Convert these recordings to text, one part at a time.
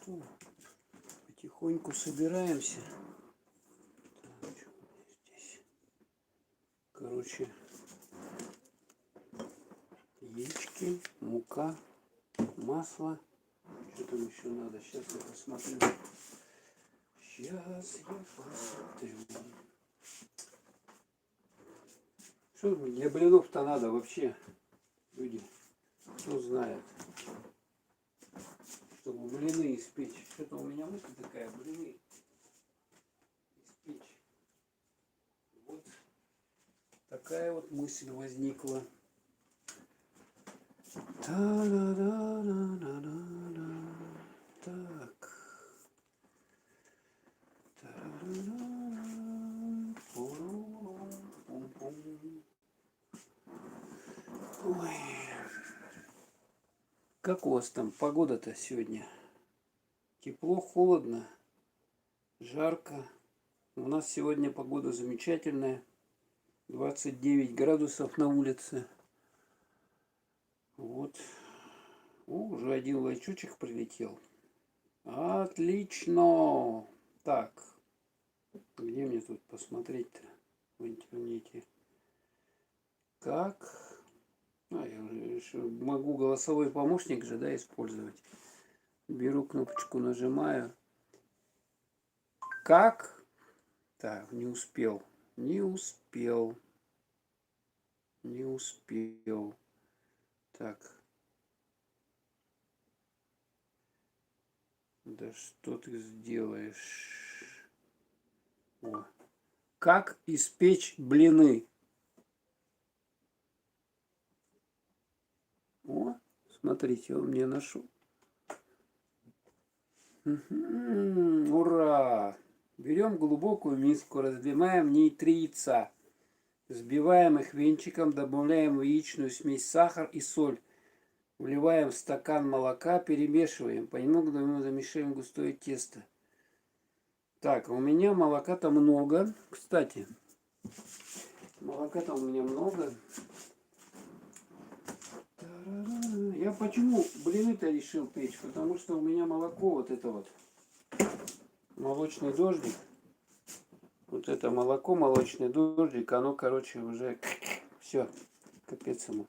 что, потихоньку собираемся. Так, что здесь? Короче, яички, мука, масло. Что там еще надо? Сейчас я посмотрю. Сейчас я посмотрю. Что для блинов-то надо вообще, люди? Кто знает? Чтобы блины испечь. Что-то у меня мысль такая, блины испечь. Вот такая вот мысль возникла. Та-ра-ра-ра-ра-ра. Так. Та-ра-ра-ра. Пум-пум-пум. Ой. Как у вас там погода-то сегодня? Тепло, холодно, жарко. У нас сегодня погода замечательная. 29 градусов на улице. Вот. О, уже один лайчучек прилетел. Отлично. Так. Где мне тут посмотреть-то в интернете? Как? Я уже могу голосовой помощник же, да, использовать. Беру кнопочку, нажимаю. Как? Так, не успел. Не успел. Не успел. Так. Да что ты сделаешь? О. Как испечь блины? О, смотрите, он мне нашел. Ура! Берем глубокую миску, разбиваем в ней 3 яйца. Взбиваем их венчиком, добавляем в яичную смесь сахар и соль. Вливаем в стакан молока, перемешиваем. Понемногу замешиваем густое тесто. Так, у меня молока-то много. Кстати, молока-то у меня много. Я почему блины-то решил печь? Потому что у меня молоко вот это вот. Молочный дождик. Вот это молоко, молочный дождик, оно, короче, уже все, капец ему.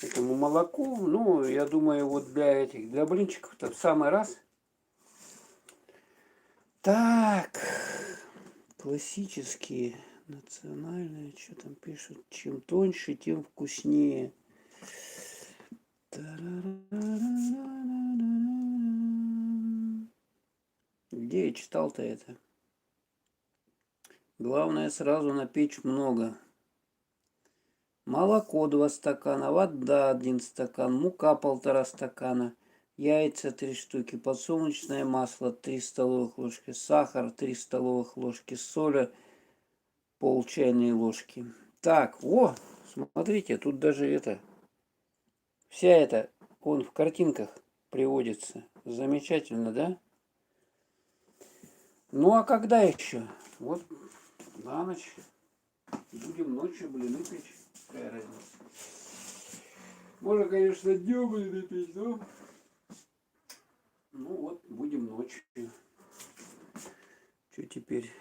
Этому молоку, ну, я думаю, вот для блинчиков-то в самый раз. Так, классические, национальные, что там пишут, чем тоньше, тем вкуснее. Где я читал-то это? Главное сразу напечь много. Молоко 2 стакана, вода 1 стакан, мука 1,5 стакана, яйца 3 штуки, подсолнечное масло 3 столовых ложки, сахар 3 столовых ложки, соли пол чайной ложки. Так, о, смотрите, тут даже вся эта, он в картинках приводится. Замечательно, да? Ну а когда еще? Вот на ночь. Будем ночью блины печь. Какая разница? Можно, конечно, днем блины печь, но... Ну вот, будем ночью. Что теперь?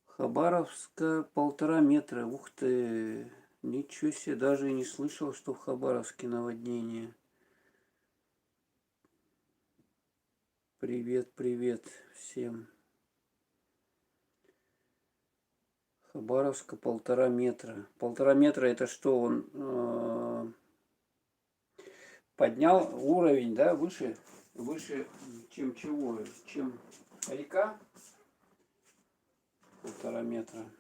Хабаровска 1,5 метра. Ух ты! Ничего себе, даже и не слышал, что в Хабаровске наводнение. Привет, привет всем. Хабаровска 1,5 метра. 1,5 метра это что, он поднял уровень, да, выше, чем чего? Чем река? 1,5 метра.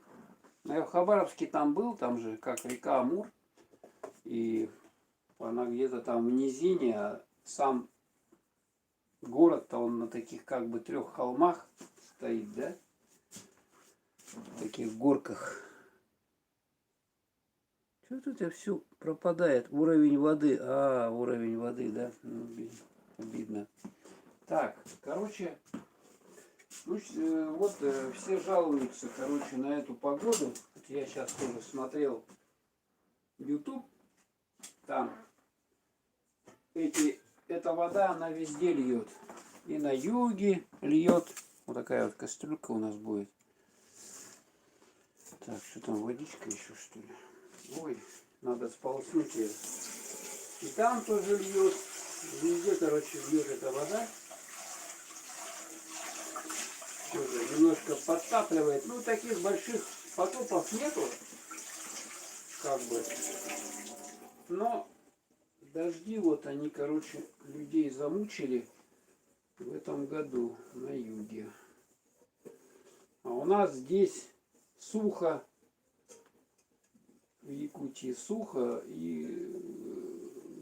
Ну, я в Хабаровске там был, там же как река Амур. И она где-то там в низине, а сам город-то он на таких как бы 3 холмах стоит, да? В таких горках. Что тут я все пропадает? Уровень воды. Уровень воды, да? Ну, обидно. Так, короче, ну, вот все жалуются, короче, на эту погоду. Я сейчас тоже смотрел YouTube. Там эта вода, она везде льет. И на юге льет. Вот такая вот кастрюлька у нас будет. Так, что там, водичка еще, что ли? Ой, надо сполоснуть ее. И там тоже льет. Везде, короче, льет эта вода. Тоже немножко подтапливает. Ну, таких больших потопов нету. Как бы. Но дожди, вот они, короче, людей замучили в этом году на юге. А у нас здесь сухо. В Якутии сухо и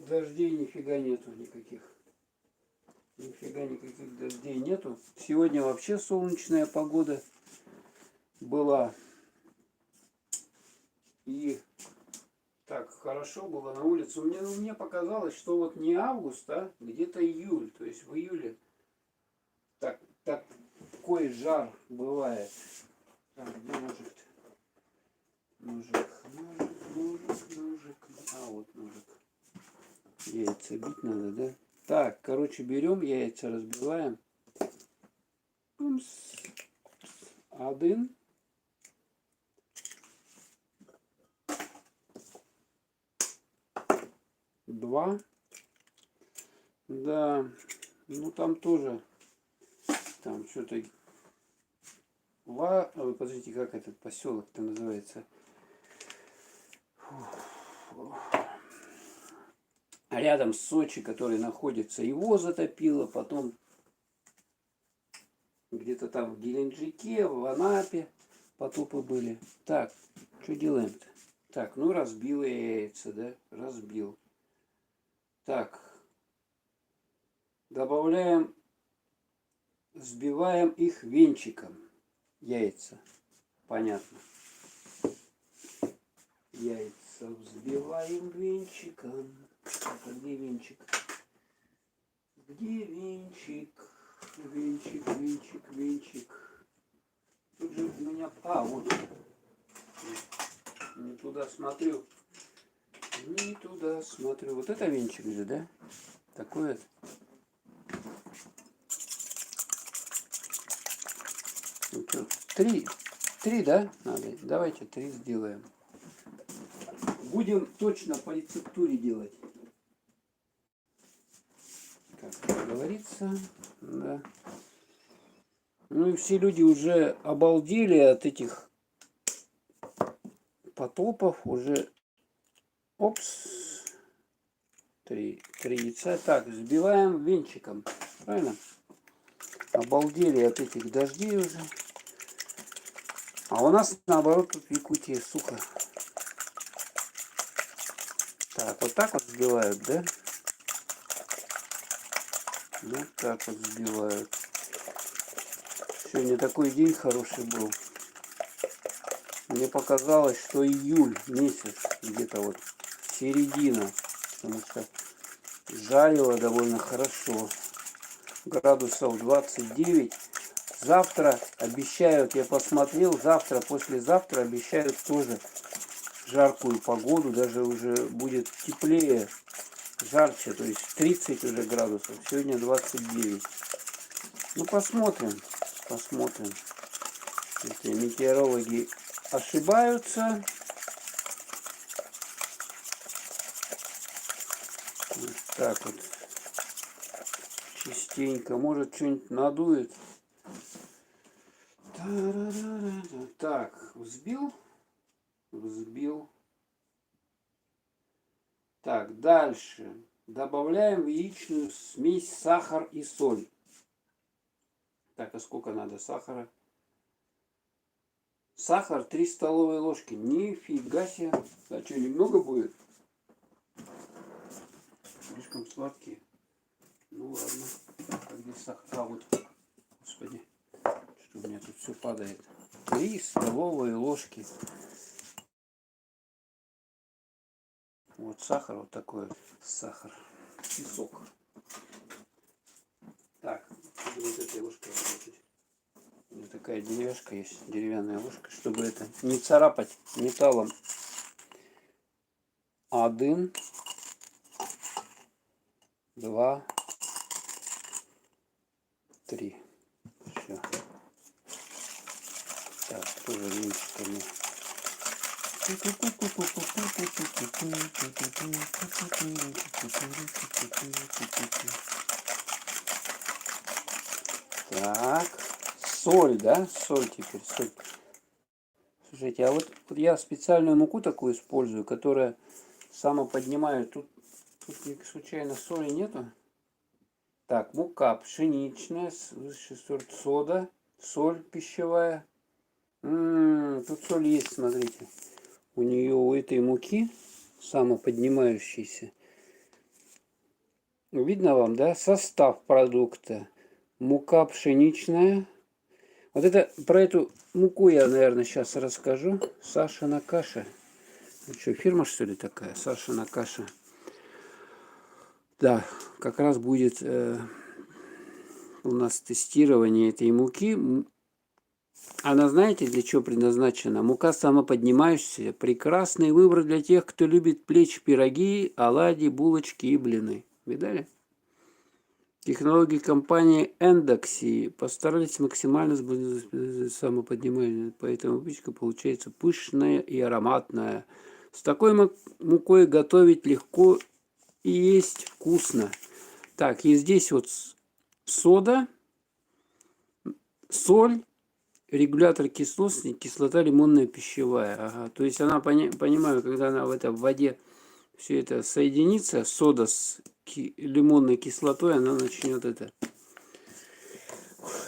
дождей нифига нету никаких. Нифига никаких дождей нету. Сегодня вообще солнечная погода была. И так хорошо было на улице. Мне показалось, что вот не август, а где-то июль. То есть в июле такой жар бывает. Так, где ножик-то? Ножик. А, вот ножик. Яйца бить надо, да? Так, короче, берем яйца, разбиваем. Один. Два. Да. Ну там тоже. Там что-то. Ой, подождите, как этот поселок-то называется? А рядом с Сочи, который находится, его затопило, потом где-то там в Геленджике, в Анапе потопы были. Так, что делаем-то? Так, ну разбил я яйца, да? Разбил. Так, добавляем, взбиваем их венчиком. Яйца, понятно. Яйца взбиваем венчиком. Так, а где венчик? Где венчик? Венчик. Тут же у меня... А, вот. Не туда смотрю. Не туда смотрю. Вот это венчик же, да? Такой вот. Ну, что, три, да? Надо. Давайте 3 сделаем. Будем точно по рецептуре делать. Как говорится, да. Ну и все люди уже обалдели от этих потопов. Уже, опс, 3 яйца. Так, взбиваем венчиком. Правильно? Обалдели от этих дождей уже. А у нас наоборот тут в Якутии сухо. Так, вот так вот взбивают, да? Вот так вот взбивают. Сегодня такой день хороший был. Мне показалось, что июль месяц, где-то вот середина, потому что жарило довольно хорошо. Градусов 29. Завтра обещают, я посмотрел, завтра, послезавтра обещают тоже жаркую погоду, даже уже будет теплее, жарче, то есть 30 уже градусов, сегодня 29. Ну посмотрим. Эти метеорологи ошибаются. Вот так вот. Частенько. Может, что-нибудь надует. Так, взбил. Так, дальше. Добавляем в яичную смесь сахар и соль. Так, а сколько надо сахара? Сахар 3 столовые ложки. Нифига себе. А что, немного будет? Слишком сладкие. Ну ладно. А где сахар? А вот. Господи. Что у меня тут все падает. 3 столовые ложки. Вот сахар, вот такой сахар. Песок. Так, вот этой ложкой работать. У меня такая деревяшка есть, деревянная ложка, чтобы это не царапать металлом. 1. 2, 3. Все. Так, тоже венчиками. Так, соль, да? Соль теперь, соль. Слушайте, а вот я специальную муку такую использую, которая самоподнимает. Тут случайно соли нету? Так, мука пшеничная, высший сорт сода, соль пищевая. Тут соль есть, смотрите. У нее, у этой муки, самоподнимающейся. Видно вам, да? Состав продукта. Мука пшеничная. Вот это, про эту муку я, наверное, сейчас расскажу. Сашина каша. Это что, фирма, что ли, такая? Сашина каша. Да, как раз будет у нас тестирование этой муки. Она, знаете, для чего предназначена? Мука самоподнимающаяся. Прекрасный выбор для тех, кто любит печь пироги, оладьи, булочки и блины. Видали? Технологии компании Эндокси постарались максимально самоподнимать, поэтому выпечка получается пышная и ароматная. С такой мукой готовить легко и есть вкусно. Так, и здесь вот сода, соль, регулятор кислотности, кислота лимонная пищевая. Ага. То есть она, понимаю, когда она в воде все это соединится, сода с лимонной кислотой, она начнет это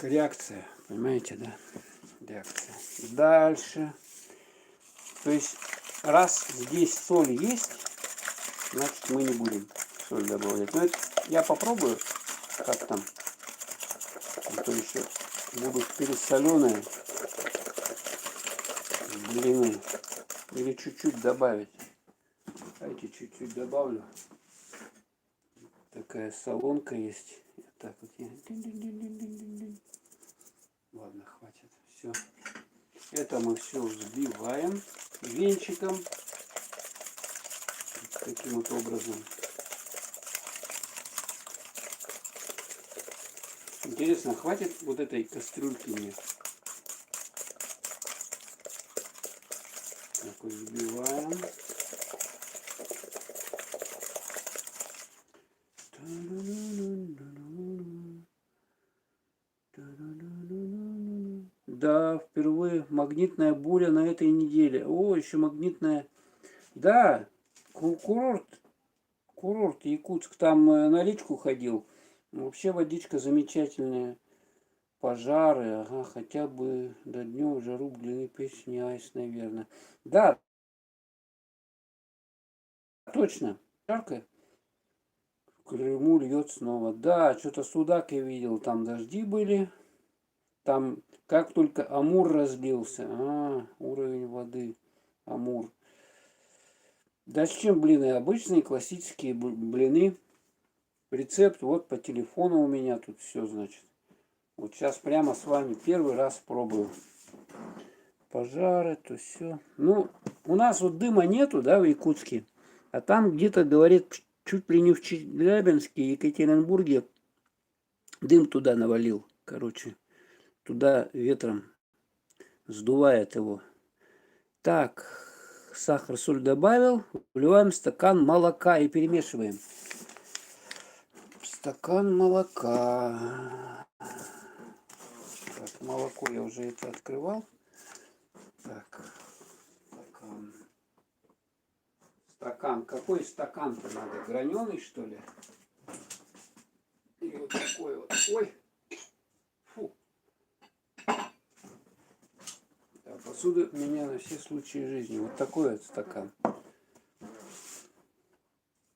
реакция, понимаете, да? Реакция. Дальше. То есть, раз здесь соль есть, значит мы не будем соль добавлять. Но это я попробую, как там. А то еще будут пересоленые блины. Или чуть-чуть добавить. Давайте чуть-чуть добавлю. Такая солонка есть. Так вот я. Ладно, хватит. Все. Это мы все взбиваем венчиком. Таким вот образом. Интересно, хватит вот этой кастрюльки мне? Так вот взбиваем. Да, впервые магнитная буря на этой неделе. О, еще магнитная. Да, курорт Якутск. Там на речку ходил. Вообще водичка замечательная. Пожары, ага, хотя бы до днем жару, блины, печь, не айс, наверное. Да, точно. Жарко. В Крыму льет снова. Да, что-то Судак я видел, там дожди были. Там как только Амур разлился. Уровень воды. Амур. Да с чем блины? Обычные классические блины. Рецепт вот по телефону у меня тут все, значит. Вот сейчас прямо с вами первый раз пробую. Пожары, то все. Ну, у нас вот дыма нету, да, в Якутске. А там где-то, говорит, чуть ли не в Челябинске, Екатеринбурге дым туда навалил. Короче, туда ветром сдувает его. Так, сахар, соль добавил. Вливаем стакан молока и перемешиваем. Стакан молока. Так, молоко я уже это открывал. Так, стакан. Стакан. Какой стакан-то надо? Граненый, что ли? И вот такой вот. Ой! Фу! Да, посуда у меня на все случаи жизни. Вот такой вот стакан.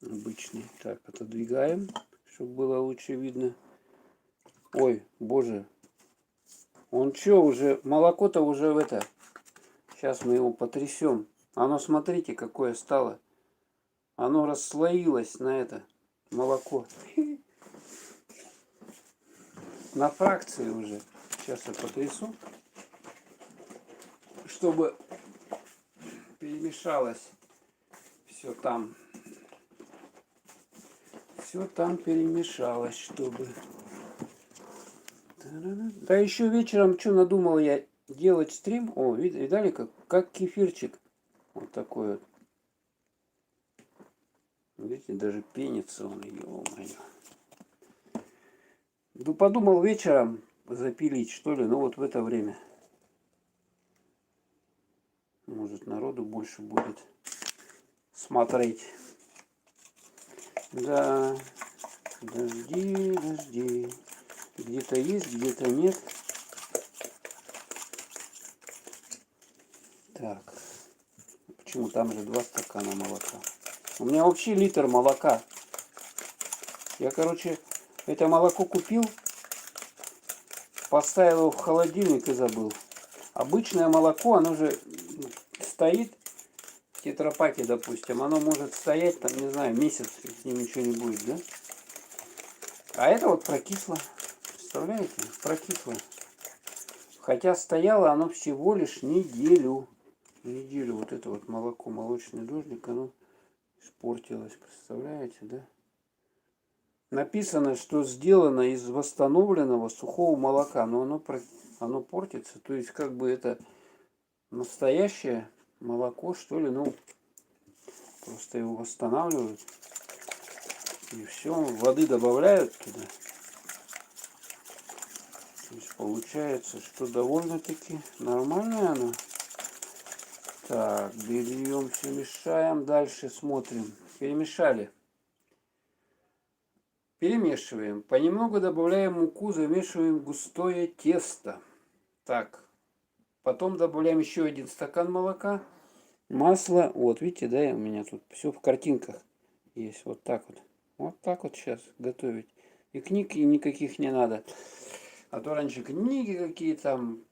Обычный. Так, отодвигаем, чтобы было лучше видно. Ой, боже. Он что, уже... Молоко-то уже в это... Сейчас мы его потрясем. Оно, смотрите, какое стало. Оно расслоилось на это молоко. На фракции уже. Сейчас я потрясу. Чтобы перемешалось все там. все там перемешалось, чтобы... Да еще вечером, что надумал я делать стрим. О, видали, как кефирчик. Вот такой вот. Видите, даже пенится он, ё-моё. Ну, подумал вечером запилить, что ли, ну вот в это время. Может, народу больше будет смотреть. Да, дожди, дожди. Где-то есть, где-то нет. Так, почему там же 2 стакана молока? У меня вообще литр молока. Я, короче, это молоко купил, поставил его в холодильник и забыл. Обычное молоко, оно же стоит в тетрапаке, допустим. Оно может стоять, там, не знаю, месяц, и с ним ничего не будет, да? А это вот прокисло. Представляете? Прокисло. Хотя стояло оно всего лишь неделю. Неделю вот это вот молоко, молочный дождик, оно испортилось. Представляете, да? Написано, что сделано из восстановленного сухого молока, но оно портится. То есть, как бы это настоящее молоко, что ли, ну, просто его восстанавливают. И все, воды добавляют туда. То есть, получается, что довольно-таки нормальное оно. Так, берем, все мешаем, дальше смотрим. Перемешали. Перемешиваем. Понемногу добавляем муку, замешиваем густое тесто. Так, потом добавляем еще 1 стакан молока, масло. Вот, видите, да, у меня тут все в картинках есть. Вот так вот. Вот так вот сейчас готовить. И книг никаких не надо. А то раньше книги какие там.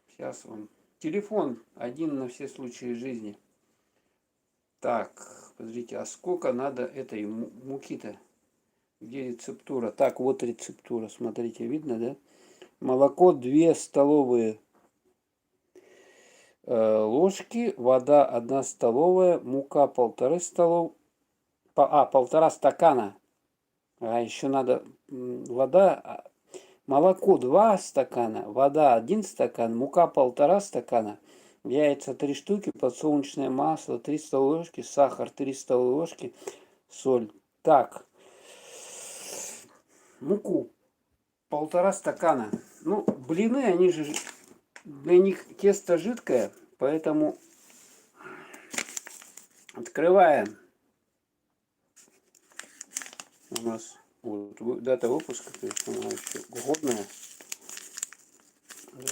Сейчас вон. Телефон один на все случаи жизни. Так, подождите, а сколько надо этой муки-то? Где рецептура? Так, вот рецептура. Смотрите, видно, да? Молоко 2 столовые ложки, вода 1 столовая, мука 1,5 стакана. А еще надо вода, молоко 2 стакана, вода 1 стакан, мука 1,5 стакана, яйца 3 штуки, подсолнечное масло 3 столовые ложки, сахар 3 столовые ложки, соль. Так, муку 1,5 стакана. Ну, блины, они же, для них тесто жидкое, поэтому открываем. У нас вот дата выпуска, то есть она еще годная.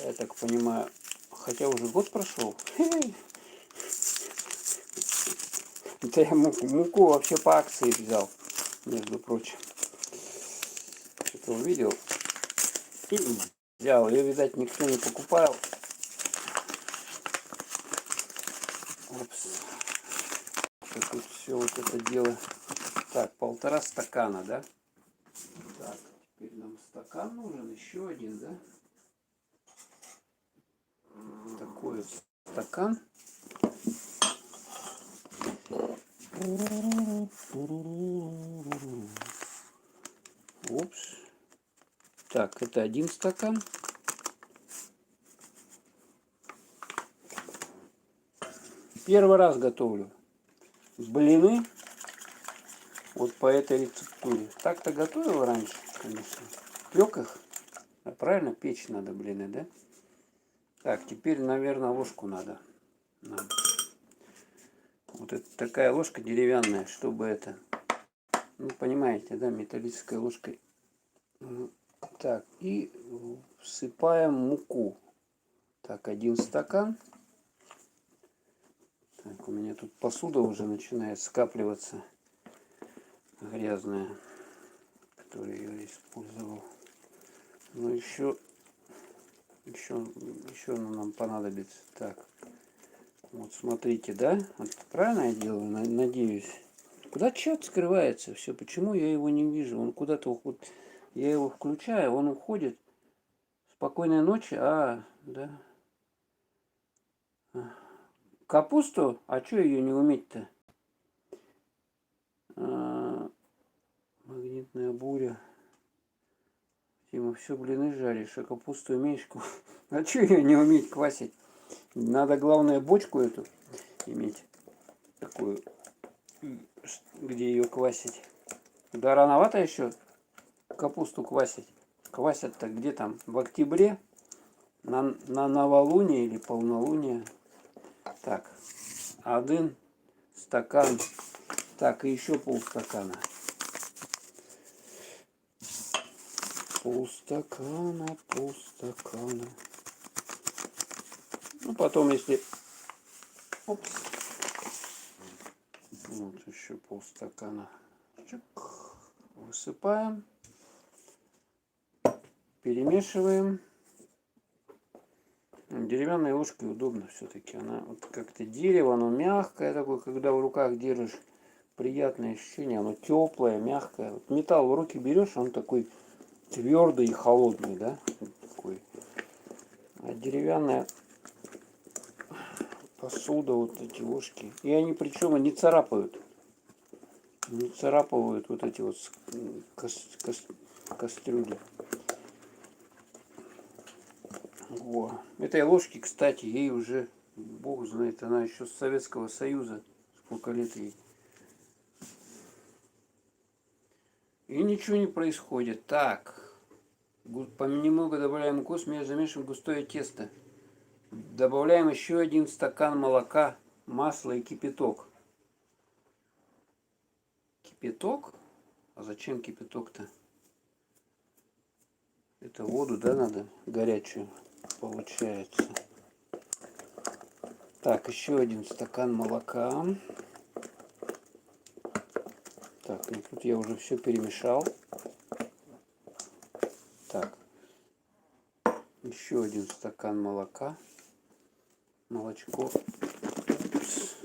Я так понимаю, хотя уже год прошел. Это я муку вообще по акции взял, между прочим. Что-то увидел и взял. Ее, видать, никто не покупал. Опс. Тут все вот это дело. Так, 1,5 стакана, да? Так, теперь нам стакан нужен, еще один, да? Такой вот стакан. Опс. Так, это 1 стакан. Первый раз готовлю блины вот по этой рецептуре. Так-то готовил раньше, конечно. Пек их. А правильно, печь надо блины, да? Так, теперь, наверное, ложку надо. Вот это такая ложка деревянная, чтобы это... Ну, понимаете, да, металлической ложкой. Так, и всыпаем муку. Так, 1 стакан. Так, у меня тут посуда уже начинает скапливаться. Грязная, которую я использовал. Но еще нам понадобится. Так, вот смотрите, да? Вот правильно я делаю? Надеюсь. Куда чат скрывается? Все, почему я его не вижу? Он куда-то уходит. Я его включаю, он уходит. Спокойной ночи. А, да. Капусту? А что ее не уметь-то? буря. Тима, все блины жаришь, а капусту умеешь? А что ее не уметь квасить? Надо, главное, бочку эту иметь. Такую, где ее квасить. Да рановато еще капусту квасить. Квасят-то где там? В октябре? На новолуние или полнолуние? Так, 1 стакан. Так, и еще полстакана. Полстакана. Ну, потом, если... Опс. Вот еще полстакана. Чик. Высыпаем. Перемешиваем. Деревянной ложкой удобно все-таки. Она вот как-то дерево, оно мягкое такое, когда в руках держишь. Приятное ощущение, оно теплое, мягкое. Вот металл в руки берешь, он такой твердый и холодный, да? Такой. А деревянная посуда, вот эти ложки. И они причем не царапают. Не царапывают вот эти вот кастрюли. Во. Этой ложки, кстати, ей уже, бог знает, она еще с Советского Союза. Сколько лет ей. И ничего не происходит. Так. Немного добавляем муку, замешиваем густое тесто. Добавляем еще 1 стакан молока, масла и кипяток. Кипяток? А зачем кипяток-то? Это воду, да, надо? Горячую получается. Так, еще 1 стакан молока. Так, ну тут я уже все перемешал. Так, еще 1 стакан молока. Молочко. Упс.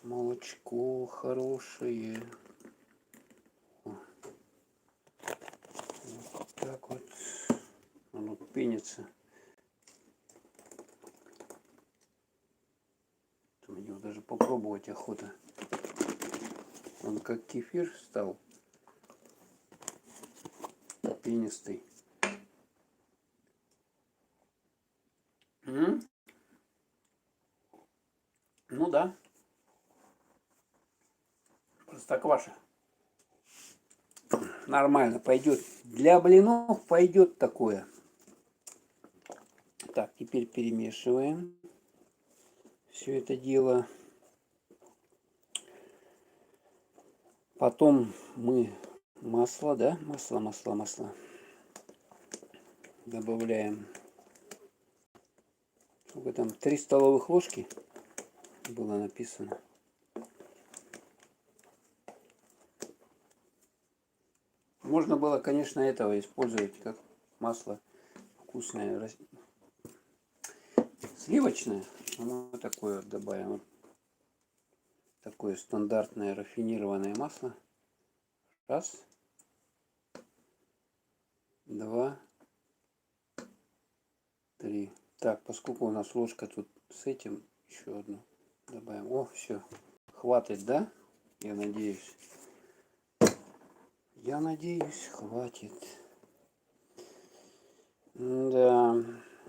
Молочко хорошее. Вот так вот. Оно пенится. Мне даже попробовать охота. Он как кефир стал. Пенистый. Ну да. Простокваша. Нормально пойдет. Для блинов пойдет такое. Так, теперь перемешиваем все это дело. Потом мы масло, да? Масло. Добавляем. Сколько там? 3 столовых ложки было написано. Можно было, конечно, этого использовать как масло вкусное, сливочное. Мы такое вот добавим. Такое стандартное рафинированное масло. 1, 2, 3. Так, поскольку у нас ложка тут с этим, еще одну добавим. О, все. Хватит, да? Я надеюсь. Хватит. Да.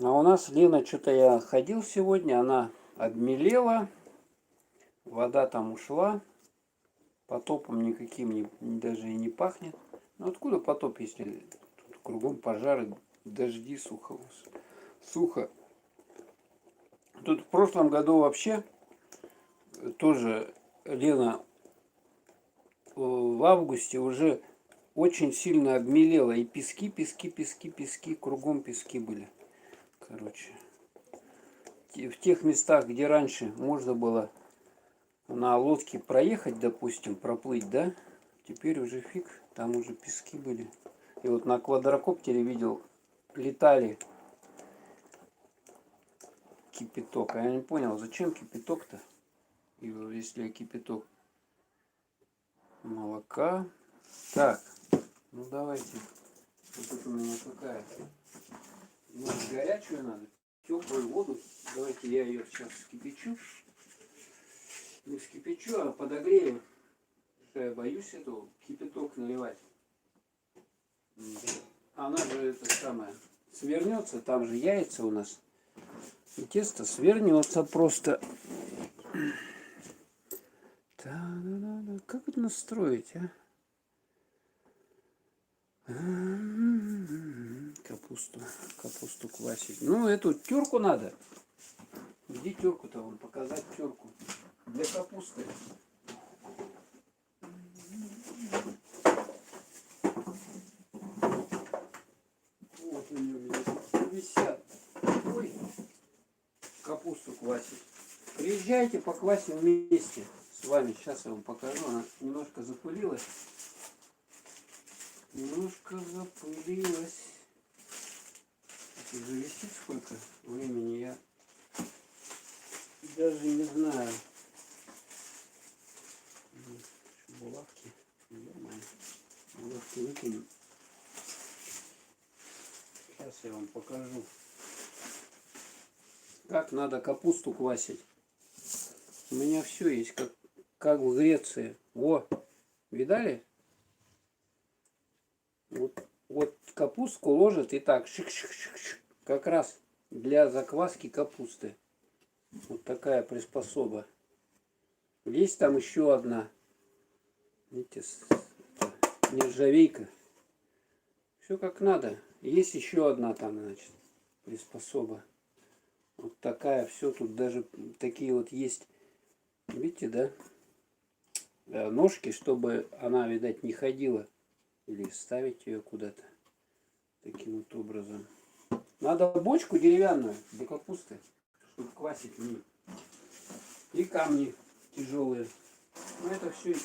А у нас Лена, что-то я ходил сегодня, она обмелела. Вода там ушла. Потопом никаким даже и не пахнет. Ну откуда потоп, если тут кругом пожары, дожди, сухо. Тут в прошлом году вообще тоже Лена в августе уже очень сильно обмелела. И пески, кругом пески были. Короче, в тех местах, где раньше можно было на лодке проехать, допустим, проплыть, да, теперь уже фиг, там уже пески были. И вот на квадрокоптере видел, летали кипяток. А я не понял, зачем кипяток-то? И если кипяток молока. Так, ну давайте. Вот тут у меня какая. Ну, горячую надо, теплую воду. Давайте я ее сейчас вскипячу. Не вскипячу, а подогрею. Я боюсь эту кипяток наливать. Она же это самое свернется, там же яйца у нас. И тесто свернется просто. Как это настроить, а? Капусту квасить. Ну, эту терку надо. Где терку-то вам показать терку? Для капусты. Вот они у меня висят. Ой, капусту квасить. Приезжайте, поквасим вместе с вами. Сейчас я вам покажу. Она немножко запылилась. Немножко запылилась. Уже висит сколько времени, я даже не знаю. Булавки. Булавки выкинем. Сейчас я вам покажу, как надо капусту квасить. У меня все есть, как в Греции. Во, видали? Вот капустку ложат и так, шик-шик-шик-шик, как раз для закваски капусты. Вот такая приспособа. Есть там еще одна. Видите, нержавейка. Все как надо. Есть еще одна там, значит, приспособа. Вот такая, все тут даже такие вот есть. Видите, да? Ножки, чтобы она, видать, не ходила. Или ставить ее куда-то. Таким вот образом. Надо бочку деревянную для капусты, чтобы квасить в ней. И камни тяжелые. Но это все,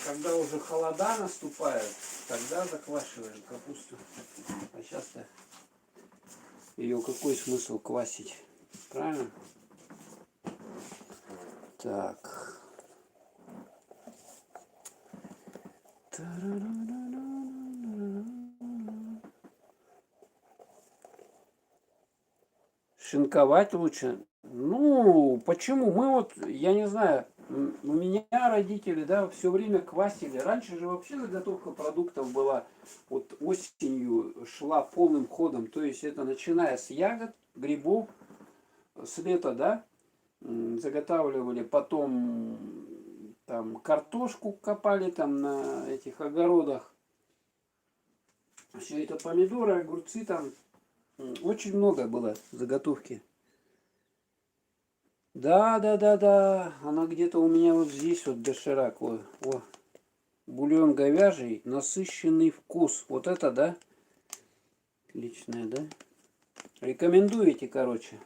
когда уже холода наступают, тогда заквашиваем капусту. А сейчас-то ее какой смысл квасить? Правильно? Так. Шинковать лучше. Ну, почему? Мы вот, я не знаю, у меня родители, да, все время квасили. Раньше же вообще заготовка продуктов была вот осенью шла полным ходом. То есть это начиная с ягод, грибов, с лета, да, заготавливали, потом там картошку копали там на этих огородах. Все это помидоры, огурцы там. Очень много было заготовки. Да. Она где-то у меня вот здесь вот доширак. О. Бульон говяжий, насыщенный вкус. Вот это, да? Отличное, да? Рекомендуете, короче.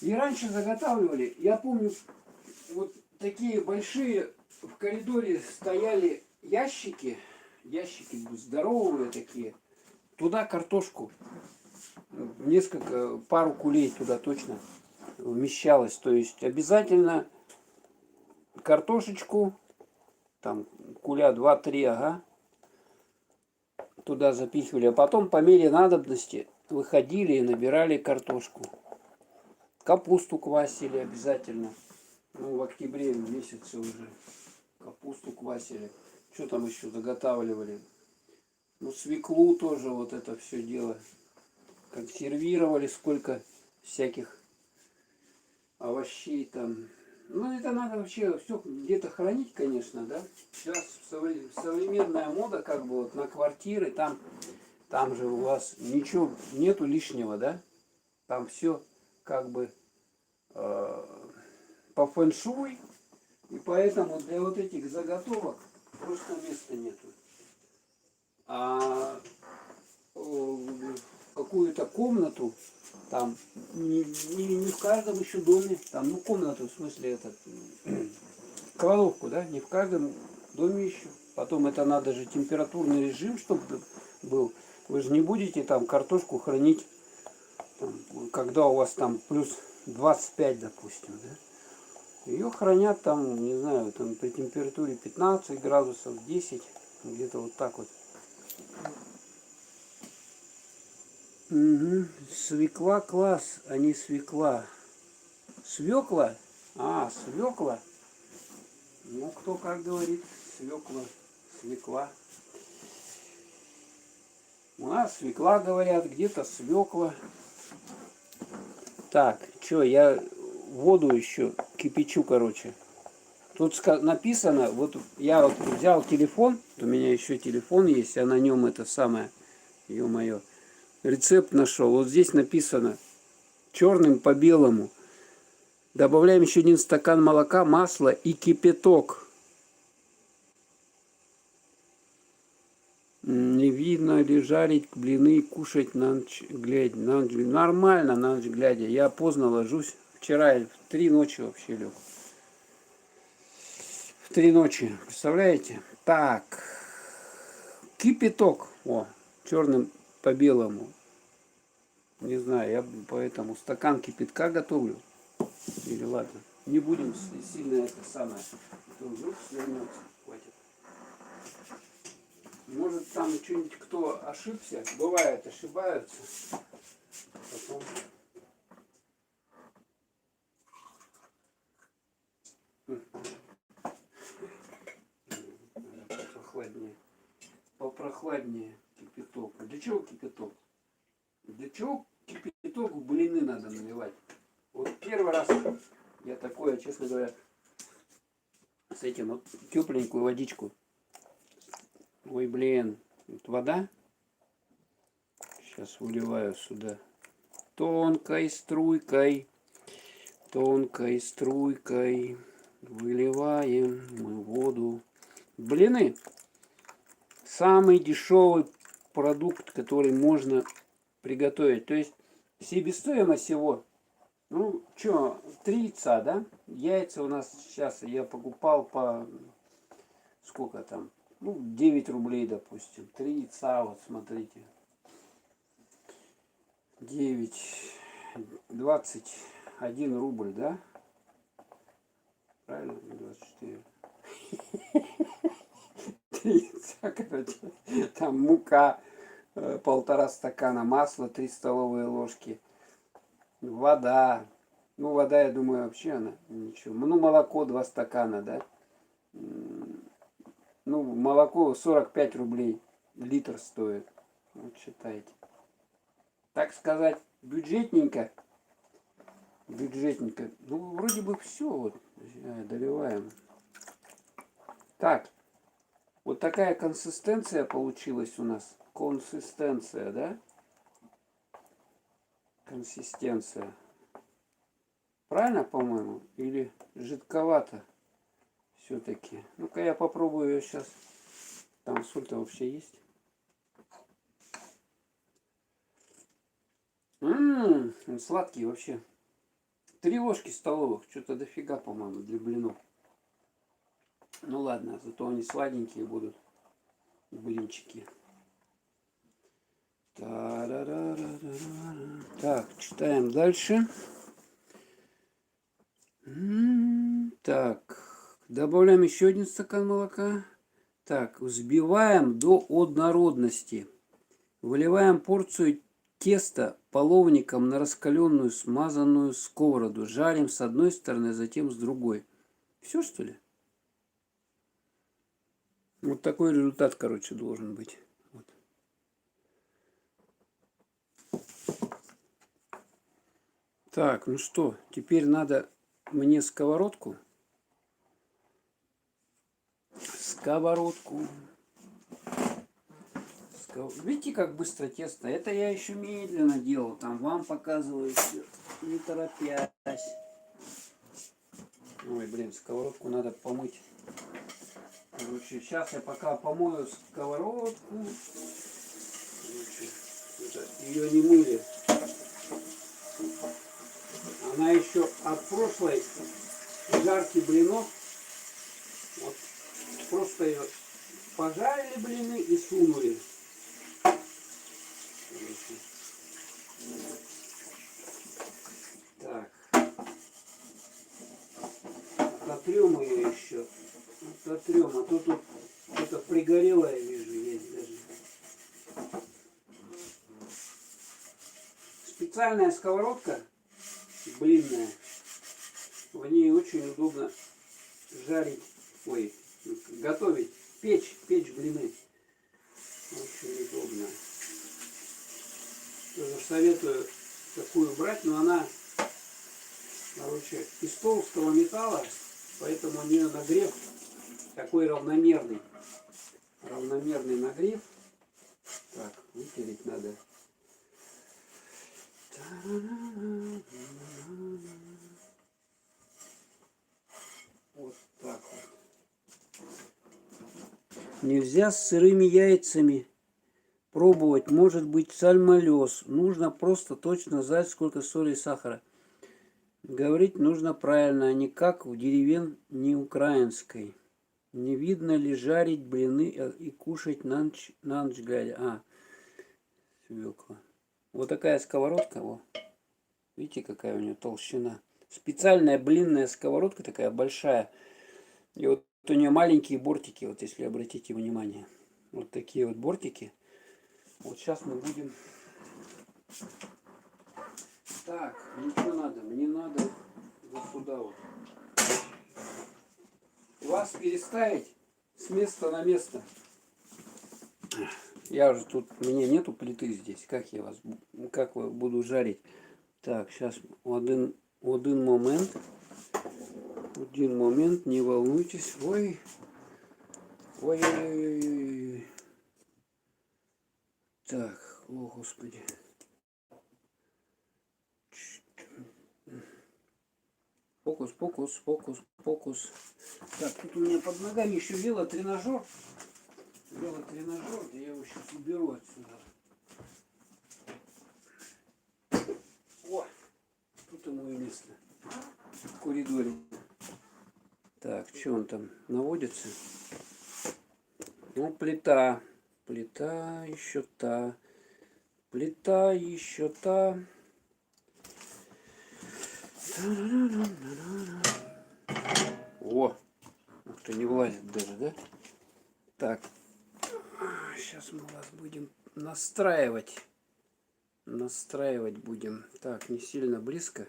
И раньше заготавливали. Я помню, вот такие большие в коридоре стояли ящики. Ящики здоровые такие. Туда картошку. Несколько, пару кулей туда точно вмещалось. То есть обязательно картошечку, там куля 2-3, ага, туда запихивали. А потом по мере надобности выходили и набирали картошку. Капусту квасили обязательно. Ну, в октябре месяце уже капусту квасили. Что там еще заготавливали? Ну, свеклу тоже, вот это все дело. Консервировали сколько всяких овощей там. Ну, это надо вообще все где-то хранить, конечно, да. Сейчас современная мода, как бы вот на квартиры, там же у вас ничего нету лишнего, да. Там все как бы по фэншуй, и поэтому для вот этих заготовок просто места нету. А какую-то комнату там не в каждом еще доме, там, ну, комнату, в смысле, этот, кладовку, да, не в каждом доме еще. Потом это надо же температурный режим, чтобы был. Вы же не будете там картошку хранить, там, когда у вас там плюс 25, допустим, да. Ее хранят там, не знаю, там при температуре 15 градусов, 10, где-то вот так вот. Угу. Свекла класс, а не свекла. Свекла? А, свекла. Ну, кто как говорит, свекла, свекла. У нас свекла, говорят, где-то свекла. Так, что, я воду еще кипячу, короче. Тут написано, вот я вот взял телефон, у меня еще телефон есть, а на нем это самое, ё-моё, рецепт нашел. Вот здесь написано черным по белому. Добавляем еще 1 стакан молока, масла и кипяток. Не видно ли жарить блины и кушать на ночь глядя. Нормально на ночь глядя. Я поздно ложусь. Вчера в 3 ночи вообще лег. В 3 ночи. Представляете? Так. Кипяток. О, черным по белому. Не знаю, я поэтому стакан кипятка готовлю. Или ладно. Не будем сильно это самое. Вдруг свернется. Хватит. Может там что-нибудь кто ошибся. Бывает, ошибаются. Потом... Попрохладнее. Попрохладнее кипяток. А для чего кипяток? Для чего кипяток в блины надо наливать? Вот первый раз я такое, честно говоря, с этим вот тепленькую водичку. Ой, блин, вот вода. Сейчас выливаю сюда тонкой струйкой выливаем мы воду. Блины самый дешевый продукт, который можно приготовить. То есть себестоимость его, ну что, 3 яйца, да? Яйца у нас сейчас я покупал по сколько там? Ну, 9 рублей, допустим. 3 яйца, вот смотрите. 9, 21 рубль, да? Правильно? 24. 3 яйца, короче. Там мука, 1,5 стакана, масла, 3 столовые ложки. Вода. Ну, вода, я думаю, вообще она ничего. Ну, молоко 2 стакана, да? Ну, молоко 45 рублей литр стоит. Вот считайте. Так сказать, бюджетненько. Бюджетненько. Ну, вроде бы все. Вот. Доливаем. Так. Вот такая консистенция получилась у нас. Консистенция, да? Консистенция. Правильно, по-моему? Или жидковато? Все-таки. Ну-ка я попробую ее сейчас. Там соль-то вообще есть. Он сладкий вообще. 3 ложки столовых. Что-то дофига, по-моему, для блинов. Ну ладно, зато они сладенькие будут. Блинчики. Так, читаем дальше. Так, добавляем еще 1 стакан молока. Так, взбиваем до однородности. Выливаем порцию теста половником на раскаленную смазанную сковороду. Жарим с одной стороны, затем с другой. Все, что ли? Вот такой результат, короче, должен быть. Вот. Так, ну что, теперь надо мне сковородку. Видите, как быстро тесто? Это я еще медленно делал. Там вам показываю еще, не торопясь. Ой, блин, сковородку надо помыть. Короче, сейчас я пока помою сковородку. Ее не мыли. Она еще от прошлой жарки блинов. Вот, просто ее пожарили блины и сунули. Так. Ототрем ее еще. Ототрем. А то тут что-то пригорело, я вижу, есть даже. Специальная сковородка блинная. В ней очень удобно жарить, готовить, печь блины. Очень удобно. Тоже советую такую брать, но она, короче, из толстого металла, поэтому у нее нагрев такой равномерный. Равномерный нагрев. Так, вытереть надо. Вот так вот. Нельзя с сырыми яйцами пробовать, может быть сальмолез. Нужно просто точно знать, сколько соли и сахара. Говорить нужно правильно, а не как в деревне украинской. Не видно ли жарить блины и кушать на ночь глядя. Свекла. Вот такая сковородка. Во. Видите, какая у нее толщина. Специальная блинная сковородка такая большая. И вот у нее маленькие бортики, вот если обратите внимание. Вот такие вот бортики. Вот сейчас мы будем... Так, ничего надо. Мне надо вот сюда вот. Вас переставить с места на место. Я уже тут, мне нету плиты здесь. Как я вас, как буду жарить? Так, сейчас один момент. Один момент, не волнуйтесь. Ой. Ой. Так, о господи. Фокус, фокус, фокус, фокус. Так, тут у меня под ногами еще велотренажер. Велотренажер, я его сейчас уберу отсюда. О, тут ему и место. В коридоре. Так, что он там наводится? Ну, плита. Плита еще та. Плита еще та. О! Ух ты, не влазит даже, да? Так. Сейчас мы вас будем настраивать. Настраивать будем. Так, не сильно близко.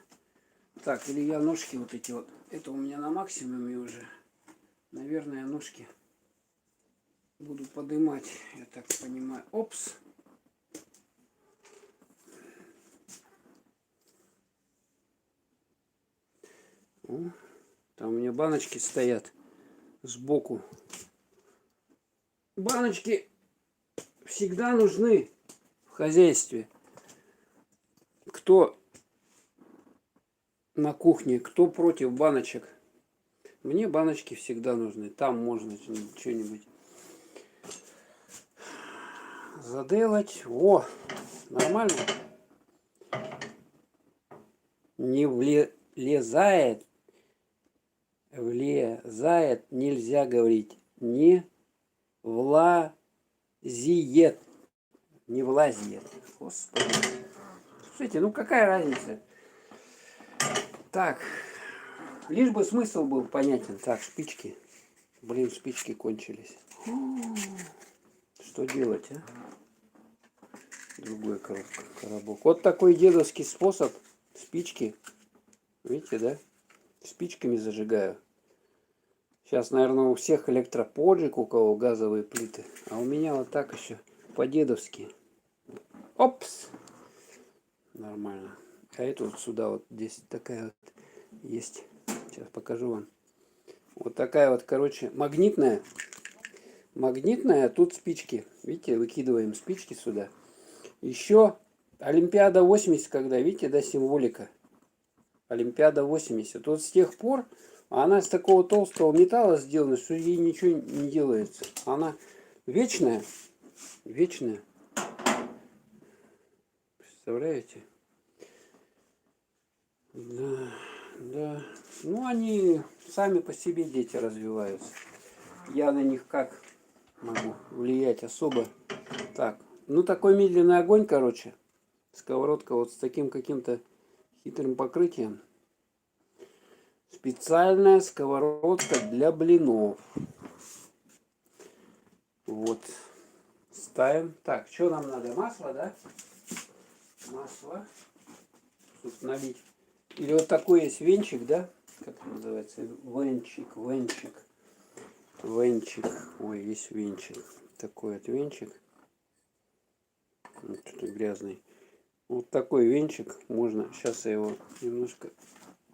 Так, или я ножки вот эти вот. Это у меня на максимуме уже. Наверное, ножки буду поднимать. Я так понимаю. Опс. О, там у меня баночки стоят сбоку. Баночки всегда нужны в хозяйстве. Кто на кухне, кто против баночек? Мне баночки всегда нужны. Там можно что-нибудь заделать. О, нормально. Не влезает. Влезает, нельзя говорить. Не влазит. Не влазит. Господи. Слушайте, ну какая разница? Так, лишь бы смысл был понятен. Так, спички. Блин, спички кончились. Что делать, а? Другой коробок. Вот такой дедовский способ. Спички. Видите, да? Спичками зажигаю. Сейчас, наверное, у всех электроподжиг, у кого газовые плиты. А у меня вот так еще по-дедовски. Опс! Нормально. А это вот сюда вот здесь такая вот есть. Сейчас покажу вам. Вот такая вот, короче, магнитная. Магнитная, тут спички. Видите, выкидываем спички сюда. Еще Олимпиада 80, когда, видите, да, символика. Олимпиада 80. Вот с тех пор она из такого толстого металла сделана, что ей ничего не делается. Она вечная. Вечная. Представляете? Да, да. Ну, они сами по себе, дети, развиваются. Я на них как могу влиять особо. Так, ну такой медленный огонь, короче. Сковородка вот с таким каким-то хитрым покрытием. Специальная сковородка для блинов. Вот. Ставим. Так, что нам надо? Масло, да? Масло. Тут налить. Или вот такой есть венчик, да? Как это называется? Венчик, венчик. Венчик. Ой, есть венчик. Такой вот венчик. Вот что-то грязный. Вот такой венчик можно. Сейчас я его немножко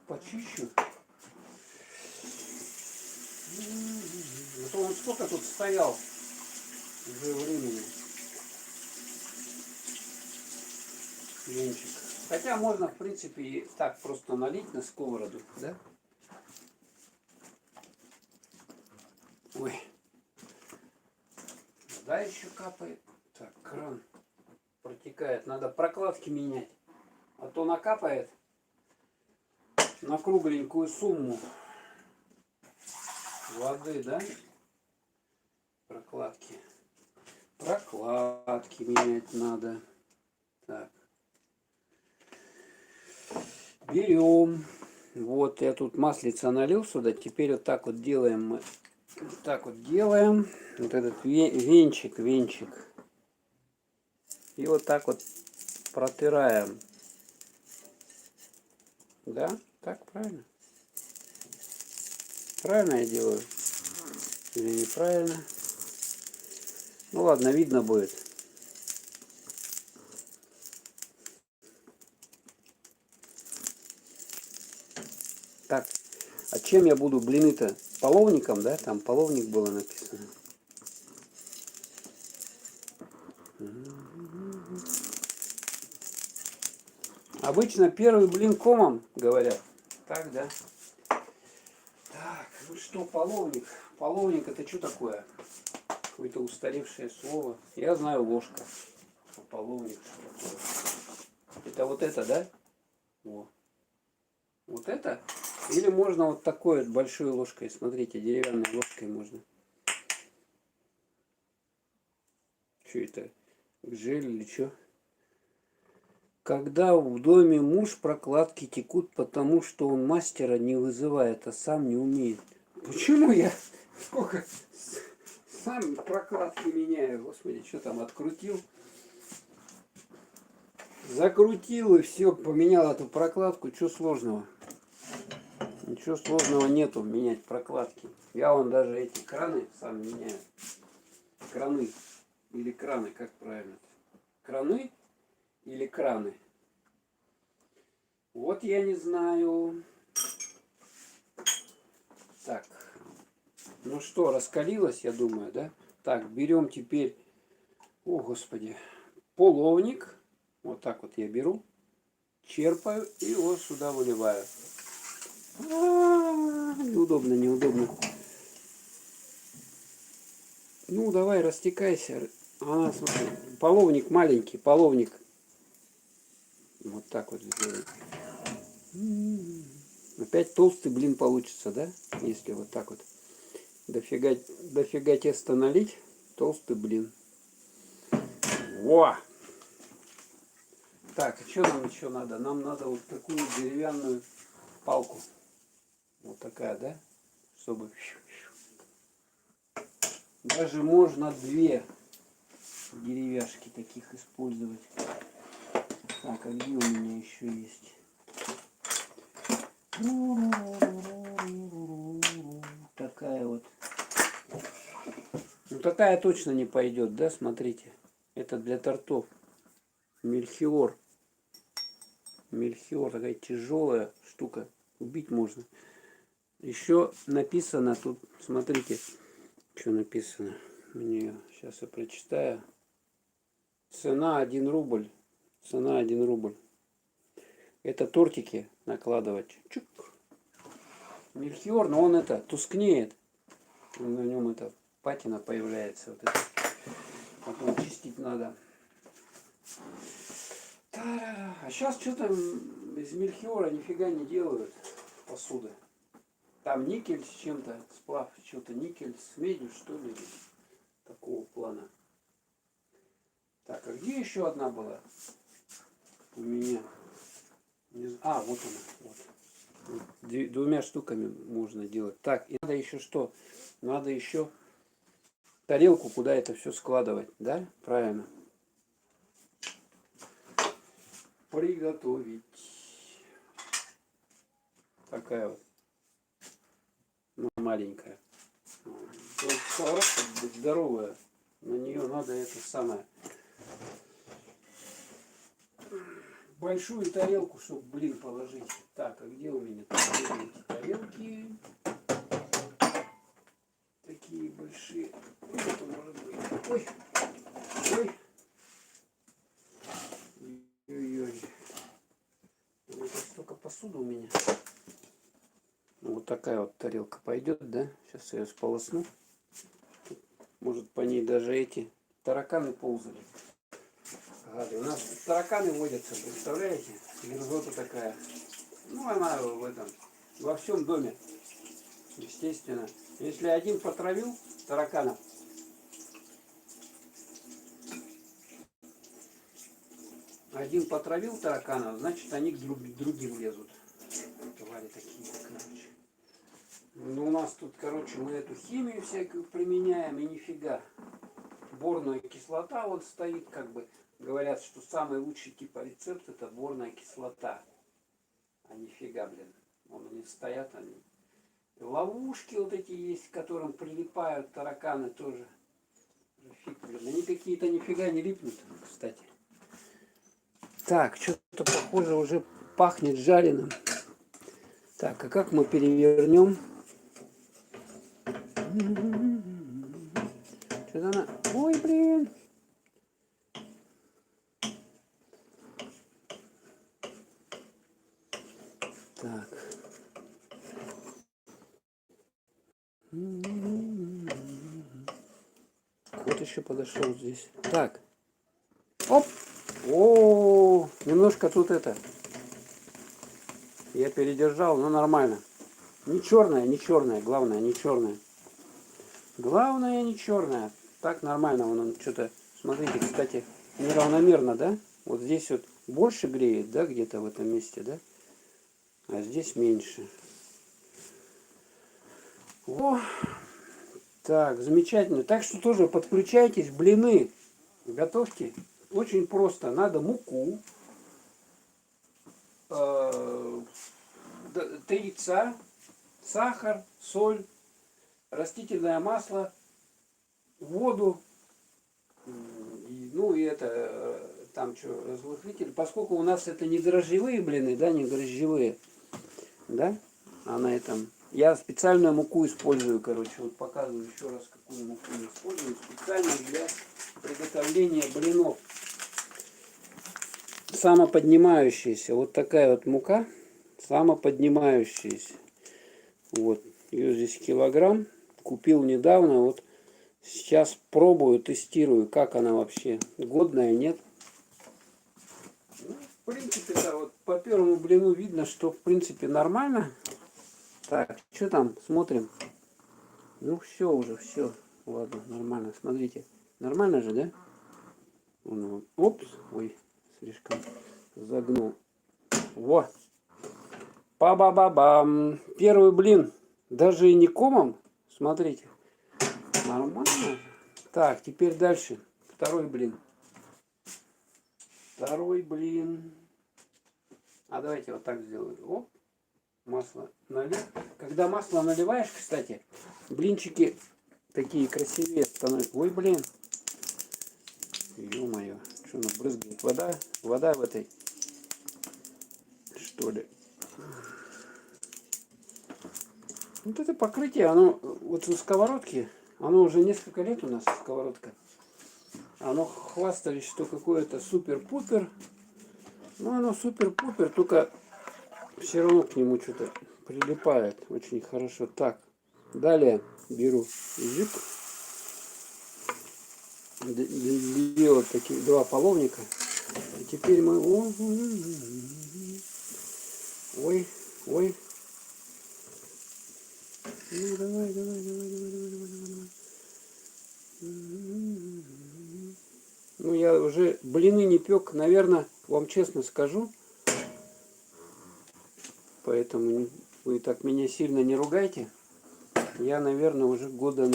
почищу. А то он сколько тут стоял уже времени. Венчик. Хотя можно, в принципе, и так просто налить на сковороду, да? Ой. Вода еще капает. Так, кран протекает. Надо прокладки менять. А то накапает на кругленькую сумму воды, да? Прокладки. Прокладки менять надо. Так. Берем. Вот я тут маслица налил сюда. Теперь вот так вот делаем мы. Вот так вот делаем. Вот этот венчик. И вот так вот протираем. Да? Так, правильно? Правильно я делаю? Или неправильно? Ну ладно, видно будет. Так, а чем я буду блины-то? Половником, да? Там половник было написано. Обычно первый блин комом, говорят. Так, да? Так, ну что, половник? Половник это что такое? Какое-то устаревшее слово. Я знаю ложка. А половник что такое? Это вот это, да? О. Вот это? Или можно вот такой вот большой ложкой. Смотрите, деревянной ложкой можно. Что это? Гжель или что? Когда в доме муж, прокладки текут, потому что он мастера не вызывает, а сам не умеет. Почему я сколько сам прокладки меняю? Господи, что там открутил? Закрутил и все, поменял эту прокладку. Что сложного? Ничего сложного нету менять прокладки. Я вон даже эти краны сам меняю. Краны или краны, как правильно? Краны или краны? Вот я не знаю. Так. Ну что, раскалилось, я думаю, да? Так, берем теперь, о господи, половник. Вот так вот я беру, черпаю и его сюда выливаю. Неудобно, неудобно. Ну, давай, растекайся. А, смотри, половник маленький, половник. Вот так вот сделаем. Опять толстый блин получится, да? Если вот так вот дофига теста налить, толстый блин. Во! Так, а что нам еще надо? Нам надо вот такую деревянную палку. Вот такая, да? Чтобы... Даже можно две деревяшки таких использовать. Так, а где у меня еще есть? Такая вот. Ну такая точно не пойдет, да? Смотрите. Это для тортов. Мельхиор. Мельхиор. Такая тяжелая штука. Убить можно. Еще написано тут, смотрите, что написано. Мне сейчас я прочитаю. Цена 1 рубль. Цена 1 рубль. Это тортики накладывать. Чук. Мельхиор, но он это тускнеет. На нем это патина появляется. Вот это. Потом чистить надо. А сейчас что-то из мельхиора нифига не делают посуды. Там никель с чем-то, сплав, что-то никель с медью, что ли, такого плана. Так, а где еще одна была у меня? А, вот она. Вот. Двумя штуками можно делать. Так, и надо еще что? Надо еще тарелку, куда это все складывать, да? Правильно. Приготовить. Такая вот. Ну, маленькая. Сковородка здоровая. На нее надо это самое. большую тарелку, чтобы блин положить. Так, а где у меня эти тарелки? Такие большие. Ну, это может быть. Ой, ой. Ой-ой-ой. Это столько посуды у меня. Ну, вот такая вот тарелка пойдет, да? Сейчас я ее сполосну. Может, по ней даже эти тараканы ползали. Гады. У нас тараканы водятся, представляете? Мерзота такая. Ну, она в этом, во всем доме, естественно. Если один потравил тараканов, значит они к другим лезут. Твари такие, короче. Ну, у нас тут, короче, мы эту химию всякую применяем, и нифига. Борная кислота вот стоит, как бы, говорят, что самый лучший типа рецепт это борная кислота. А нифига, блин. Вон они стоят, они. Ловушки вот эти есть, к которым прилипают тараканы тоже. Фиг, блин. Они какие-то нифига не липнут, кстати. Так, что-то похоже уже пахнет жареным. Так, а как мы перевернем? Что-то она... Ой, блин! Так. Кот еще подошел здесь. Так. Оп! О, немножко тут это. Я передержал, но нормально. Не черная, главное, не черная. Главное, не черная. Так нормально, он что-то, смотрите, кстати, неравномерно, да? Вот здесь вот больше греет, да, где-то в этом месте, да? А здесь меньше. О, так, замечательно. Так что тоже подключайтесь, блины готовьте. Очень просто. Надо муку, 3 яйца, сахар, соль, растительное масло, воду, ну и это, там что, разрыхлитель. Поскольку у нас это не дрожжевые блины, да, не дрожжевые, да, а на этом... Я специальную муку использую, короче, вот показываю еще раз, какую муку я использую, специально для приготовления блинов. Самоподнимающаяся, вот такая вот мука, самоподнимающаяся. Вот, ее здесь килограмм, купил недавно, вот сейчас пробую, тестирую, как она вообще, годная, нет. Ну, в принципе, да, вот по первому блину видно, что в принципе нормально. Так, что там, смотрим. Ну все уже, все. Ладно, нормально, смотрите. Нормально же, да? Опс, ой, слишком загнул. Во! Па-ба-ба-бам! Первый блин, даже и не комом. Смотрите. Нормально. Так, теперь дальше. Второй блин. Второй блин. А давайте вот так сделаю. Оп. Масло налил. Когда масло наливаешь, кстати, блинчики такие красивее становятся. Ой, блин. Ё-моё. Что она брызгает? Вода? Вода в этой, что ли? Вот это покрытие, оно вот на сковородке, оно уже несколько лет у нас сковородка. Оно хвастались, что какое-то супер-пупер. Но оно супер-пупер, только все равно к нему что-то прилипает очень хорошо. Так, далее беру зип. Делаю такие 2 половника. И теперь мы... Ой, ой. Ну, давай. Ну, я уже блины не пек, наверное, вам честно скажу. Поэтому вы так меня сильно не ругайте. Я, наверное, уже года,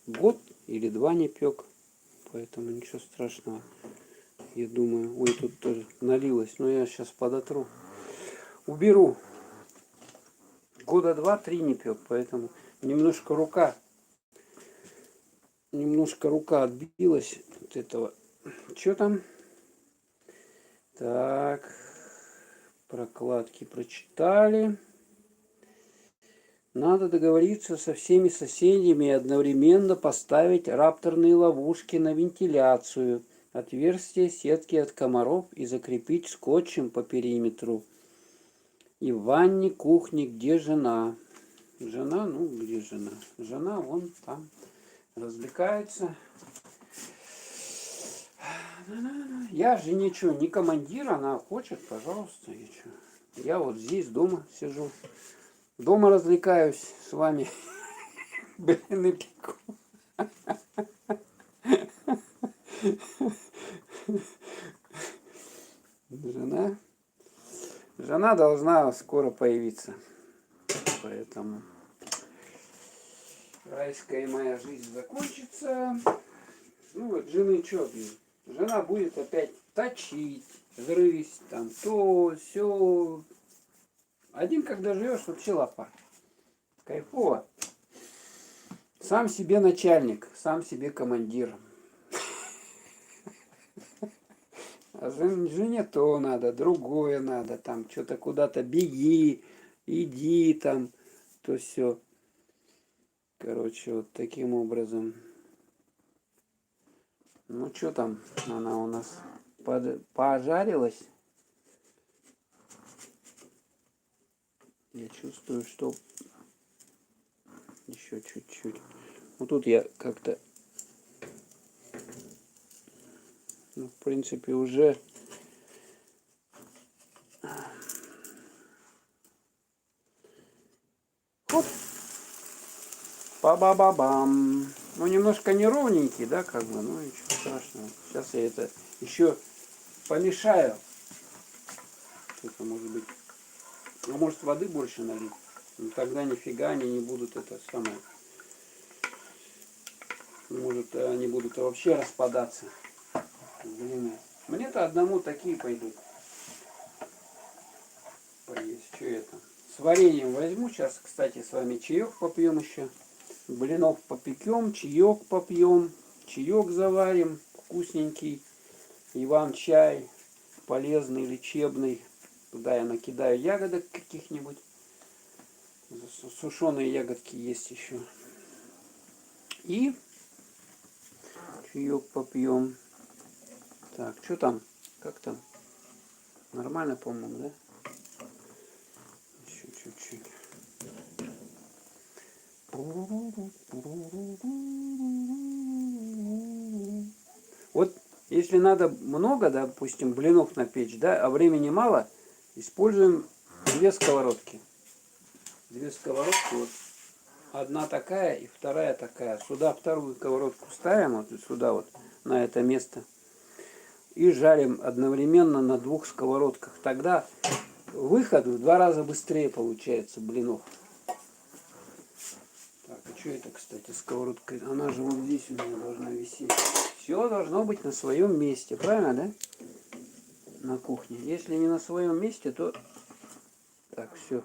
год или 2 не пек. Поэтому ничего страшного. Я думаю, ой, тут тоже налилось. Но я сейчас подотру. Уберу. Года 2-3 не пек, поэтому немножко рука отбилась от этого. Что там? Так, прокладки прочитали. Надо договориться со всеми соседями и одновременно поставить рапторные ловушки на вентиляцию, отверстия сетки от комаров и закрепить скотчем по периметру. И в ванне, кухне, где жена? Жена, ну где жена? Жена вон там развлекается. Я же ничего, не командир, она хочет, пожалуйста, и что? Я вот здесь дома сижу. Дома развлекаюсь с вами. Блин, и пеку. Жена должна скоро появиться. Поэтому райская моя жизнь закончится. Ну вот жены что, жена будет опять точить, грызть, там то, все. Один, когда живешь, вообще лапа. Кайфово. Сам себе начальник, сам себе командир. А жене то надо, другое надо, там что-то куда-то беги, иди там, то все. Короче, вот таким образом. Ну что там, она у нас пожарилась. Я чувствую, что еще чуть-чуть. Вот тут я как-то, ну, в принципе, уже хоп, па-ба-ба-бам. Ну, немножко неровненький, да, как бы, ну, ничего страшного. Сейчас я это еще помешаю. Это может быть, а может воды больше налить. Ну, тогда нифига они не будут это самое. Может, они будут вообще распадаться. Блин, мне-то одному такие пойдут. Поесть. Что это? С вареньем возьму. Сейчас, кстати, с вами чаек попьем еще. Блинов попекем, чаек попьем. Чаек заварим. Вкусненький. И вам чай. Полезный, лечебный. Туда я накидаю ягодок каких-нибудь. Сушеные ягодки есть еще. И чаек попьем. Так, что там? Как там? Нормально, по-моему, да? Еще чуть-чуть. Вот если надо много, допустим, блинов напечь, да, а времени мало, используем две сковородки. Две сковородки, вот одна такая и вторая такая. Сюда вторую сковородку ставим, вот сюда вот, на это место. И жарим одновременно на двух сковородках. Тогда выход в 2 раза быстрее получается блинов. Так, а что это, кстати, сковородка? Она же вот здесь у меня должна висеть. Все должно быть на своем месте, правильно, да? На кухне. Если не на своем месте, то... Так, все.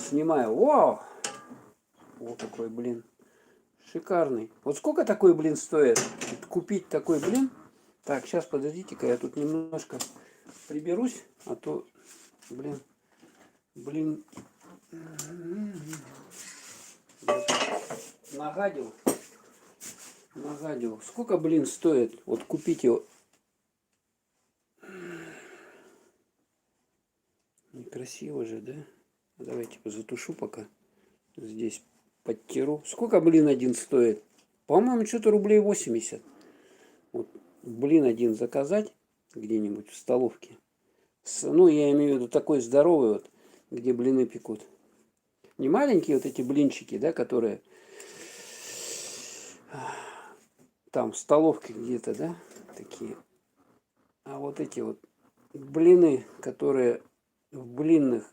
Снимаю. Вау! Вот такой блин. Шикарный. Вот сколько такой блин стоит? Купить такой блин? Так, сейчас подождите-ка, я тут немножко приберусь, а то, блин, нагадил. Сколько, блин, стоит? Вот купить его. Некрасиво же, да? Давайте затушу пока. Здесь подтеру. Сколько, блин, один стоит? По-моему, что-то рублей 80. Вот, блин, один заказать где-нибудь в столовке. Ну, я имею в виду такой здоровый вот, где блины пекут. Не маленькие вот эти блинчики, да, которые там в столовке где-то, да, такие. А вот эти вот блины, которые в блинных,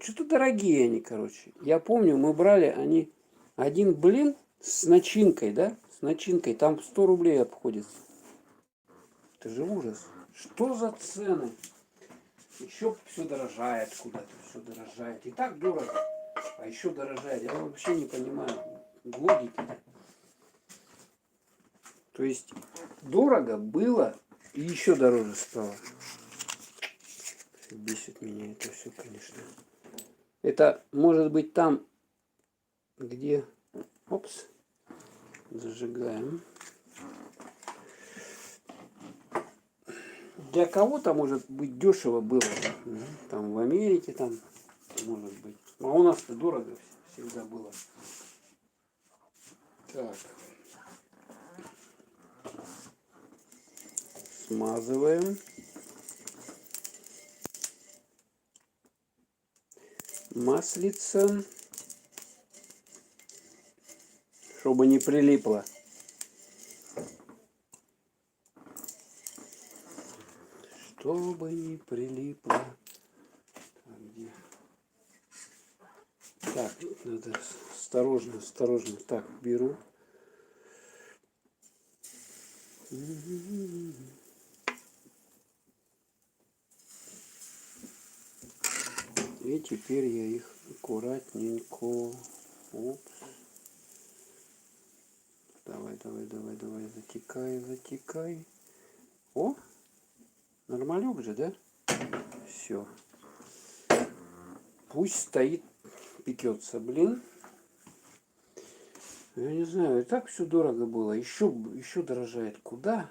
что-то дорогие они, короче. Я помню, мы брали, они, один блин с начинкой, да, с начинкой, там 100 рублей обходится. Это же ужас. Что за цены? Еще все дорожает куда-то, все дорожает. И так дорого, а еще дорожает. Я вообще не понимаю логики. То есть дорого было и еще дороже стало. Бесит меня это все, конечно. Это может быть там, где... Опс. Зажигаем. Для кого-то, может быть, дешево было. Там в Америке, там, может быть. А у нас-то дорого всегда было. Так. Смазываем. Маслица. Чтобы не прилипло. Чтобы не прилипло. Так, где? Так, надо осторожно, осторожно. Так, беру. И теперь я их аккуратненько. Опс. Давай, давай, давай, давай, затекай, затекай. О, нормалек же, да? Все. Пусть стоит, пекется, блин. Я не знаю, и так все дорого было. Еще дорожает. Куда?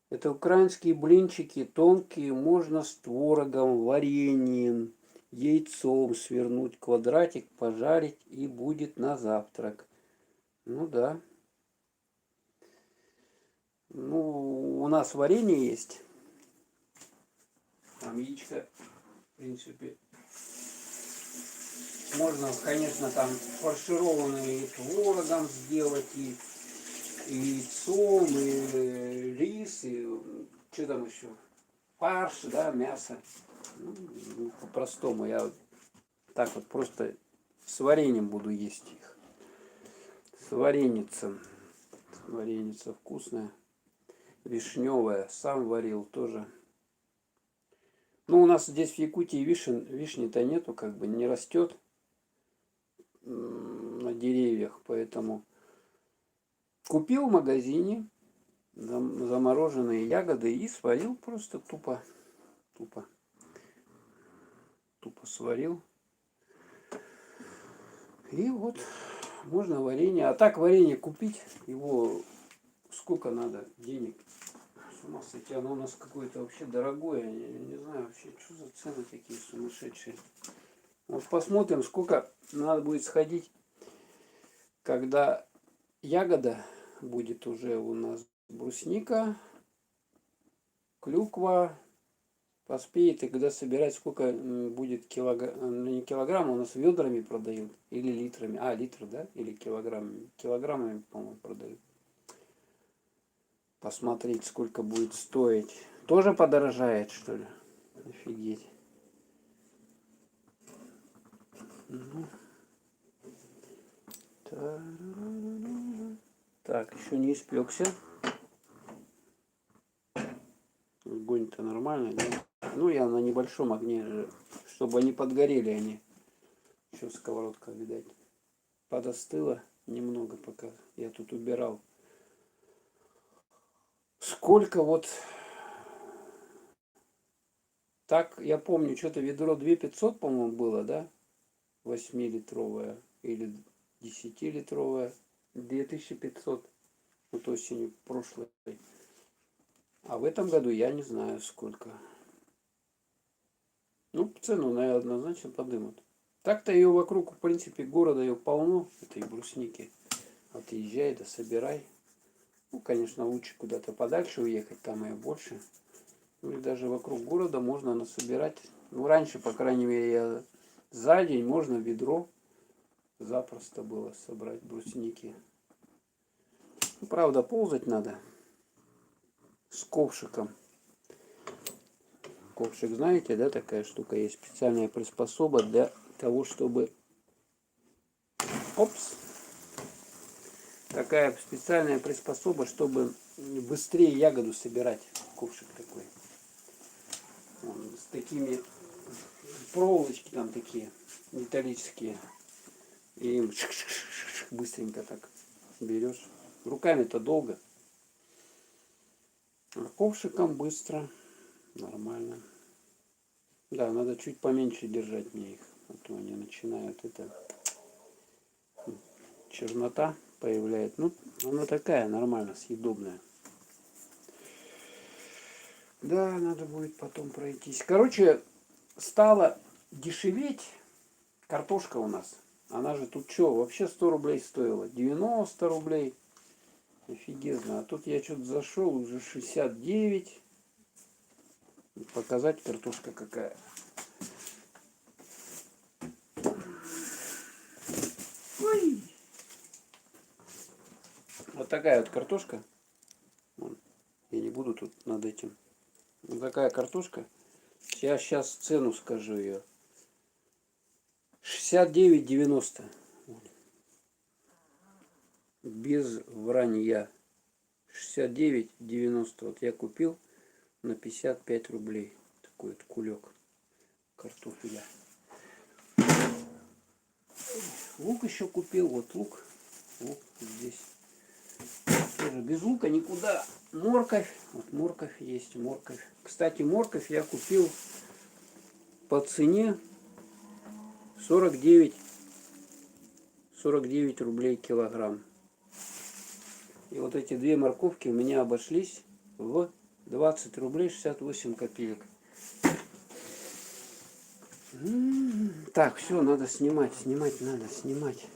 Это украинские блинчики, тонкие, можно с творогом, вареньем, яйцом свернуть квадратик, пожарить и будет на завтрак. Ну да. Ну, у нас варенье есть. Там яичко, в принципе. Можно, конечно, там фаршированные и творогом сделать, и яйцом, и рис, и что там еще? Фарш, да, мясо. Ну, по-простому. Я так вот просто с вареньем буду есть их. С вареницем. Вареница вкусная. Вишневая. Сам варил тоже. Ну, у нас здесь в Якутии вишни-то нету, как бы не растет на деревьях, поэтому купил в магазине замороженные ягоды и сварил просто тупо сварил. И вот можно варенье. А так варенье купить, его сколько надо денег? С ума сойти, оно у нас какое-то вообще дорогое. Я не знаю вообще, что за цены такие сумасшедшие. Вот посмотрим, сколько надо будет сходить, когда ягода будет уже у нас брусника, клюква. Поспеет, и когда собирать, сколько будет килограмм, ну не килограмм, у нас ведрами продают, или литрами, литр, да, или килограммами, килограммами, по-моему, продают. Посмотреть, сколько будет стоить. Тоже подорожает, что ли? Офигеть. Так, еще не испекся. Огонь-то нормальный, да? Ну, я на небольшом огне, чтобы они подгорели, они. Еще сковородка, видать, подостыла немного, пока я тут убирал. Сколько вот... Так, я помню, что-то ведро 2500, по-моему, было, да? 8-литровое или 10-литровое. 2500. Вот осенью прошлой. А в этом году я не знаю сколько. Ну, цену, наверное, однозначно подымут. Так-то ее вокруг, в принципе, города ее полно, этой брусники. Отъезжай, да собирай. Ну, конечно, лучше куда-то подальше уехать, там ее больше. Ну, и даже вокруг города можно насобирать. Ну, раньше, по крайней мере, я за день можно ведро запросто было собрать брусники. Ну, правда, ползать надо с ковшиком. Ковшик, знаете, да, такая штука есть, специальная приспособа для того, чтобы... Опс! Такая специальная приспособа, чтобы быстрее ягоду собирать. Ковшик такой. Он с такими проволочки там такие металлические. И быстренько так берешь. Руками-то долго. А ковшиком быстро. Нормально. Да, надо чуть поменьше держать мне их. А то они начинают чернота появляет. Ну, она такая нормально, съедобная. Да, надо будет потом пройтись. Короче, стало дешеветь картошка у нас. Она же тут что, вообще 100 рублей стоила? 90 рублей. Офигезно. А тут я что-то зашел, уже 69. Показать картошка какая. Ой. Вот такая вот картошка. Я не буду тут над этим. Вот такая картошка. Я сейчас цену скажу ее. 69,90. Без вранья. 69,90. Вот я купил на 55 рублей. Такой вот кулек картофеля. Лук еще купил. Вот лук. Лук здесь. Тоже без лука никуда. Морковь. Вот морковь есть. Морковь. Кстати, морковь я купил по цене 49 рублей килограмм. И вот эти две морковки у меня обошлись в 20 рублей 68 копеек. Так, все, надо снимать. Снимать надо, снимать.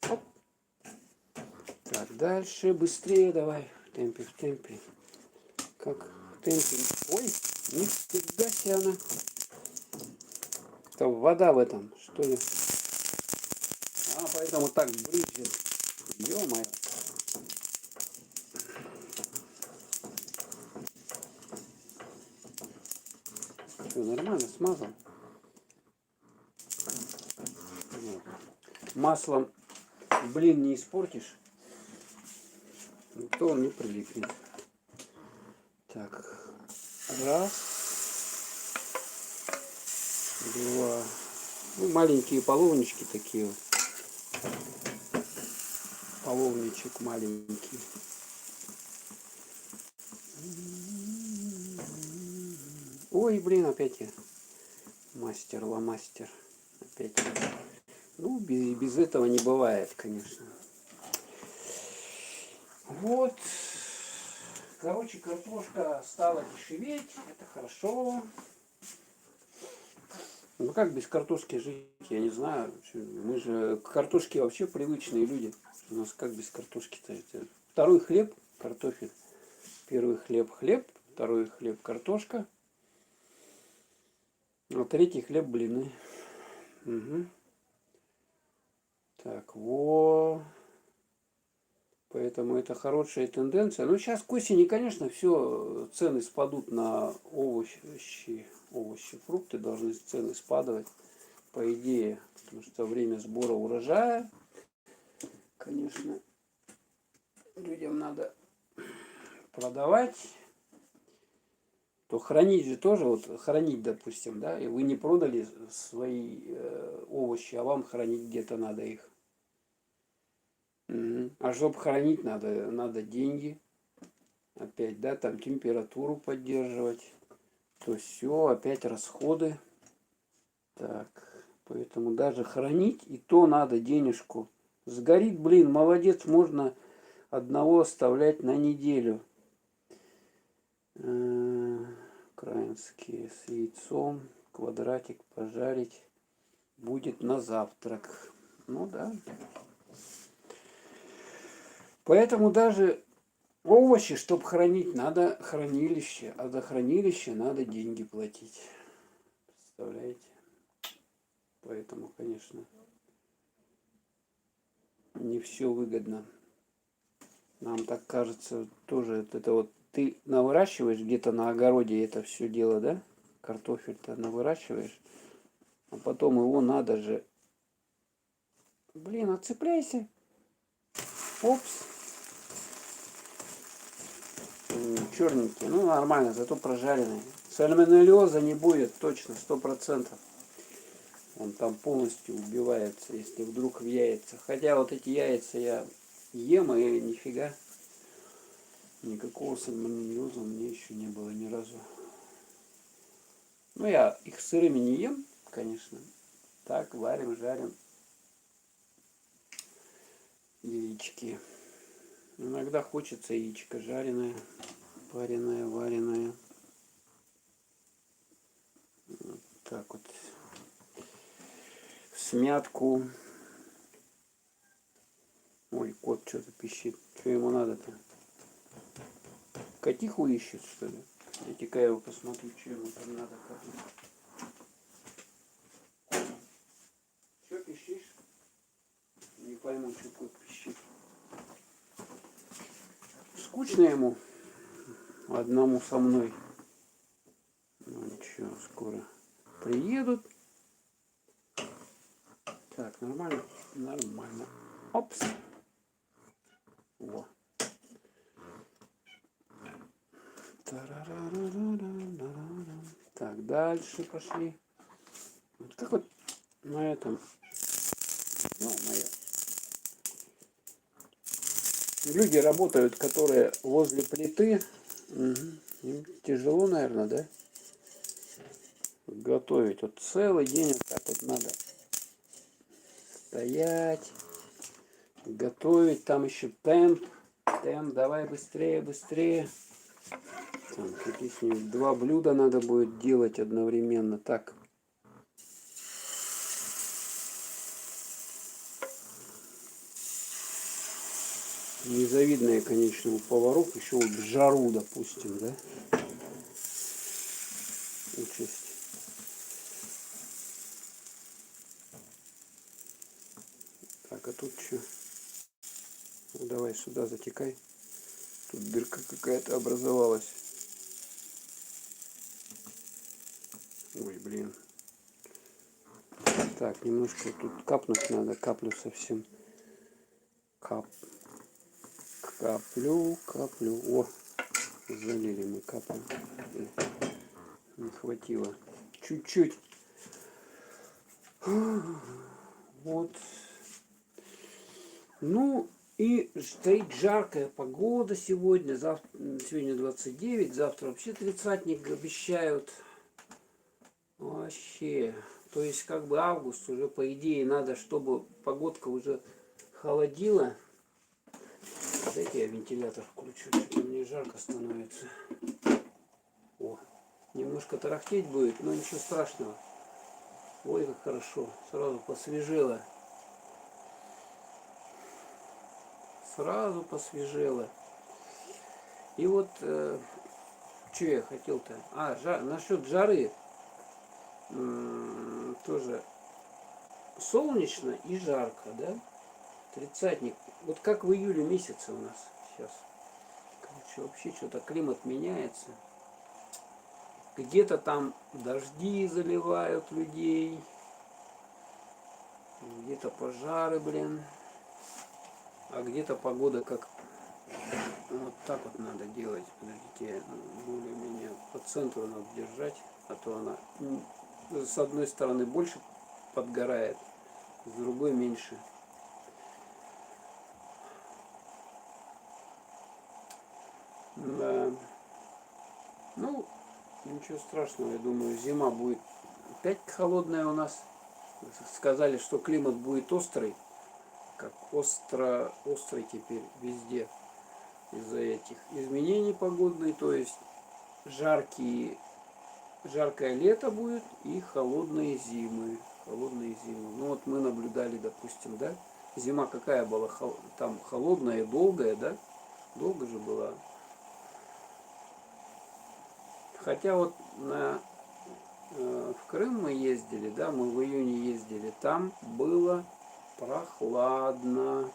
Оп. Так, дальше, быстрее давай. В темпе, в темпе. Как в темпе. Ой, нифига себе она. Это вода в этом, что ли? А, поэтому так брызжет. Ё-моё. Что, нормально смазал? Маслом блин не испортишь, то он не прилипнет. Так, раз, два. Ну, маленькие половнички такие вот. Половничек маленький. Ой, блин, опять я. Мастер, ломастер. Опять. Ну, без этого не бывает, конечно. Вот. Короче, картошка стала дешеветь. Это хорошо. Ну как без картошки жить, я не знаю. Мы же к картошке вообще привычные люди. У нас как без картошки-то? Второй хлеб, картофель. Первый хлеб хлеб, второй хлеб картошка. А третий хлеб блины. Угу. Так, во. Поэтому это хорошая тенденция. Но сейчас к осени, конечно, все цены спадут на овощи, фрукты должны цены спадать, по идее, потому что время сбора урожая, конечно, людям надо продавать, то хранить же тоже, вот хранить, допустим, да, и вы не продали свои овощи, а вам хранить где-то надо их. А чтобы хранить надо деньги. Опять, да, там температуру поддерживать. То все, опять расходы. Так, поэтому даже хранить и то надо денежку. Сгорит, блин, молодец, можно одного оставлять на неделю. Украинские с яйцом, квадратик пожарить. Будет на завтрак. Ну да. Поэтому даже овощи, чтобы хранить, надо хранилище. А за хранилище надо деньги платить. Представляете? Поэтому, конечно, не все выгодно. Нам так кажется, тоже это вот ты навыращиваешь где-то на огороде это все дело, да? Картофель-то навыращиваешь, а потом его надо же... Блин, отцепляйся. Опс. Черненький. Ну, нормально, зато прожаренный. Сальмонеллеза не будет, точно, 100%. Он там полностью убивается, если вдруг в яйца. Хотя вот эти яйца я ем, и нифига. Никакого сальмонеллеза у меня еще не было ни разу. Ну, я их сырыми не ем, конечно. Так, варим, жарим яички. Иногда хочется яичко жареное, пареное, вареное. Вот так вот. Смятку. Ой, кот что-то пищит. Что ему надо-то? Котиху ищет, что ли? Иди-ка я его посмотрю, что ему там надо. Что пищишь? Не пойму, что кот пищит. Скучно ему одному со мной. Ну ничего, скоро приедут. Так, нормально? Нормально. Опс. Во. Так, дальше пошли. Вот как вот на этом. Ну, моё. Люди работают, которые возле плиты. Угу. Им тяжело, наверное, да? Готовить. Вот целый день вот так вот надо стоять, готовить. Там еще темп. Темп, давай быстрее, быстрее. Там какие-нибудь 2 блюда надо будет делать одновременно. Так. Незавидная, конечно, у поваров. Еще вот в жару, допустим, да? Участь. Так, а тут что? Ну, давай сюда затекай. Тут дырка какая-то образовалась. Ой, блин. Так, немножко тут капнуть надо. Каплю совсем. Каплю. О, залили мы каплю. Не хватило. Чуть-чуть. Вот. Ну, и стоит жаркая погода сегодня. Сегодня 29, завтра вообще 30-ник обещают. Вообще. То есть, как бы август уже, по идее, надо, чтобы погодка уже холодила. Дайте я вентилятор включу, что-то мне жарко становится. О, немножко тарахтеть будет, но ничего страшного. Ой, как хорошо, сразу посвежело. Сразу посвежело. И вот, что я хотел-то? Насчет жары. Тоже солнечно и жарко, да? Тридцатник. Вот как в июле месяце у нас сейчас. Короче, вообще что-то климат меняется. Где-то там дожди заливают людей. Где-то пожары, блин. А где-то погода как... Вот так вот надо делать. Подождите, более-менее по центру надо держать. А то она с одной стороны больше подгорает, с другой меньше. Да. Ну, ничего страшного, я думаю, зима будет опять холодная у нас. Сказали, что климат будет острый, как острый теперь везде из-за этих изменений погодных, то есть жаркое лето будет и холодные зимы. Ну вот мы наблюдали, допустим, да, зима какая была, там холодная и долгая, да, долго же была. Хотя вот в Крым мы ездили, да, мы в июне ездили, там было прохладно.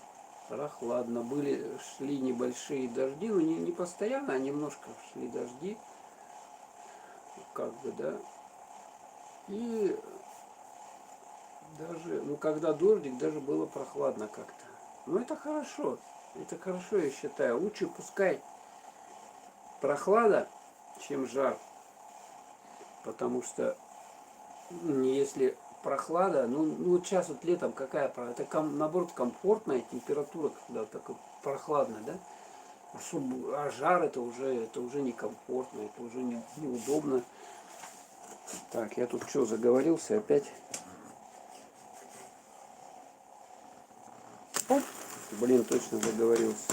Шли небольшие дожди, ну не постоянно, а немножко шли дожди, как бы, да. И даже, ну когда дождик, даже было прохладно как-то. Ну это хорошо, я считаю. Лучше пускай прохлада, чем жар. Потому что если прохлада, ну вот сейчас вот летом какая прохлада, это наоборот комфортная температура, когда так прохладно, да? А жар это уже некомфортно, это уже неудобно. Так, я тут что, заговорился опять? Оп. Блин, точно заговорился.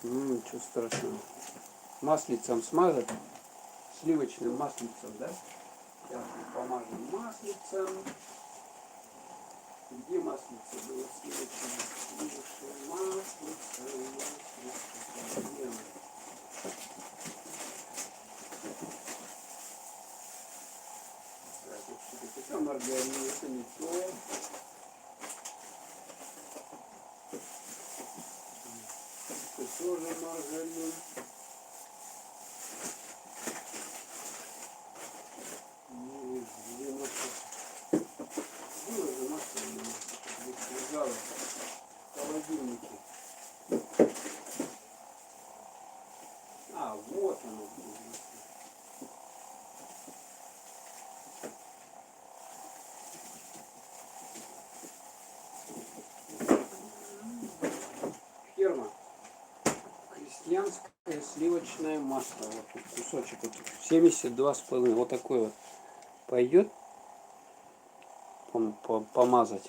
Ничего страшного. Маслицем смазать. Сливочным маслицем, да? Сейчас мы помажем маслицем. Где маслица было? Сливочное маслице. Так, вот это маргарин, это не то. Это тоже маргарин. Где масло? Было же масло у меня. Лежало в холодильнике. А, вот оно. Ферма. Крестьянское сливочное масло. Вот тут кусочек. Вот 72,5. Вот такой вот. Пойдет помазать.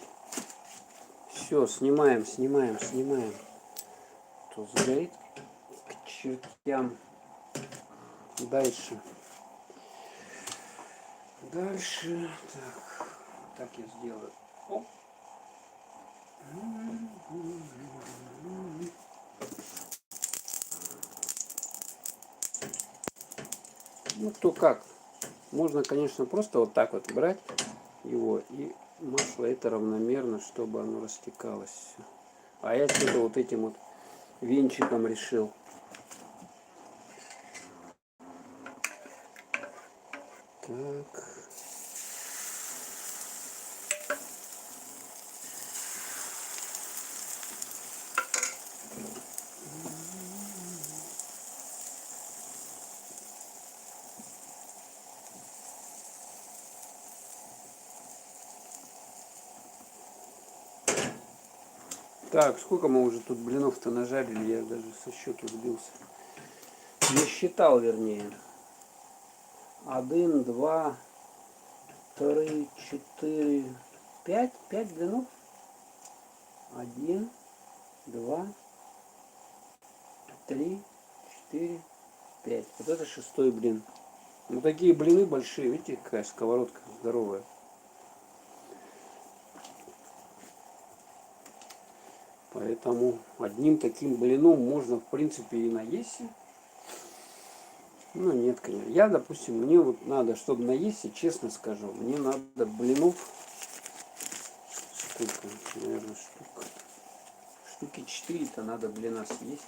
Все, снимаем. Тут сгорит к чертям. Дальше. Так я сделаю. Оп. Ну, кто как. Можно, конечно, просто вот так вот брать его и масло это равномерно, чтобы оно растекалось. А я что-то вот этим вот венчиком решил. Так. Так, сколько мы уже тут блинов-то нажарили, я даже со счету сбился. Не считал, вернее. 1, 2, 3, 4, 5. 5 блинов. 1, 2, 3, 4, 5. Вот это 6-й блин. Вот такие блины большие. Видите, какая сковородка здоровая. Поэтому одним таким блином можно, в принципе, и наесться. Ну, нет, конечно. Я, допустим, мне вот надо, чтобы наесться, честно скажу, мне надо блинов. Сколько? Наверное, штуки 4-то надо блина съесть.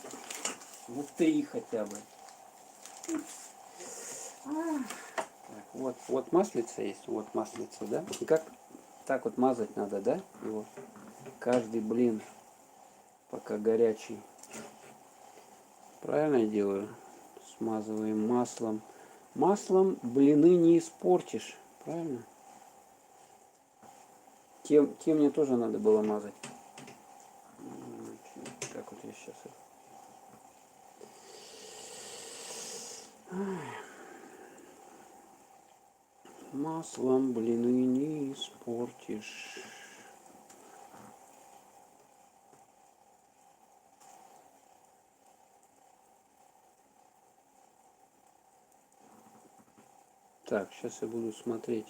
Вот 3 хотя бы. Так, вот маслица есть. Вот маслица, да? И как так вот мазать надо, да? Его. Каждый блин, пока горячий. Правильно я делаю? Смазываем маслом. Маслом блины не испортишь. Правильно? Тем мне тоже надо было мазать. Как вот я сейчас... Маслом блины не испортишь. Так, сейчас я буду смотреть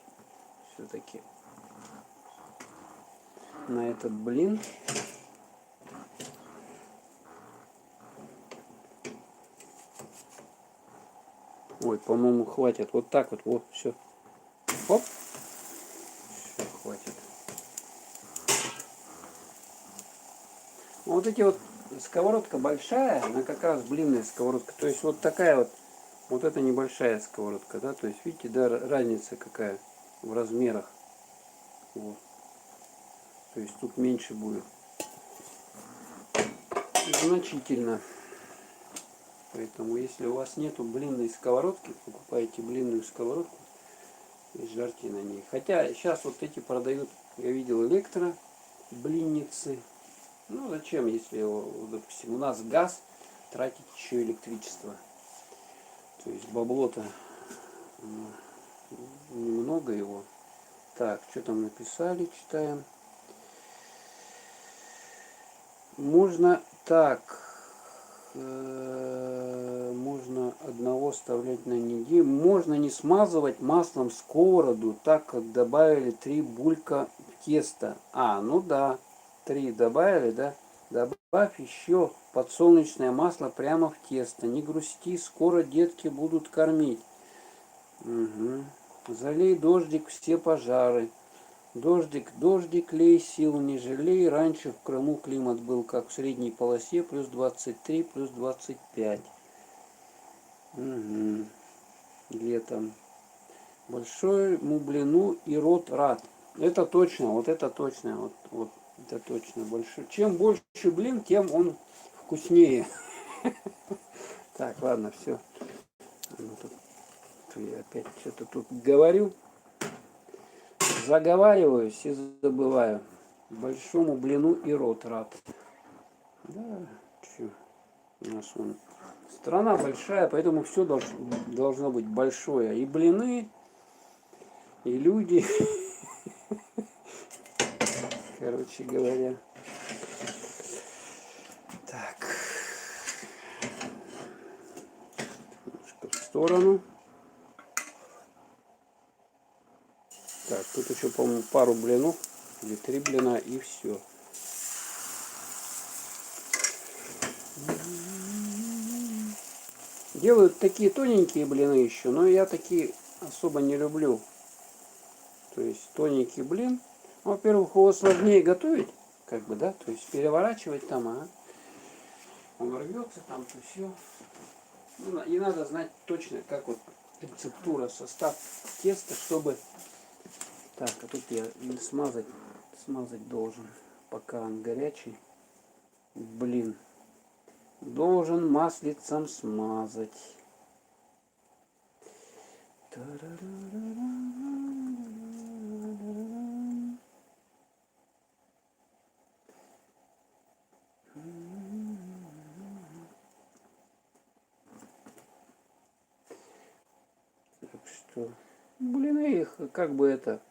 все-таки на этот блин. Ой, по-моему, хватит. Вот так вот, все. Оп. Все, хватит. Вот эти вот, сковородка большая, она как раз блинная сковородка. То есть вот такая вот это небольшая сковородка, да. То есть видите, да, разница какая в размерах. Вот. То есть тут меньше будет. Значительно. Поэтому если у вас нету блинной сковородки, покупайте блинную сковородку и жарьте на ней. Хотя сейчас вот эти продают, я видел, электро блинницы. Ну зачем, если, допустим, у нас газ, тратить еще электричество. То есть бабло-то Немного его. Так, что там написали, читаем. Можно так. Можно одного оставлять на неделю. Можно не смазывать маслом сковороду, так как добавили 3 булька теста. Ну да, 3 добавили, да? Добавь еще подсолнечное масло прямо в тесто. Не грусти, скоро детки будут кормить. Угу. Залей дождик все пожары. Дождик, дождик, лей, сил не жалей. Раньше в Крыму климат был как в средней полосе, плюс 23, плюс 25. Угу. Летом. Большому блину и рот рад. Это точно, вот это точно, вот это точно. Больше. Чем больше блин, тем он вкуснее. Так, ладно, все. Я опять что-то тут говорю. Заговариваюсь и забываю. Большому блину и рот рад. Да, что у нас он. Страна большая, поэтому все должно быть большое. И блины, и люди. Короче говоря. Так. Немножко в сторону. Так, тут еще, по-моему, пару блинов. Или 3 блина, и все. Делают такие тоненькие блины еще, но я такие особо не люблю. То есть тоненький блин. Во-первых, его сложнее готовить, как бы, да, то есть переворачивать там, он рвется там, то все. Ну, и надо знать точно, как вот рецептура, состав теста, чтобы... Так, а тут я смазать должен, пока он горячий. Блин. Должен маслицем смазать. Так что, блин, их как бы это...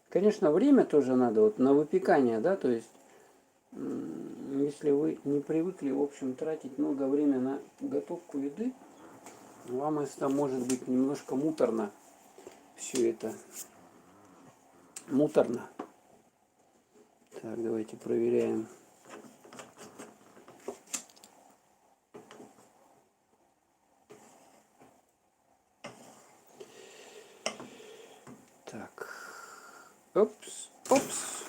Конечно, время тоже надо вот на выпекание, да, то есть если вы не привыкли, в общем, тратить много времени на готовку еды, вам это может быть немножко муторно. Все это муторно. Так, давайте проверяем. Так. Опс, опс.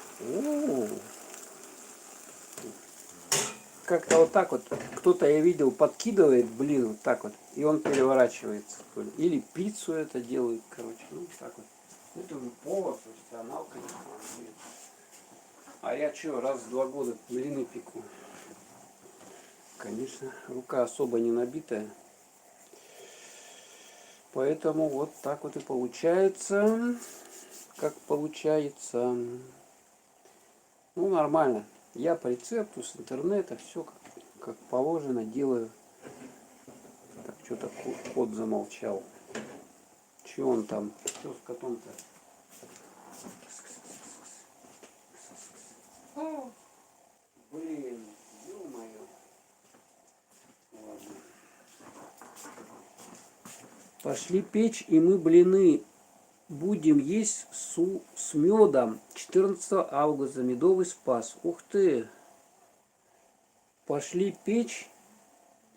Как-то вот так вот кто-то, я видел, подкидывает, блин, вот так вот, и он переворачивается. Или пиццу это делают, короче, ну так вот. Это уже повар, профессионал, конечно. А я что, раз в 2 года блины пеку. Конечно, рука особо не набитая. Поэтому вот так вот и получается, как получается. Ну, нормально. Я по рецепту с интернета все как положено делаю. Так, что-то кот замолчал. Че он там? Что с котом-то? Блин, ё-моё. Ладно. Пошли печь, и мы блины будем есть с медом. 14 августа медовый спас. Ух ты! Пошли печь,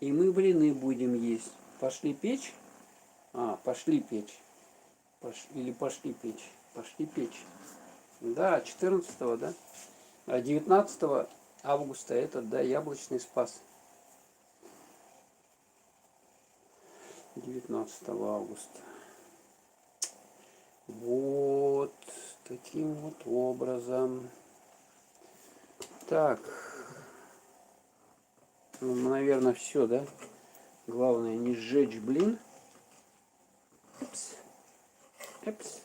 и мы блины будем есть. Пошли печь? Пошли печь. Или пошли печь. Пошли печь. Да, 14, да? А 19 августа это, да, яблочный спас. 19 августа. Вот таким вот образом. Так. Ну, наверное, все, да? Главное не сжечь блин. Эпс. Эпс.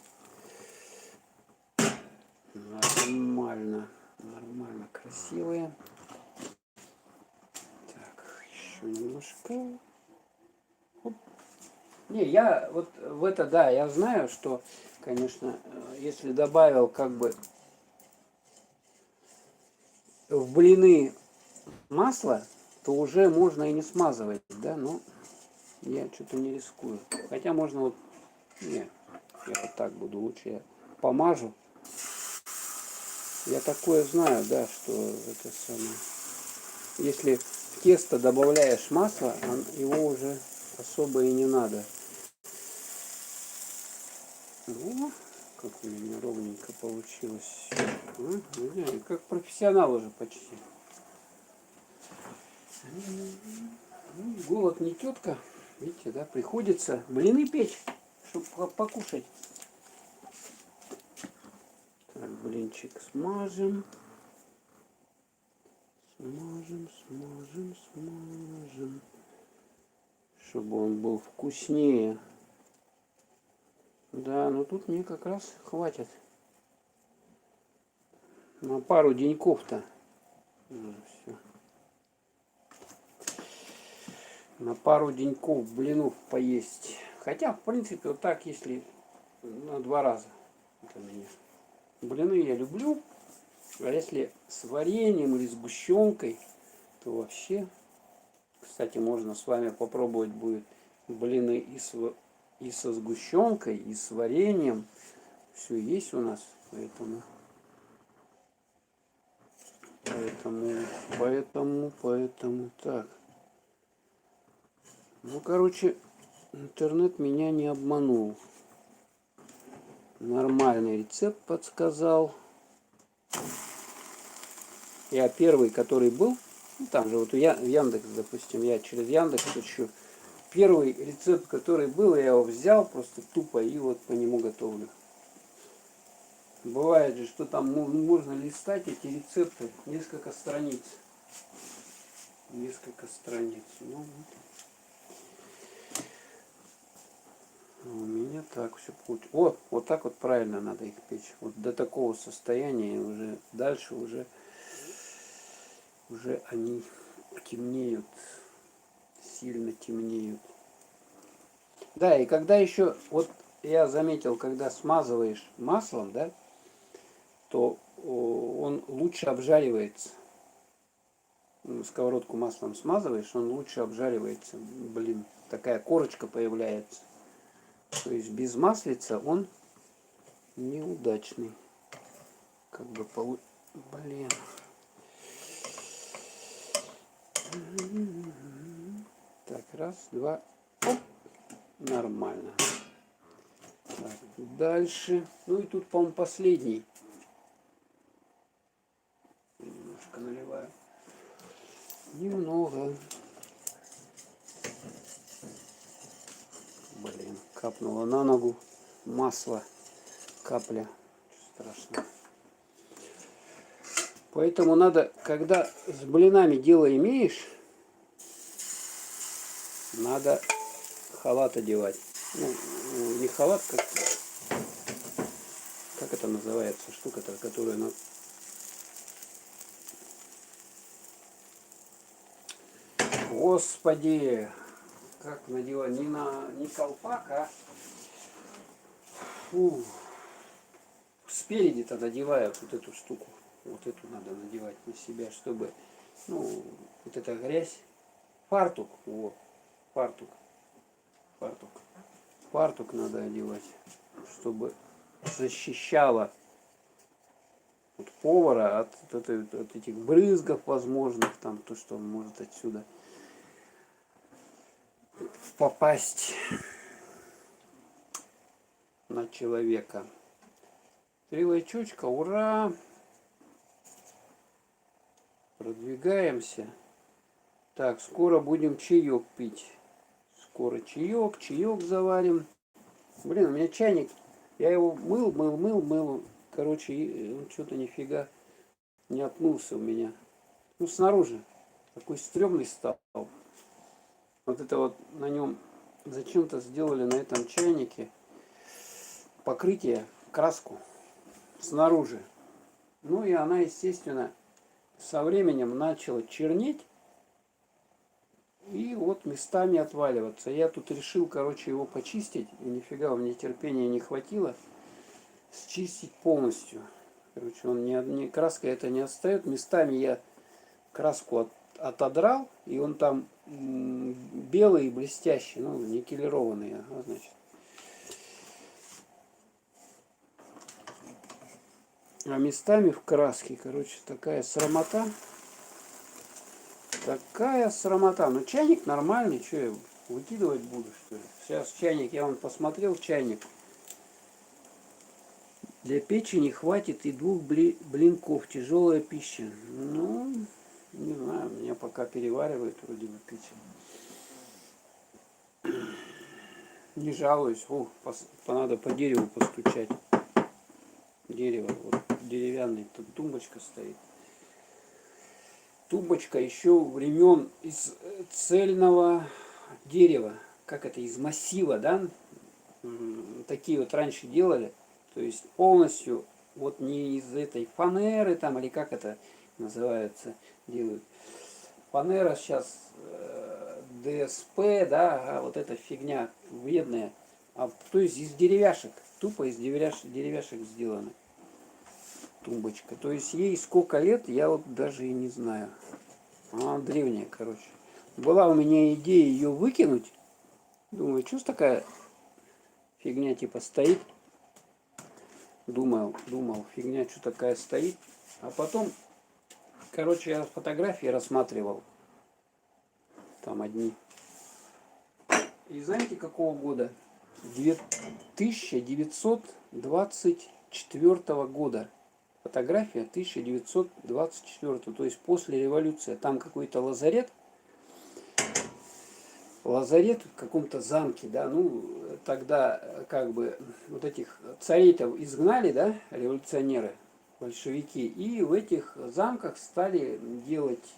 Нормально. Нормально, красивые. Так, еще немножко. Оп. Не, я вот в это, да, я знаю, что, конечно, если добавил как бы в блины масло, то уже можно и не смазывать, да, но я что-то не рискую. Хотя можно вот, не, я вот так буду, лучше я помажу. Я такое знаю, да, что это самое. Если в тесто добавляешь масло, его уже особо и не надо. Ну, как у меня ровненько получилось. Как профессионал уже почти. Ну, голод не тетка. Видите, да, приходится блины печь, чтобы покушать. Так, блинчик смажем. Смажем. Чтобы он был вкуснее. Да, но тут мне как раз хватит. На пару деньков-то. Все. На пару деньков блинов поесть. Хотя, в принципе, вот так, если на 2 раза. Это меня. Блины я люблю. А если с вареньем или сгущенкой, то вообще, кстати, можно с вами попробовать будет блины и со сгущенкой, и с вареньем. Все есть у нас, поэтому так. Ну, короче, интернет меня не обманул. Нормальный рецепт подсказал. Я первый, который был, ну, там же вот Яндекс, допустим, я через Яндекс ищу. Первый рецепт, который был, я его взял просто тупо и вот по нему готовлю. Бывает же, что там можно листать эти рецепты, несколько страниц. Ну, у меня так все получилось. Вот так вот правильно надо их печь. Вот до такого состояния уже дальше уже они темнеют, сильно темнеют. Да, и когда еще, вот я заметил, когда смазываешь маслом, да, то он лучше обжаривается. Сковородку маслом смазываешь, он лучше обжаривается. Блин, такая корочка появляется. То есть без маслица он неудачный. Как бы Блин. Так, раз, два. Оп. Нормально. Так, дальше. Ну и тут, по-моему, последний. Немножко наливаю. Немного. Блин, капнуло на ногу масло. Капля. Страшно. Поэтому надо, когда с блинами дело имеешь, надо халат одевать. Ну, не халат, как это называется, штука-то, которая на... Господи, как надевать, не колпак, а фу, спереди-то надевают вот эту штуку. Вот эту надо надевать на себя, чтобы, ну, вот эта грязь. Фартук, вот, фартук. Фартук надо одевать, чтобы защищало от повара, от этих брызгов возможных, там, то, что он может отсюда попасть на человека. Стрелочка, ура! Продвигаемся. Так, скоро будем чаек пить. Скоро чаек заварим. Блин, у меня чайник, я его мыл. Короче, он что-то нифига не отмылся у меня. Ну, снаружи. Такой стрёмный стал. Вот это вот на нем зачем-то сделали на этом чайнике покрытие, краску снаружи. Ну и она, естественно, со временем начала чернеть. И вот местами отваливаться. Я тут решил, короче, его почистить. И нифига, у меня терпения не хватило. Счистить полностью. Короче, он краска это не отстает. Местами я краску отодрал. И он там белый и блестящий. Ну, никелированный. Ага, значит. А местами в краске, короче, такая срамота. Такая срамота. Ну, чайник нормальный. Что я выкидывать буду, что ли? Сейчас чайник, я вон посмотрел чайник. Для печени хватит и 2 блинков. Тяжелая пища. Ну, не знаю, меня пока переваривает вроде бы печень. Не жалуюсь. О, надо по дереву постучать. Дерево. Вот деревянный. Тут тумбочка стоит. Тумбочка еще времен из цельного дерева. Как это? Из массива, да? Такие вот раньше делали. То есть полностью вот не из этой фанеры там, или как это называется, делают. Фанера сейчас ДСП, да, а вот эта фигня вредная. То есть из деревяшек, тупо из деревяшек сделаны тумбочка. То есть ей сколько лет, я вот даже и не знаю. Она древняя, короче. Была у меня идея ее выкинуть. Думаю, что такая фигня типа стоит. Думал, фигня, что такая стоит. А потом, короче, я фотографии рассматривал. Там одни. И знаете, какого года? 1924 года. Фотография 1924. То есть после революции. Там какой-то лазарет. Лазарет в каком-то замке, да, ну, тогда как бы вот этих царей-то изгнали, да, революционеры, большевики, и в этих замках стали делать,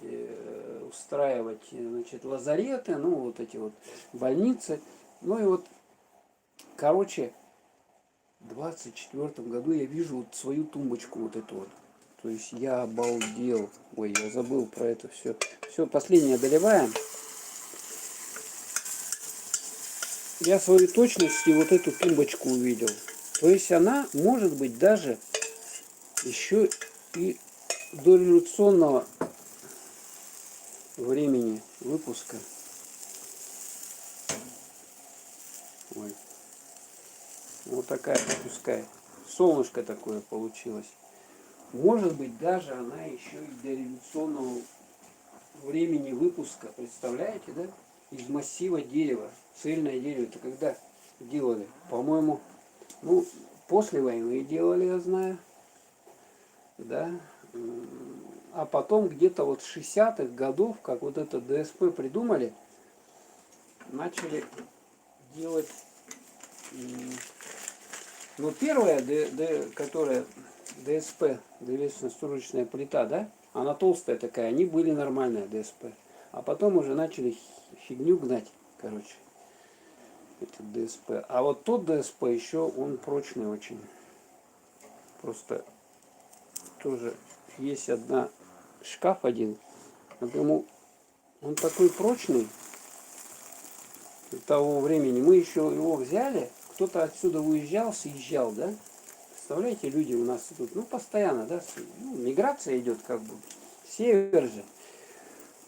устраивать, значит, лазареты, ну, вот эти вот больницы, ну, и вот, короче, в 24 году я вижу вот свою тумбочку вот эту вот, то есть я обалдел, ой, я забыл про это все, все, последнее доливаем. Я своей точности вот эту тумбочку увидел. То есть она может быть даже еще и до революционного времени выпуска. Ой. Вот такая пускай. Солнышко такое получилось. Может быть даже она еще и до революционного времени выпуска. Представляете, да? Из массива дерева. Цельное дерево. Это когда делали? По-моему, ну, после войны делали, я знаю. Да. А потом где-то вот с 60-х годов, как вот это ДСП придумали, начали делать. Ну, первая, которая ДСП, древесно-стружечная плита, да, она толстая такая, они были нормальные ДСП. А потом уже начали фигню гнать, короче, этот ДСП. А вот тот ДСП еще, он прочный очень. Просто тоже есть шкаф один, ему он такой прочный того времени. Мы еще его взяли, кто-то отсюда уезжал, съезжал, да? Представляете, люди у нас тут, ну, постоянно, да, ну, миграция идет, как бы, север же.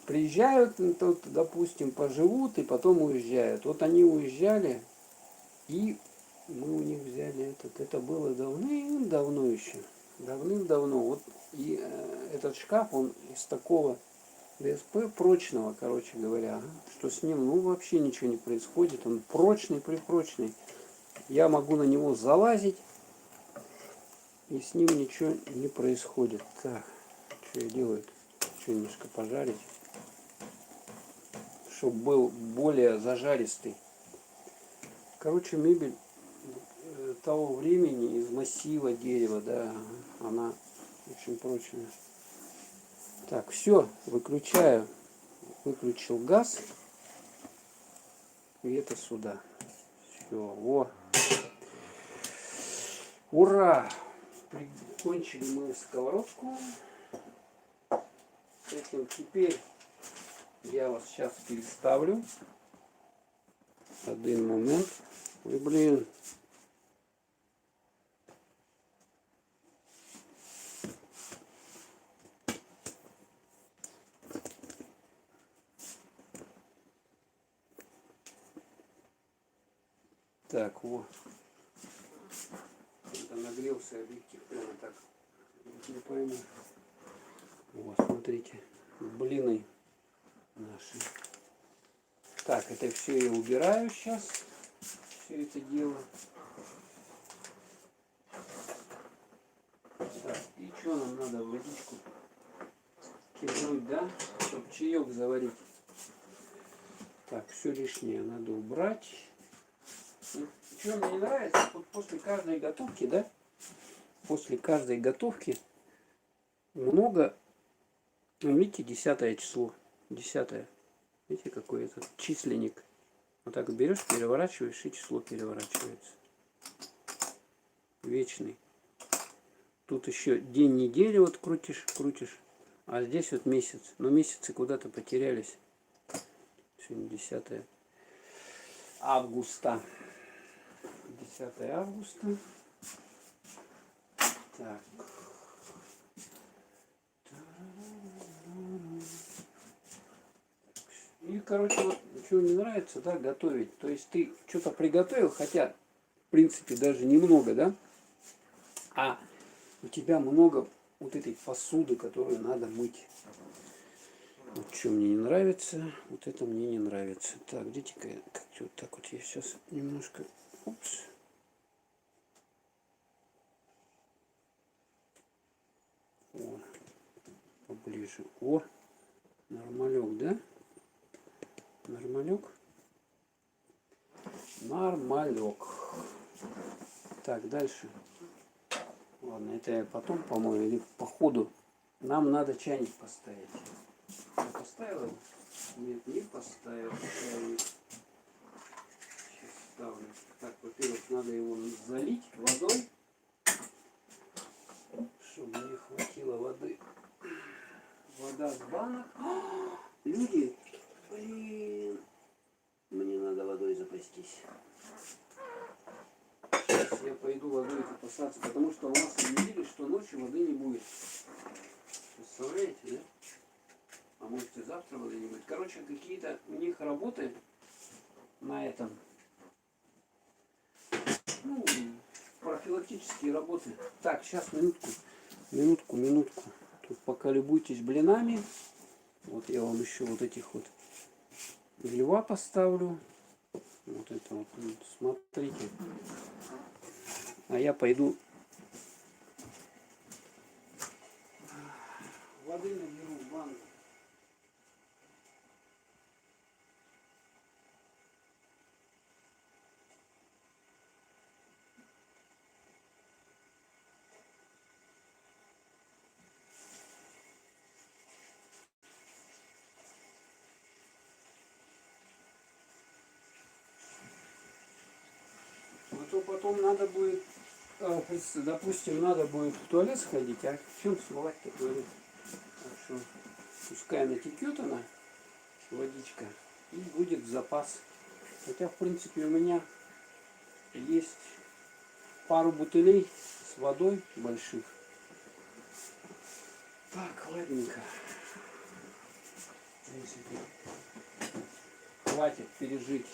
Приезжают, тут, допустим, поживут и потом уезжают. Вот они уезжали, и мы у них взяли это было давным-давно еще. Давным-давно. Вот и этот шкаф, он из такого ДСП прочного, короче говоря, что с ним ну вообще ничего не происходит. Он прочный, припрочный. Я могу на него залазить, и с ним ничего не происходит. Так, что я делаю? Что немножко пожарить, чтобы был более зажаристый. Короче, мебель того времени из массива дерева, да, она очень прочная. Так, все, выключаю. Выключил газ. И это сюда. Все, во. Ура! Прикончили мы сковородку. Этим теперь Я вас сейчас переставлю. Один момент. Ой, блин. Так, вот. Это нагрелся объектив прямо так. Не пойму. Вот, смотрите. Блины наши. Так, это все я убираю сейчас. Все это дело. Так, и что нам надо? Водичку кипнуть, да? Чтобы чаек заварить. Так, все лишнее надо убрать. Что мне не нравится, вот после каждой готовки, да? После каждой готовки много, видите, 10 число. 10. Видите, какой этот численник. Вот так берешь, переворачиваешь, и число переворачивается. Вечный. Тут еще день недели вот крутишь, а здесь вот месяц. Но месяцы куда-то потерялись. Сегодня 10 августа. 10 августа. Так. И, короче, вот что не нравится, да, готовить. То есть ты что-то приготовил, хотя, в принципе, даже немного, да, а у тебя много вот этой посуды, которую надо мыть. Вот что мне не нравится, вот это мне не нравится. Так, где-то как вот так вот я сейчас немножко, упс. О, поближе. О, нормалек, да? Нормалек. Нормалек. Так, дальше. Ладно, это я потом помою или по ходу. Нам надо чайник поставить. Я поставил его? Нет, не поставил чайник. Сейчас ставлю. Так, во-первых, надо его залить водой, чтобы не хватило воды. Вода с банок. Люди, блин, мне надо водой запастись. Сейчас я пойду водой запасаться, потому что у нас объявили, что ночью воды не будет. Представляете, да? А может и завтра воды не будет. Короче, какие-то у них работы на этом. Ну, профилактические работы. Так, сейчас минутку. Тут пока любуйтесь блинами. Вот я вам еще вот этих вот льва поставлю. Вот это вот, смотрите. А я пойду воды наберу в ванну. А то потом надо будет, допустим, надо будет в туалет сходить, а в чем смывать-то туалет? Так что пускай натекет она, водичка, и будет запас. Хотя, в принципе, у меня есть пару бутылей с водой больших. Так, ладненько. В принципе, хватит пережить.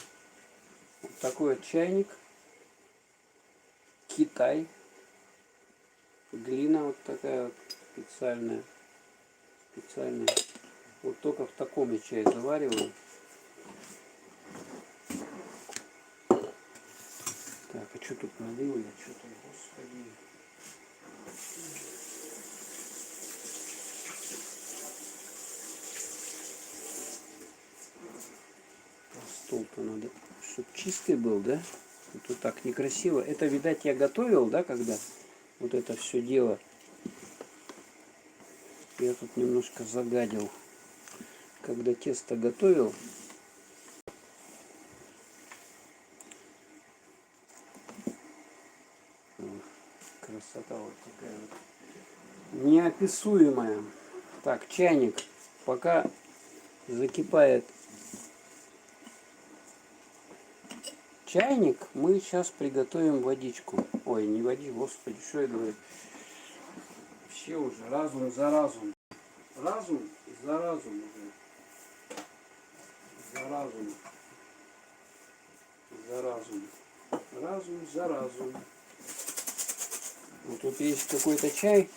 Вот такой вот чайник. Китай. Глина вот такая вот специальная. Вот только в таком я чай завариваю. Так, а что тут налил я? Что-то, господи. Стол-то надо, чтобы чистый был, да? Это так некрасиво. Это, видать, я готовил, да, когда вот это все дело. Я тут немножко загадил. Когда тесто готовил. Красота вот такая вот. Неописуемая. Так, чайник. Пока закипает чайник, мы сейчас приготовим водичку. Ой, не водичку, господи, что я говорю. Вообще уже разум за разум. Разум за разум уже. За разум. За разум. Разум за разум. Вот тут есть какой-то чай.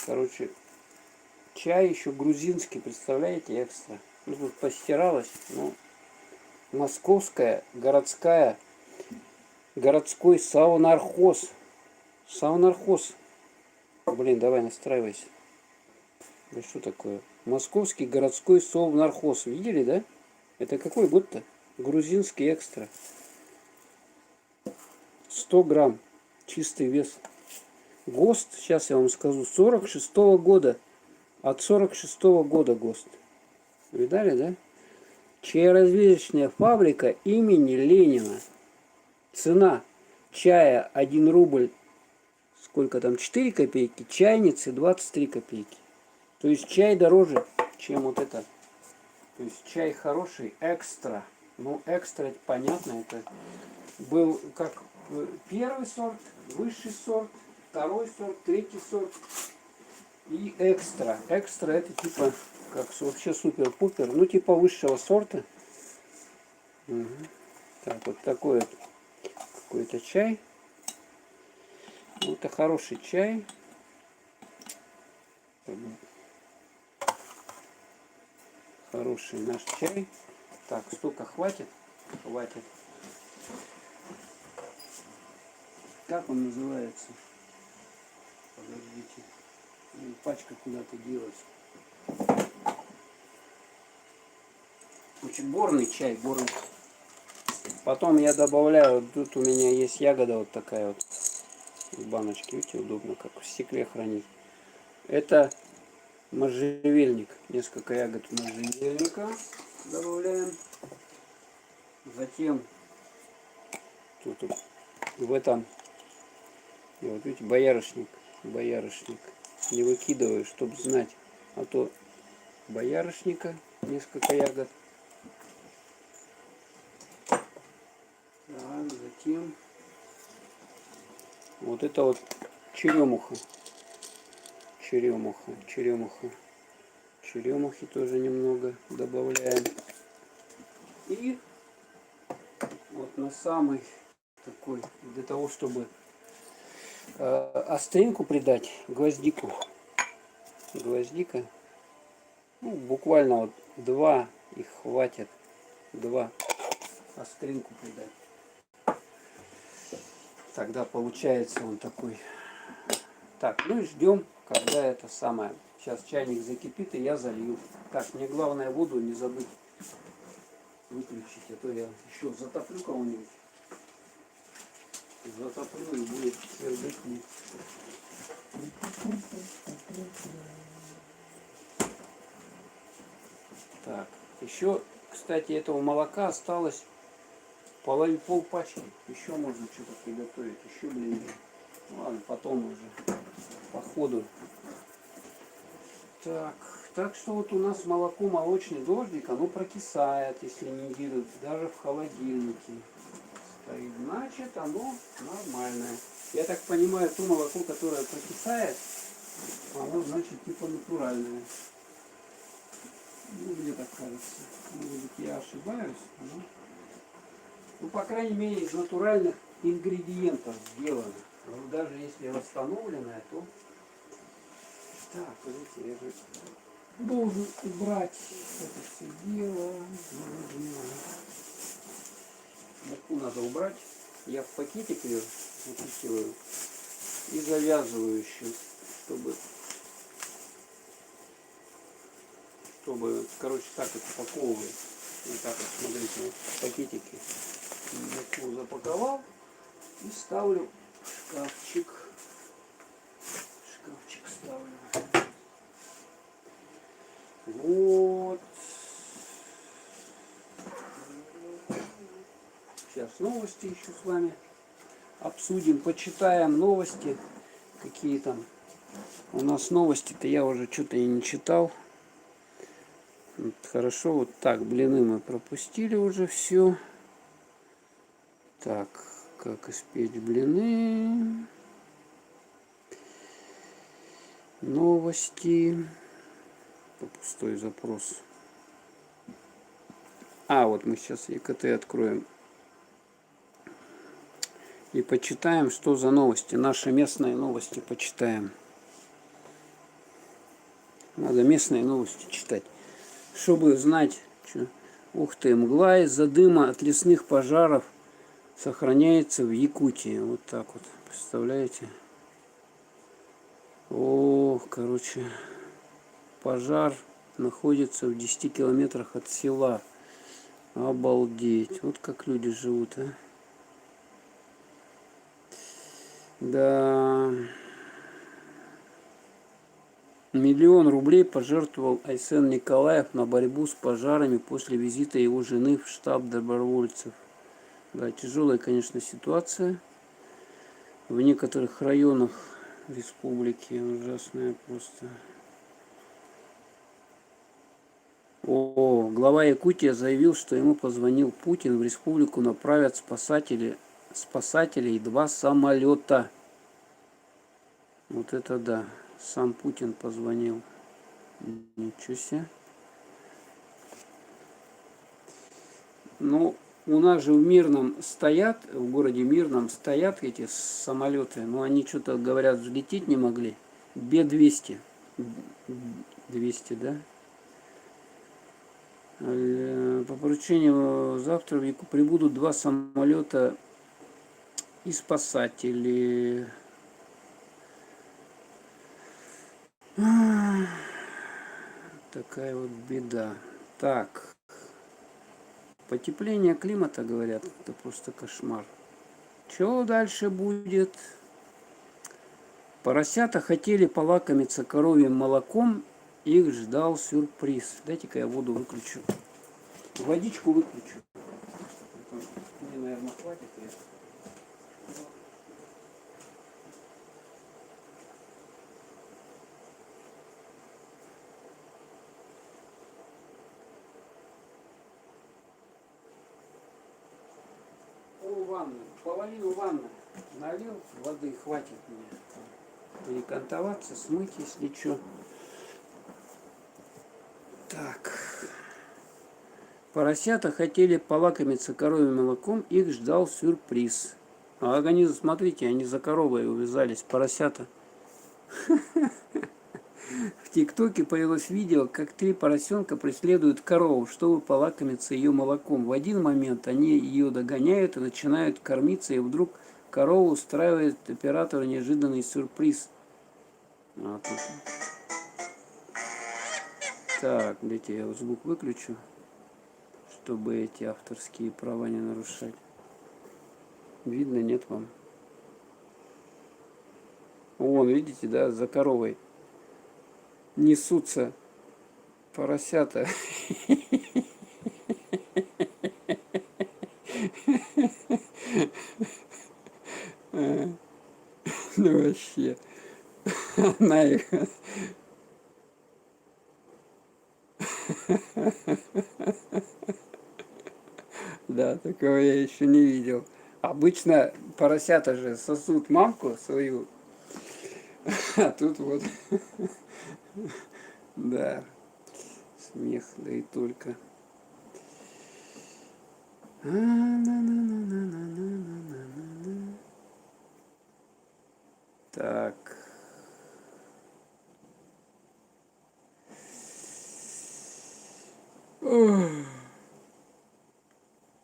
Короче, чай еще грузинский, представляете, экстра. Ну, тут постиралось, но московская, городской саунархоз. Саунархоз. Блин, давай настраивайся. Да что такое? Московский городской совнархоз. Видели, да? Это какой год-то? Грузинский экстра. 100 грамм. Чистый вес. ГОСТ, сейчас я вам скажу, 46-го года. От 46-го года ГОСТ. Видали, да? Чаеразвесочная фабрика имени Ленина. Цена чая 1 рубль. Сколько там? 4 копейки. Чайницы 23 копейки. То есть чай дороже, чем вот это. То есть чай хороший, экстра. Ну, экстра, это понятно, это был как первый сорт, высший сорт, второй сорт, третий сорт и экстра. Экстра это типа, как вообще супер-пупер, ну типа высшего сорта. Угу. Так, вот такой вот какой-то чай. Вот это хороший чай. Хороший наш чай. Так, столько хватит? Хватит. Как он называется? Подождите. Пачка куда-то делась. Очень горный чай, горный. Потом я добавляю, тут у меня есть ягода вот такая вот. В баночке, видите, удобно, как в стекле хранить. Это можжевельник. Несколько ягод можжевельника добавляем. Затем тут вот, в этом, вот видите, боярышник. Боярышник. Не выкидываю, чтобы знать. А то боярышника, несколько ягод. Так, затем вот это вот черемуха. Черемуха. Черемухи тоже немного добавляем. И вот на самый такой, для того, чтобы остринку придать, гвоздику. Гвоздика. Ну, буквально вот 2 их хватит. 2 остринку придать. Тогда получается он такой. Так, ну и ждем, когда это самое. Сейчас чайник закипит, и я залью. Так, мне главное воду не забыть выключить, а то я еще затоплю кого-нибудь. Затоплю и будет свербить мне. Так, еще, кстати, этого молока осталось пол пачки. Еще можно что-то приготовить. Еще, блин. Ладно, потом уже по ходу. Так, так что вот у нас молоко молочный дождик, оно прокисает, если неделю, даже в холодильнике стоит. Значит, оно нормальное. Я так понимаю, то молоко, которое прокисает, оно значит типа натуральное. Ну, мне так кажется. Может быть, я ошибаюсь, но... Ну, по крайней мере, из натуральных ингредиентов сделано. Но даже если восстановленное, то... Так, видите, я же должен убрать это все дело. Муку надо убрать. Я в пакетик ее запихиваю и завязываю еще, чтобы, короче, так вот упаковываю. Вот так вот, смотрите, вот в пакетике муку запаковал и ставлю в шкафчик. Шкафчик ставлю. Вот. Сейчас новости еще с вами обсудим, почитаем новости. Какие там у нас новости-то я уже что-то и не читал. Вот, хорошо, вот так, блины мы пропустили уже все. Так, как испечь блины. Новости. Пустой запрос. А, вот мы сейчас ЕКТ откроем. И почитаем, что за новости. Наши местные новости почитаем. Надо местные новости читать, чтобы знать, что... Ух ты, мгла из-за дыма от лесных пожаров сохраняется в Якутии. Вот так вот, представляете? О, короче, пожар находится в 10 километрах от села. Обалдеть. Вот как люди живут, а. Да. 1 000 000 рублей пожертвовал Айсен Николаев на борьбу с пожарами после визита его жены в штаб добровольцев. Да, тяжелая, конечно, ситуация. В некоторых районах республики ужасная просто. Глава Якутии заявил, что ему позвонил Путин, в республику направят спасателей 2 самолета. Вот это да. Сам Путин позвонил. Ничего себе. Ну, у нас же в Мирном стоят, в городе Мирном стоят эти самолеты, но они что-то, говорят, взлететь не могли. Б-200. 200, да? По поручению завтра в Яку прибудут 2 самолета и спасатели. Такая вот беда. Так. Потепление климата, говорят, это просто кошмар. Что дальше будет? Поросята хотели полакомиться коровьим молоком, их ждал сюрприз. Дайте-ка я воду выключу. Водичку выключу. Мне, наверное, хватит. Ванны, половину ванны налил, воды хватит мне. Перекантоваться, смыть, если что. Так. Поросята хотели полакомиться коровьим молоком, их ждал сюрприз. А они, смотрите, они за коровой увязались, поросята. В ТикТоке появилось видео, как 3 поросенка преследуют корову, чтобы полакомиться ее молоком. В один момент они ее догоняют и начинают кормиться, и вдруг корова устраивает оператору неожиданный сюрприз. Так, дайте я звук выключу, чтобы эти авторские права не нарушать. Видно, нет вам? Вон, видите, да, за коровой несутся поросята. Ну вообще. Она их... Да, такого я еще не видел. Обычно поросята же сосут мамку свою. А тут вот... Да. Смех, да и только. Так.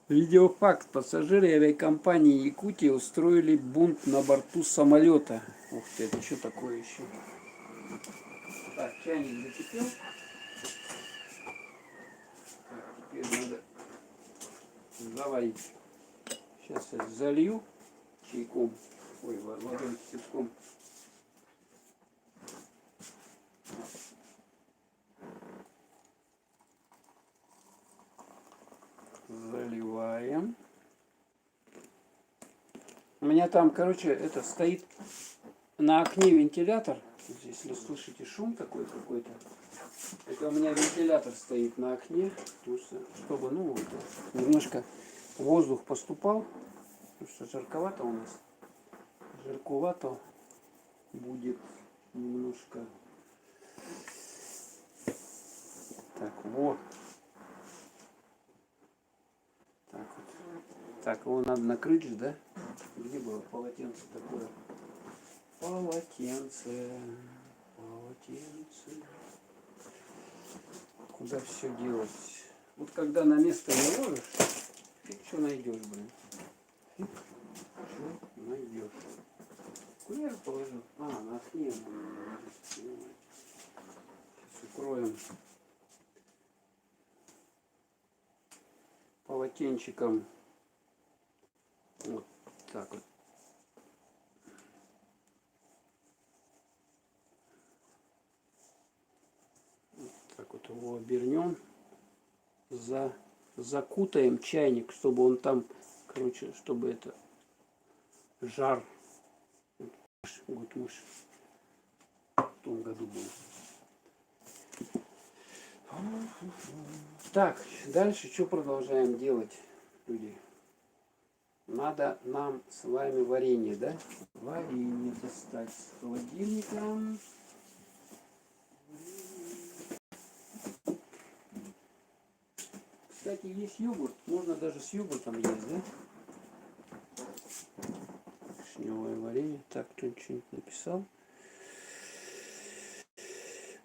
Видеофакт. Пассажиры авиакомпании Якутия устроили бунт на борту самолета. Ух ты, это что такое еще? Так, чайник закипел. Так, теперь надо заварить. Сейчас я залью чайком. Ой, водой кипятком. Заливаем. У меня там, короче, это стоит на окне вентилятор. Если слышите шум такой какой-то, это Это у меня вентилятор стоит на окне, чтобы ну, немножко воздух поступал, потому что жарковато у нас. Жарковато будет немножко. Так, вот. Так вот. Так, его надо накрыть же, да? Где было полотенце такое? Полотенце. Полотенце. Куда все делать? Вот когда на место не ложишь, фиг что найдешь, блин. Фиг что найдешь. Куда я положил? А, на окне. Сейчас укроем полотенчиком. Вот так вот. Вот так вот его обернем. Закутаем чайник, чтобы он там, короче, чтобы это жар. Год мышь в том году был. Так, дальше что продолжаем делать, люди? Надо нам с вами варенье, да? Варенье достать с холодильника. Кстати, есть йогурт. Можно даже с йогуртом есть, да? Вишневое варенье. Так, кто-нибудь что-нибудь написал?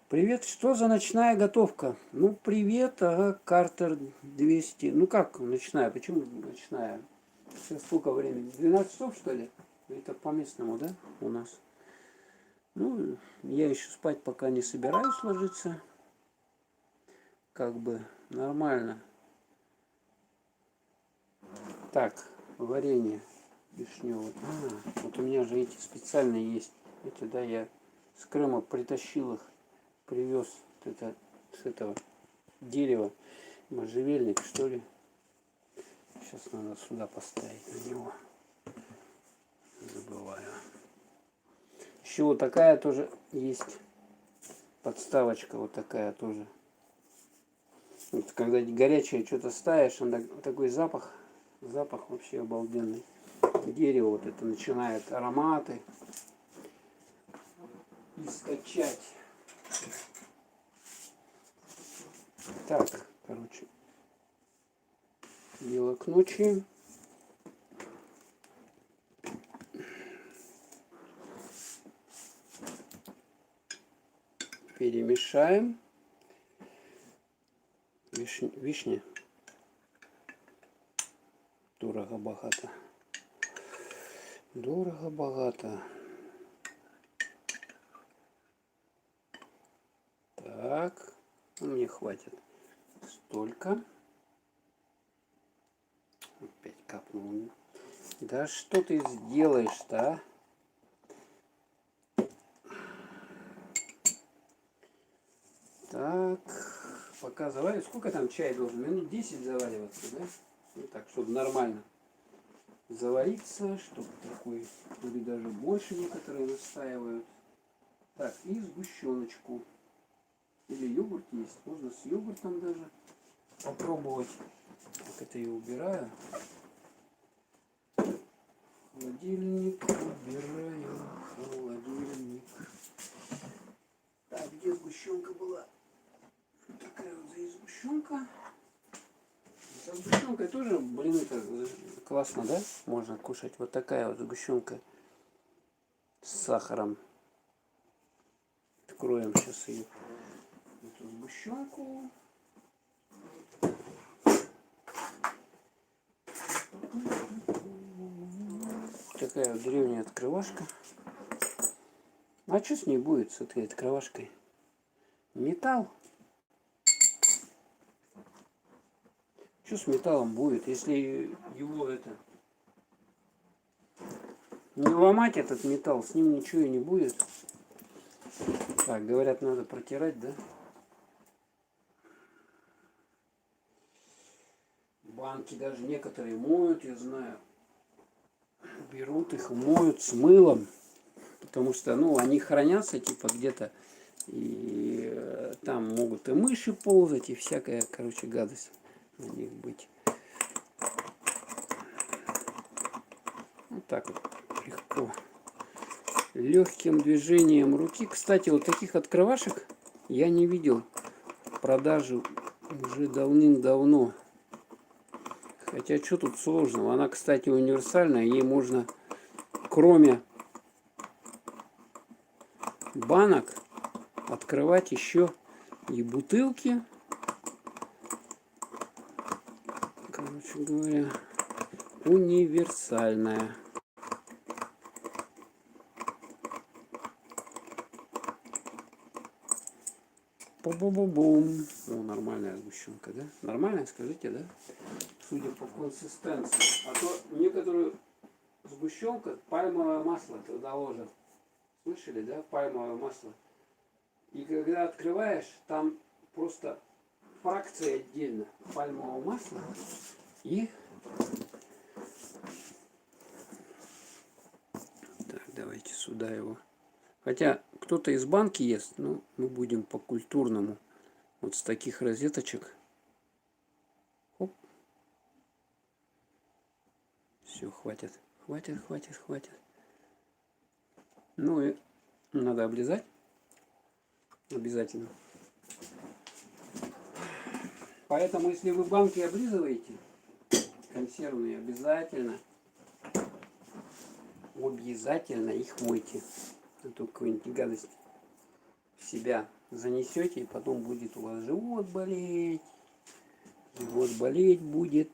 Привет, что за ночная готовка? Ну, привет, ага, Картер 200. Ну, как ночная? Почему ночная? Сейчас сколько времени? 12 часов, что ли? Это по местному, да, у нас? Ну, я еще спать пока не собираюсь ложиться. Как бы нормально. Так, варенье вишневое. А, вот у меня же эти специальные есть. Эти, да, я с Крыма притащил их. Привез это с этого дерева. Можжевельник, что ли. Сейчас надо сюда поставить на него. Забываю. Еще вот такая тоже есть подставочка, вот такая тоже. Вот когда горячее что-то ставишь, он такой запах вообще обалденный. Дерево вот это начинает ароматы искачать. Так, короче, дело к ночи. Перемешаем. Вишня. Дорого-богато. Дорого-богато. Так, мне хватит столько. Опять капнул. Да что ты сделаешь-то, а? Так, пока завариваю. Сколько там чай должен? Минут 10 завариваться, да? Ну так, чтобы нормально завариться, чтобы такой, или даже больше некоторые настаивают. Так, и сгущеночку. Или йогурт есть. Можно с йогуртом даже попробовать. Так, это я убираю. Холодильник убираю. Холодильник. Так, где сгущенка была? Такая вот здесь сгущенка. Со сгущенкой тоже, блин, это классно, да? Можно кушать. Вот такая вот сгущенка с сахаром. Откроем сейчас ее. Эту сгущенку. Такая вот древняя открывашка. А что с ней будет, с этой открывашкой? Металл. Что с металлом будет, если его это не ломать, этот металл, с ним ничего и не будет. Так, говорят, надо протирать, да? Банки даже некоторые моют, я знаю. Берут их, моют с мылом. Потому что, ну, они хранятся, типа, где-то. И Там могут и мыши ползать, и всякая, короче, гадость на них быть. Вот так вот легко. Легким движением руки. Кстати, вот таких открывашек я не видел в продаже уже давным-давно. Хотя, что тут сложного? Она, кстати, универсальная. Ей можно, кроме банок, открывать еще и бутылки. Короче говоря, универсальная. Бу-бу-бу-бум. О, нормальная сгущенка, да? Нормальная, скажите, да? Судя по консистенции. А то некоторую сгущенка, пальмовое масло туда ложат. Слышали, да? Пальмовое масло. И когда открываешь, там просто фракция отдельно пальмового масла и... Так, давайте сюда его. Хотя кто-то из банки ест, но мы будем по-культурному. Вот с таких розеточек. Оп. Все, хватит. Хватит, хватит, хватит. Ну и надо облизать. Обязательно. Поэтому, если вы банки облизываете, консервные, обязательно их мойте. А то какую-нибудь гадость в себя занесете, и потом будет у вас живот болеть. Живот болеть будет.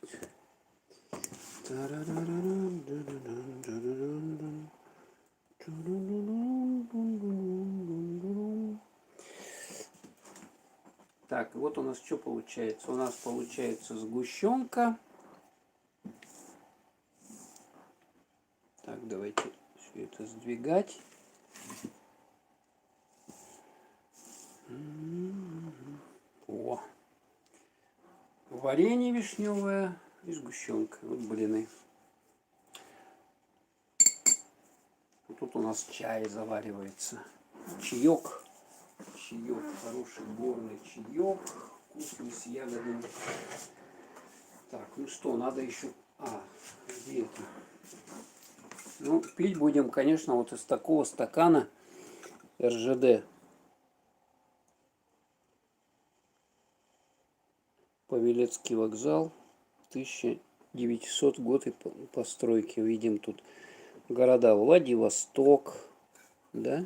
Так, вот у нас что получается? У нас получается сгущенка. Так, давайте все это сдвигать. О! Варенье вишневое и сгущенка. Вот блины. Тут у нас чай заваривается. Чаек. Чаек. Хороший горный чаек. Вкусный с ягодами. Так, ну что, надо еще... где это? Ну, пить будем, конечно, вот из такого стакана РЖД. Павелецкий вокзал, 1900 год постройки. Видим тут города Владивосток, да?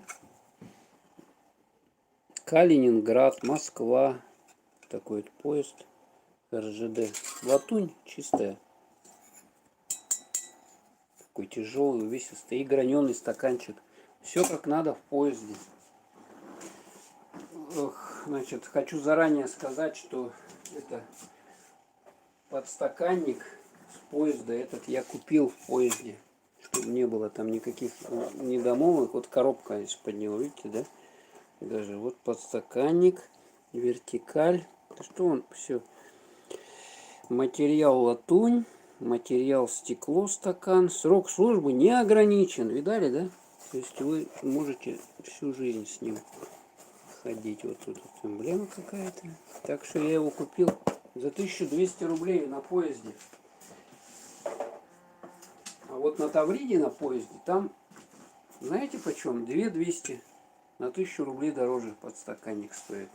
Калининград, Москва. Такой вот поезд РЖД. Латунь чистая. Такой тяжелый, увесистый и граненый стаканчик. Все как надо в поезде. Значит, хочу заранее сказать, что это подстаканник с поезда. Этот я купил в поезде, чтобы не было там никаких недомолвок. Вот коробка из-под него, видите, да? Даже вот подстаканник, вертикаль. Что он? Все. Материал латунь, материал стекло, стакан. Срок службы не ограничен. Видали, да? То есть вы можете всю жизнь с ним ходить. Вот тут вот эмблема какая-то. Так что я его купил за 1200 рублей на поезде. А вот на Тавриде на поезде там, знаете почем? 2200. На 1000 рублей дороже подстаканник стоит.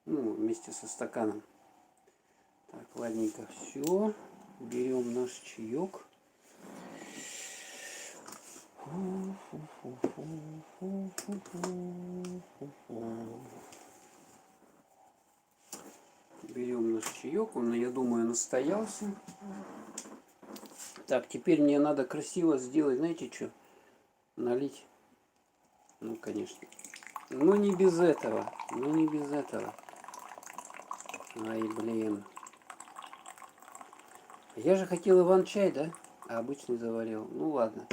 Ну, вместе со стаканом. Так, ладненько, все. Берем наш чаек. Берем наш чаек, он, я думаю, настоялся. Так, теперь мне надо красиво сделать, знаете что? Налить. Ну, конечно. Ну, не без этого. Ну, не без этого. Ай, блин. Я же хотел иван-чай, да? А обычный заварил. Ну, ладно.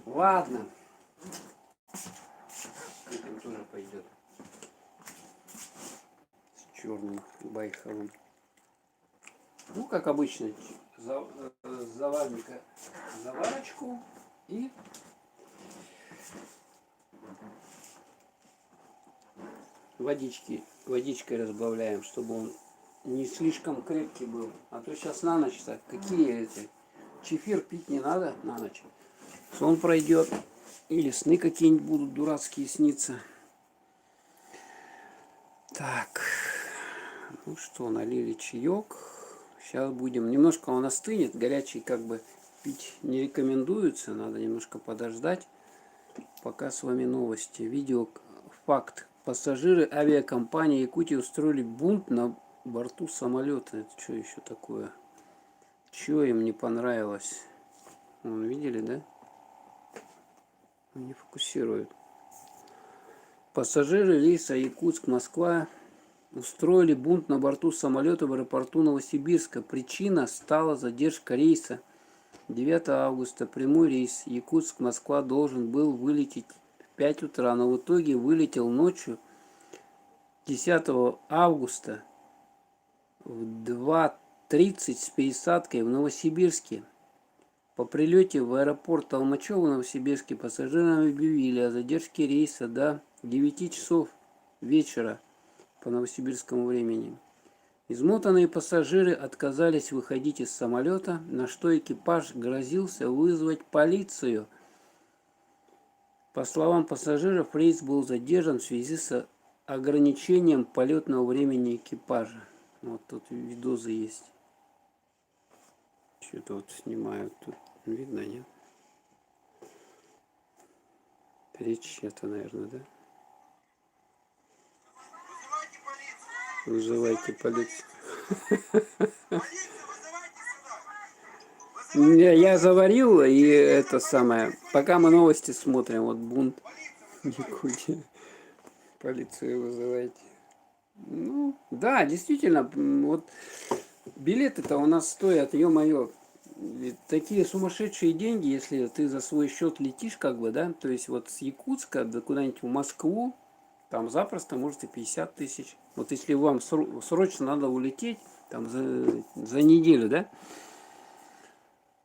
Ладно. Этим тоже пойдет. С черным байховым. Ну, как обычно, заварника заварочку водичкой разбавляем, чтобы он не слишком крепкий был. А то сейчас на ночь-то какие эти... Чефир пить не надо на ночь. Сон пройдет. Или сны какие-нибудь будут дурацкие сниться. Так. Ну что, налили чаек. Сейчас будем... Немножко он остынет. Горячий как бы пить не рекомендуется. Надо немножко подождать. Пока с вами новости. Видео факт. Пассажиры авиакомпании Якутии устроили бунт на борту самолета. Это что еще такое? Что им не понравилось? Вон, видели, да? Не фокусирует. Пассажиры рейса Якутск-Москва устроили бунт на борту самолета в аэропорту Новосибирска. Причина стала задержка рейса. 9 августа прямой рейс Якутск-Москва должен был вылететь в 5 утра, но в итоге вылетел ночью 10 августа в 2:30 с пересадкой в Новосибирске. По прилете в аэропорт Толмачево в Новосибирске пассажирам объявили о задержке рейса до 9 часов вечера по новосибирскому времени. Измотанные пассажиры отказались выходить из самолета, на что экипаж грозился вызвать полицию. По словам пассажиров, рейс был задержан в связи с ограничением полетного времени экипажа. Вот тут видосы есть. Что-то вот снимают тут. Видно, нет? Речь это, наверное, да? Вызывайте полицию. Я заварил, и это самое. Пока мы новости смотрим, вот бунт. Якутия. Полицию вызывайте. Ну, да, действительно, вот билеты-то у нас стоят, ё-моё, такие сумасшедшие деньги, если ты за свой счет летишь, как бы, да, то есть вот с Якутска до куда-нибудь в Москву, там запросто может и 50 тысяч. Вот если вам срочно надо улететь, там за неделю, да,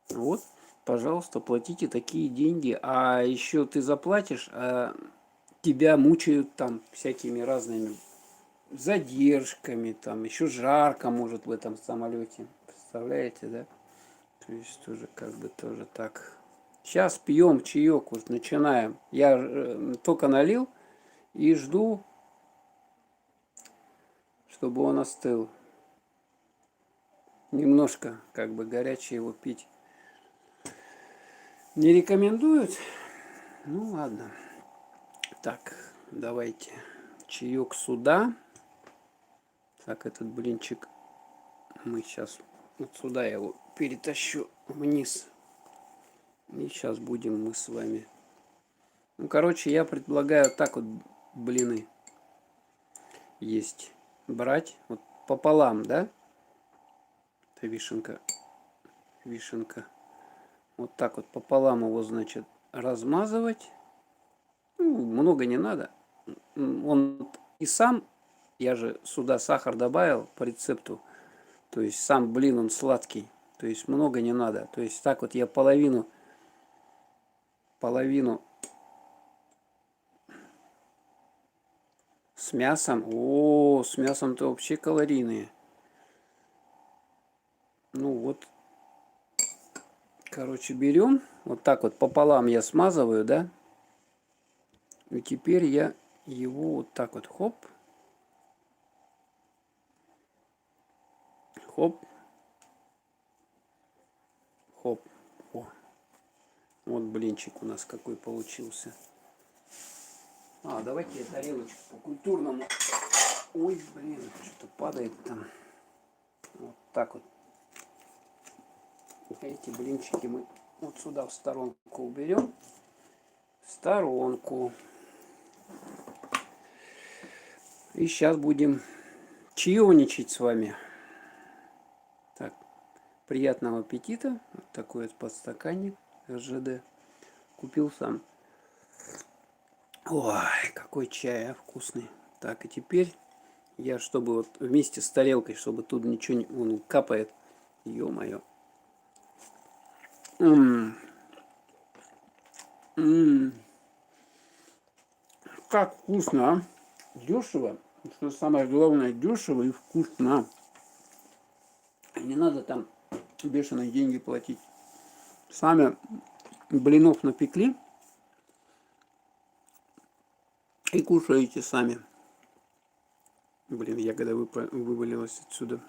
вот, пожалуйста, платите такие деньги. А еще ты заплатишь, а тебя мучают там всякими разными задержками, там еще жарко может в этом самолете. Представляете, да? То есть тоже как бы тоже так. Сейчас пьем чаек, вот начинаем. Я только налил и жду, чтобы он остыл. Немножко как бы горячий его пить не рекомендуют. Ну ладно. Так, давайте чаек сюда. Так, этот блинчик мы сейчас вот сюда я его перетащу вниз. И сейчас будем мы с вами. Ну, короче, я предлагаю так вот блины есть. Брать вот пополам, да? Это вишенка. Вишенка. Вот так вот пополам его, значит, размазывать. Ну, много не надо. Он и сам, я же сюда сахар добавил по рецепту. То есть сам блин, он сладкий. То есть много не надо. То есть так вот я половину с мясом. О, с мясом-то вообще калорийные. Ну вот. Короче, берем. Вот так вот пополам я смазываю, да? И теперь я его вот так вот хоп. Хоп. Хоп. О. Вот блинчик у нас какой получился. Давайте я тарелочку по-культурному. Ой, блин, что-то падает там. Вот так вот. Эти блинчики мы вот сюда в сторонку уберем. В сторонку. И сейчас будем чаевничать с вами. Так, приятного аппетита. Вот такой вот подстаканник РЖД. Купил сам. Ой, какой чай, вкусный. Так, и теперь я, чтобы вот вместе с тарелкой, чтобы тут ничего не... Он капает. Ё-моё. Как вкусно, а? Дешево. Что самое главное, дешево и вкусно. Не надо там бешеные деньги платить. Сами блинов напекли и кушаете сами. Блин, ягода вывалилась отсюда.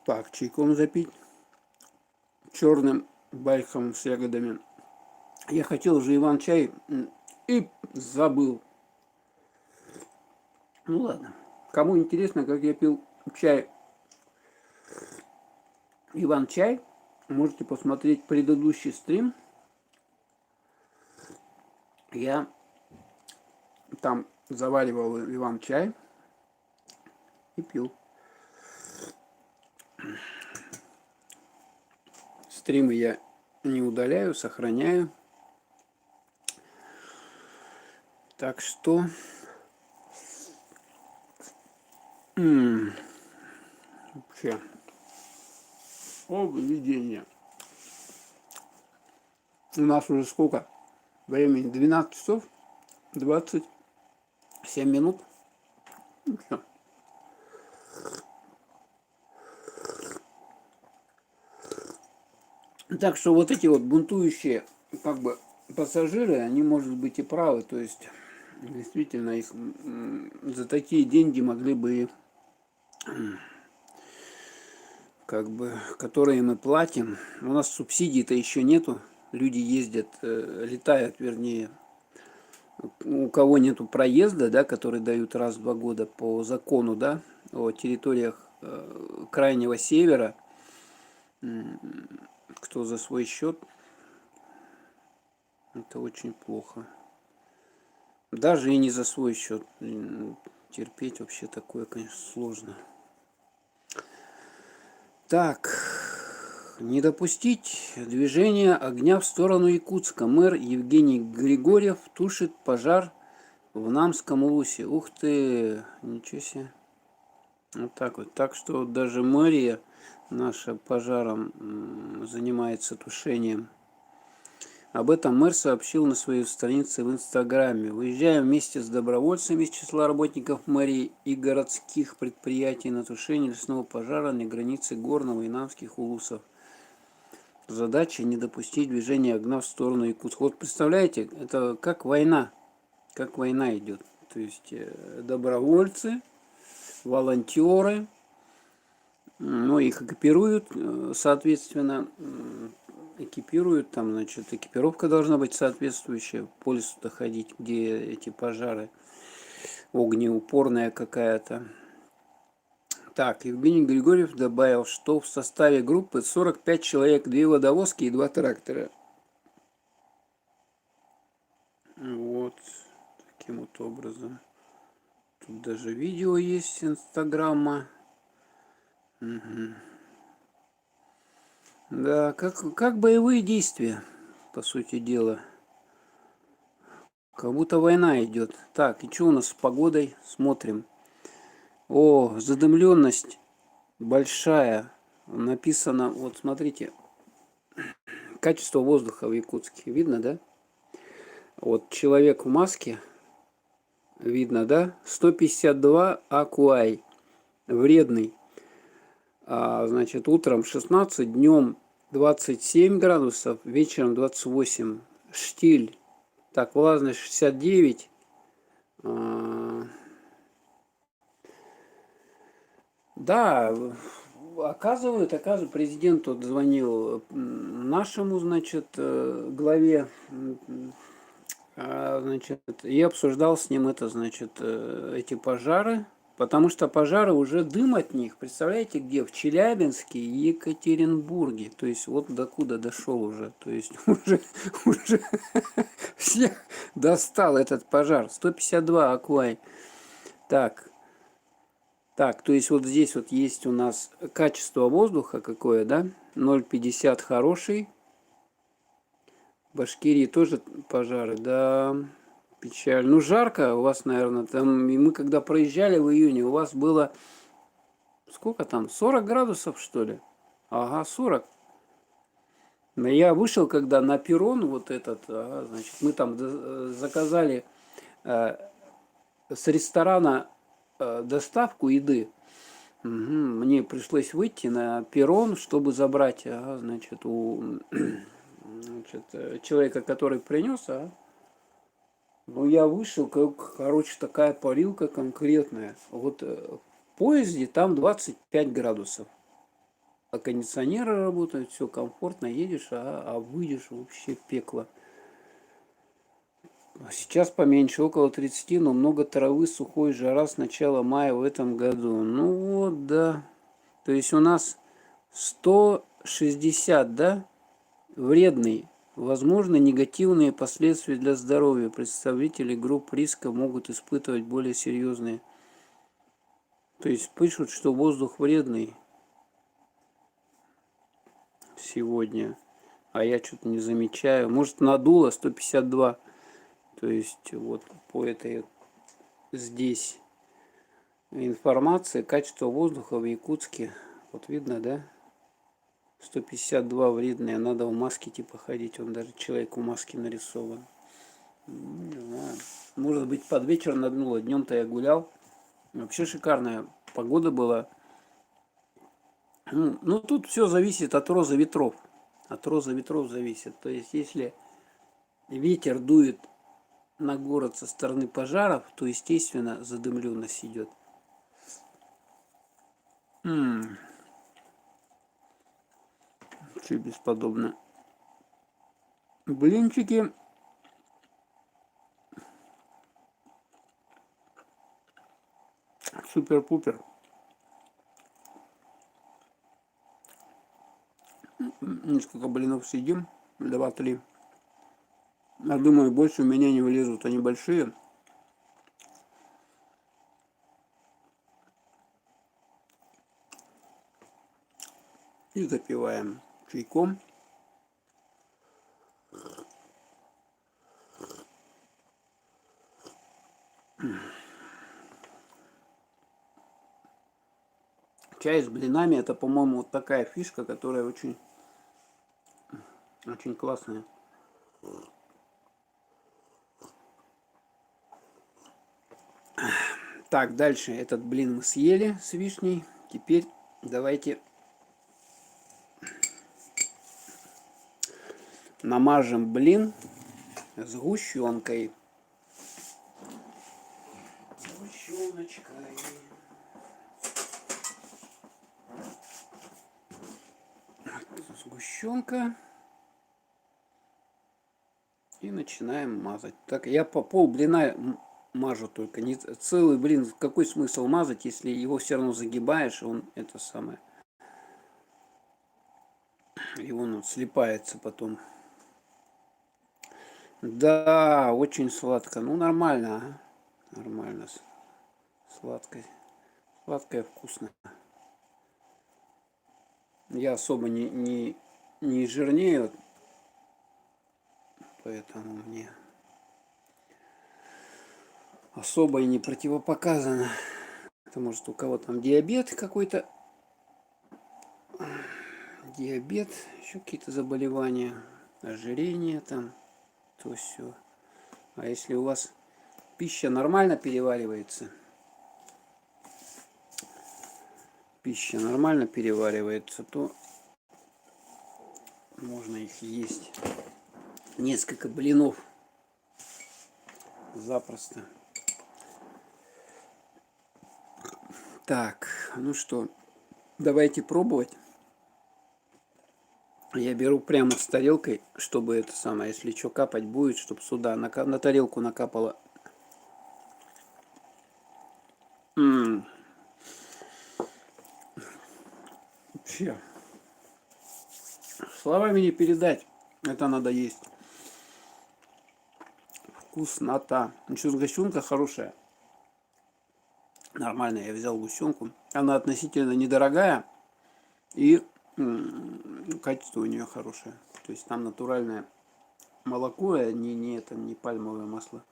Так, чайком запить. Черным байхом с ягодами. Я хотел уже Иван-чай и забыл. Ну ладно. Кому интересно, как я пил чай Иван-чай, можете посмотреть предыдущий стрим. Я там заваривал Иван-чай и пил. Стримы я не удаляю, сохраняю. Так что вообще объедение. У нас уже сколько времени? 12 часов 27 минут. Ну, все. Так что вот эти вот бунтующие как бы пассажиры, они, может быть, и правы. То есть действительно их за такие деньги могли бы, как бы, которые мы платим. У нас субсидий-то еще нету. Люди ездят, летают, вернее. У кого нету проезда, да, который дают раз в 2 года по закону, да, о территориях крайнего севера, кто за свой счет, это очень плохо. Даже и не за свой счет. Терпеть вообще такое, конечно, сложно. Так, не допустить движения огня в сторону Якутска. Мэр Евгений Григорьев тушит пожар в Намском Улусе. Ух ты, ничего себе. Вот так вот. Так что даже мэрия наша пожаром занимается тушением. Об этом мэр сообщил на своей странице в Инстаграме. Выезжаем вместе с добровольцами из числа работников мэрии и городских предприятий на тушение лесного пожара на границе Горного и Намских улусов. Задача не допустить движения огня в сторону Якутска. Вот представляете, это как война идет. То есть добровольцы, волонтеры, ну, их экипируют, соответственно, экипируют, там, значит, экипировка должна быть соответствующая, по лесу ходить, где эти пожары, огнеупорная какая-то. Так, Евгений Григорьев добавил, что в составе группы 45 человек, 2 водовозки и 2 трактора. Вот, таким вот образом. Тут даже видео есть с Инстаграма. Угу. Да, как боевые действия, по сути дела. Как будто война идет. Так, и что у нас с погодой? Смотрим. О, задымленность большая. Написано, вот смотрите, качество воздуха в Якутске. Видно, да? Вот человек в маске. Видно, да? 152 акуай. Вредный. Значит, утром 16, днем 27 градусов, вечером 28. Штиль. Так, влажность 69. Да, оказывают, президент вот звонил нашему, значит, главе, значит, и обсуждал с ним это, значит, эти пожары. Потому что пожары, уже дым от них, представляете, где? В Челябинске и Екатеринбурге. То есть вот докуда дошел уже. То есть уже всех достал этот пожар. 152 аквай. Так, то есть вот здесь вот есть у нас качество воздуха какое, да? 0,50 хороший. В Башкирии тоже пожары, да. Печаль. Ну, жарко у вас, наверное, там, и мы когда проезжали в июне, у вас было Сколько там? 40 градусов, что ли? Ага, 40. Но я вышел, когда на перрон вот этот, ага, значит, мы там заказали э, с ресторана доставку еды. Мгм. Мне пришлось выйти на перрон, чтобы забрать, ага, значит, у значит, человека, который принес, ну, я вышел, короче, такая парилка конкретная. Вот в поезде там 25 градусов. А кондиционеры работают, все комфортно, едешь, а выйдешь вообще пекло. А сейчас поменьше, около 30, но много травы, сухой, жара с начала мая в этом году. Ну вот, да. То есть у нас 160, да? Вредный. Возможно, негативные последствия для здоровья. Представители групп риска могут испытывать более серьезные. То есть пишут, что воздух вредный сегодня, а я что-то не замечаю. Может, надуло 152. То есть вот по этой здесь информации качество воздуха в Якутске. Вот видно, да? 152 вредные. Надо в маске типа ходить. Он даже человек в маске нарисован. Не знаю. Может быть, под вечер надуло. Днем-то я гулял. Вообще шикарная погода была. Ну, тут все зависит от розы ветров. От розы ветров зависит. То есть, если ветер дует на город со стороны пожаров, то, естественно, задымленность идет. Че бесподобно. Блинчики. Супер-пупер. Несколько блинов съедим. 2-3. Я думаю, больше у меня не вылезут. Они большие. И запиваем чайком. Чай с блинами — это, по-моему, вот такая фишка, которая очень, очень классная. Так, дальше этот блин мы съели с вишней. Теперь давайте намажем блин сгущенкой. Сгущеночкой. Сгущенка. И начинаем мазать. Так, я по пол блина мажу только. Не целый блин. Какой смысл мазать, если его все равно загибаешь, он это самое. И он слипается потом. Да, очень сладко. Ну, нормально, а? Нормально. Сладкое. Сладкое, вкусно. Я особо не жирнею, поэтому мне особо и не противопоказано. Это может у кого там диабет какой-то. Диабет, еще какие-то заболевания, ожирение там, то все. А если у вас пища нормально переваривается, то можно их есть. Несколько блинов запросто. Так, ну что, давайте пробовать. Я беру прямо с тарелкой, чтобы это самое, если что капать будет, чтобы сюда на тарелку накапало. Вообще, словами не передать. Это надо есть. Вкуснота. Еще сгущенка хорошая. Нормально, я взял сгущенку. Она относительно недорогая. И качество у нее хорошее. То есть там натуральное молоко, а не пальмовое масло.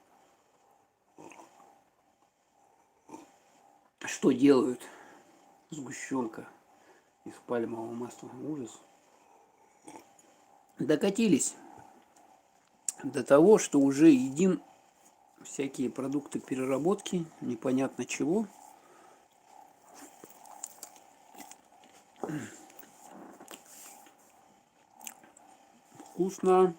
Что делают? Сгущенка из пальмового масла. Ужас. Докатились до того, что уже едим всякие продукты переработки, непонятно чего. Вкусно.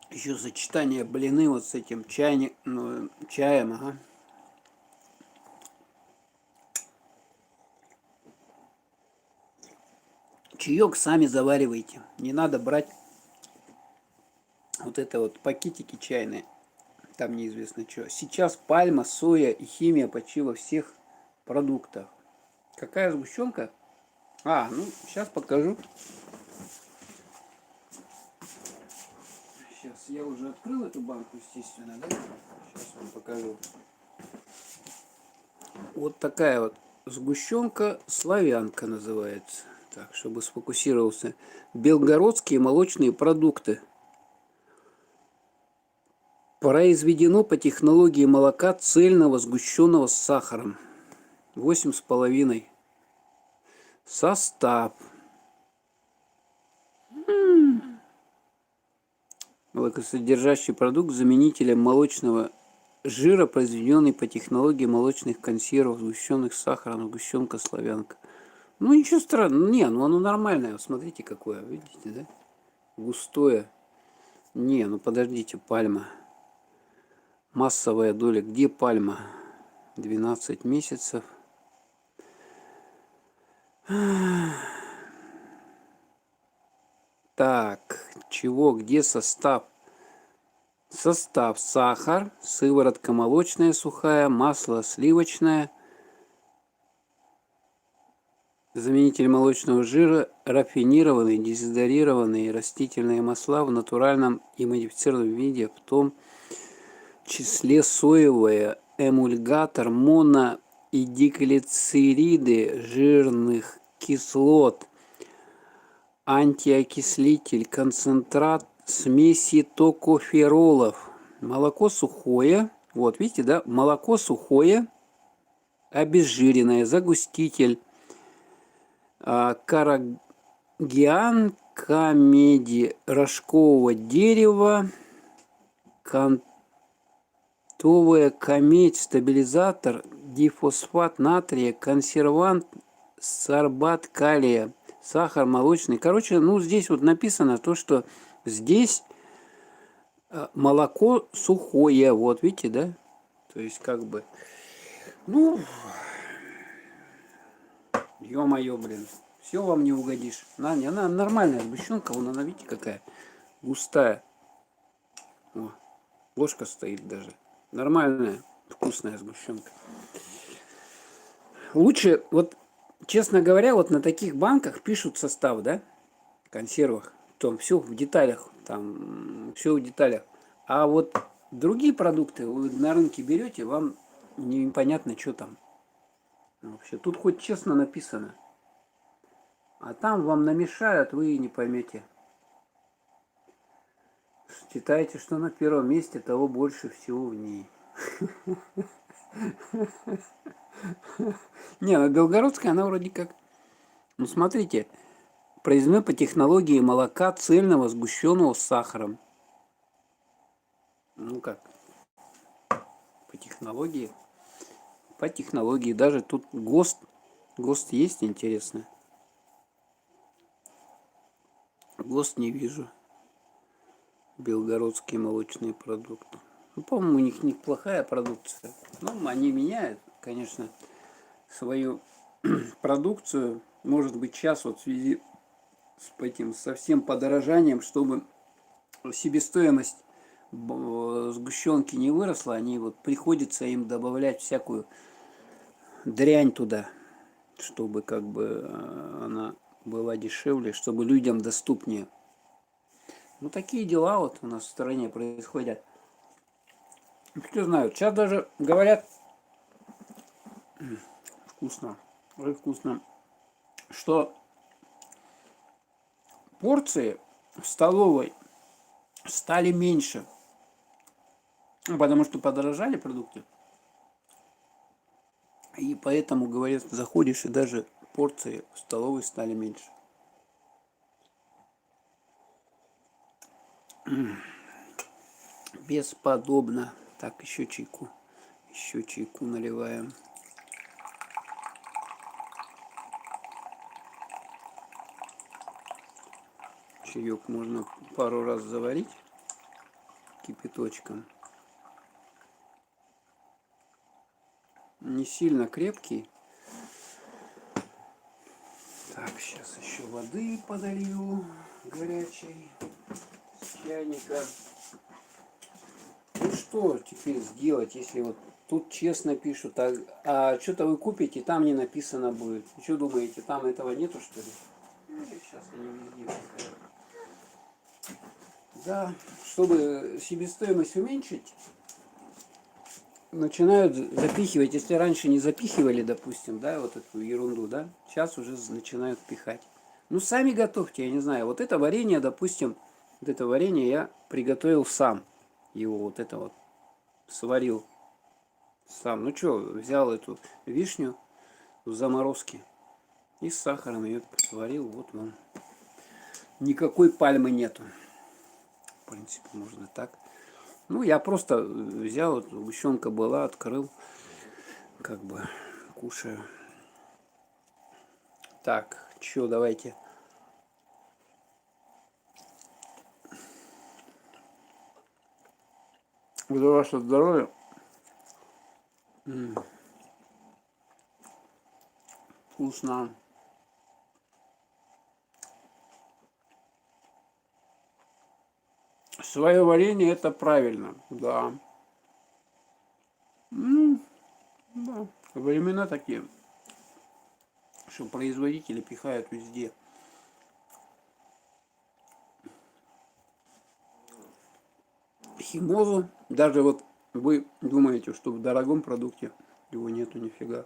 Еще сочетание блины вот с этим чаем, ага. Чаек сами заваривайте. Не надо брать вот это вот пакетики чайные. Там неизвестно что. Сейчас пальма, соя и химия почти во всех продуктах. Какая сгущенка? Ну, сейчас покажу. Сейчас я уже открыл эту банку, естественно, да? Сейчас вам покажу. Вот такая вот сгущенка славянка называется. Так, чтобы сфокусировался. Белгородские молочные продукты. Произведено по технологии молока цельного сгущенного с сахаром. 8,5. Состав. Молокосодержащий продукт заменителя молочного жира, произведенный по технологии молочных консервов, сгущенных с сахаром, сгущенка славянка. Ну ничего странного. Не, ну оно нормальное. Смотрите какое. Видите, да? Густое. Не, ну подождите, пальма. Массовая доля. Где пальма? 12 месяцев. Так, чего, где состав? Состав: сахар, сыворотка молочная сухая, масло сливочное, заменитель молочного жира, рафинированные, дезодорированные растительные масла в натуральном и модифицированном виде, в том числе соевые, эмульгатор, моно- и диглицериды жирных кислот, антиокислитель, концентрат смеси токоферолов. Молоко сухое. Вот, видите, да? Молоко сухое, обезжиренное, загуститель, карагиан, камеди рожкового дерева, кантовая камедь, стабилизатор, дифосфат натрия, консервант, сорбат калия, сахар молочный. Короче, ну здесь вот написано то, что здесь молоко сухое. Вот, видите, да? То есть, как бы, ну, ё-моё, блин, все вам не угодишь. Она нормальная сгущенка, вон она, видите, какая густая. О, ложка стоит даже. Нормальная, вкусная сгущенка. Лучше, вот, честно говоря, вот на таких банках пишут состав, да, консервах. Там все в деталях, там все в деталях. А вот другие продукты вы на рынке берете, вам непонятно, что там вообще. Тут хоть честно написано, а там вам намешают, вы не поймете. Считаете, что на первом месте, того больше всего в ней. Не, ну белгородская, она вроде как... Ну смотрите, произведена по технологии молока цельного сгущенного с сахаром. Ну как? По технологии? По технологии. Даже тут ГОСТ. ГОСТ есть, интересно? ГОСТ не вижу. Белгородские молочные продукты. Ну, по-моему, у них неплохая продукция. Ну, они меняют, конечно, свою продукцию. Может быть, сейчас вот в связи с этим совсем подорожанием, чтобы себестоимость сгущенки не выросла, они вот приходится им добавлять всякую дрянь туда, чтобы как бы она была дешевле, чтобы людям доступнее. Ну, такие дела вот у нас в стране происходят. Кто знает, сейчас даже говорят, вкусно, ой, вкусно, что порции в столовой стали меньше. Ну, потому что подорожали продукты. И поэтому, говорят, заходишь, и даже порции в столовой стали меньше. Бесподобно. Так, еще чайку. Еще чайку наливаем. Чаек можно пару раз заварить кипяточком. Не сильно крепкий. Так, сейчас еще воды подолью горячей с чайника. Ну что теперь сделать, если вот тут честно пишут, а что-то вы купите, там не написано будет. Что думаете, там этого нету, что ли? Ну, сейчас они везде пихают. Да, чтобы себестоимость уменьшить, начинают запихивать. Если раньше не запихивали, допустим, да, вот эту ерунду, да, сейчас уже начинают пихать. Ну, сами готовьте, я не знаю. Вот это варенье, допустим, вот это варенье я приготовил сам. Его вот это вот сварил сам. Ну что, взял эту вишню в заморозке и с сахаром ее сварил. Вот вам. Никакой пальмы нету. В принципе, можно так. Ну, я просто взял, вот, сгущенка была, открыл, как бы кушаю. Так, что, давайте. За ваше здоровье. Вкусно. Свое варенье это правильно, да. Да. Времена такие, что производители пихают везде. Химозу, даже вот вы думаете, что в дорогом продукте его нету нифига.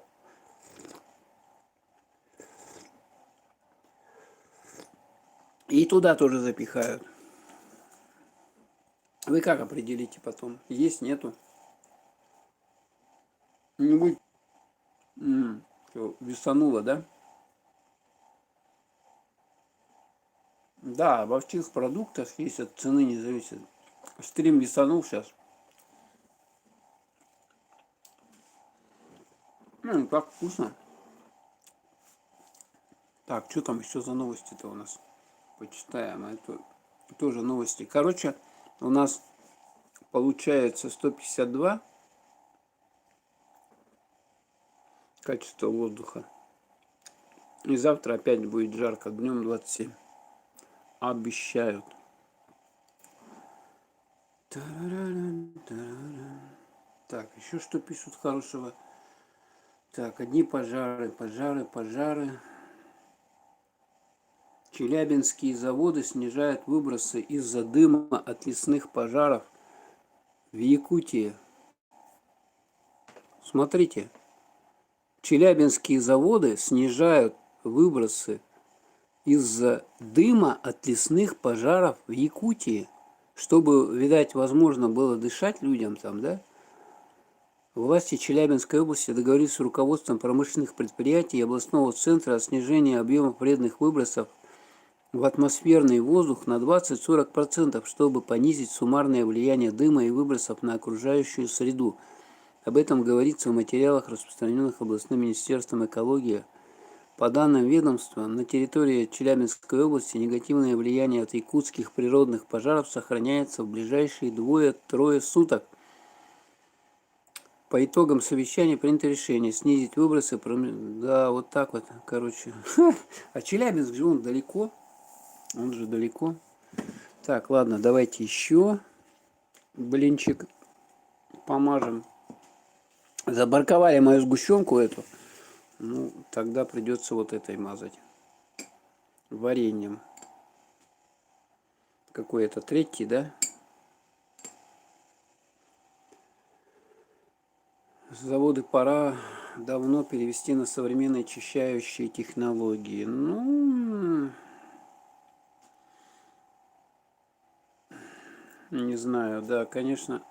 И туда тоже запихают. Вы как определите потом? Есть, нету? Не будет. Весануло, да? Да, во всех продуктах есть от цены не зависит. Стрим весанул сейчас. Так вкусно. Так, что там еще за новости-то у нас? Почитаем. Это тоже новости. Короче, у нас получается 152 качество воздуха. И завтра опять будет жарко. Днем 27. Обещают. Так, еще что пишут хорошего? Так, одни пожары. Челябинские заводы снижают выбросы из-за дыма от лесных пожаров в Якутии. Смотрите, челябинские заводы снижают выбросы из-за дыма от лесных пожаров в Якутии. Чтобы, видать, возможно было дышать людям там, да? Власти Челябинской области договорились с руководством промышленных предприятий и областного центра о снижении объемов вредных выбросов в атмосферный воздух на 20-40%, чтобы понизить суммарное влияние дыма и выбросов на окружающую среду. Об этом говорится в материалах, распространенных областным министерством экологии. По данным ведомства, на территории Челябинской области негативное влияние от якутских природных пожаров сохраняется в ближайшие 2-3 суток. По итогам совещания принято решение снизить выбросы. Да, вот так вот, короче. А Челябинск же он далеко. Он же далеко. Так, ладно, давайте еще блинчик помажем. Забарковали мою сгущенку эту. Ну, тогда придется вот этой мазать. Вареньем. Какой это? Третий, да? Заводы пора давно перевести на современные очищающие технологии. Ну, не знаю, да, конечно,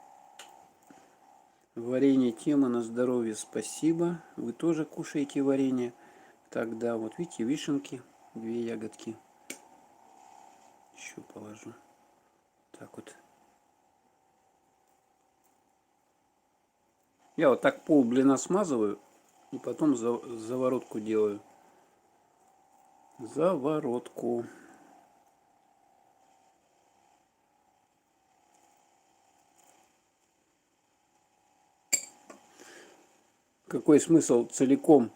Варенье тема на здоровье, спасибо. Вы тоже кушаете варенье. Тогда вот видите, вишенки, 2 ягодки. Еще положу. Так вот. Я вот так пол блина смазываю и потом заворотку делаю. Заворотку. Какой смысл целиком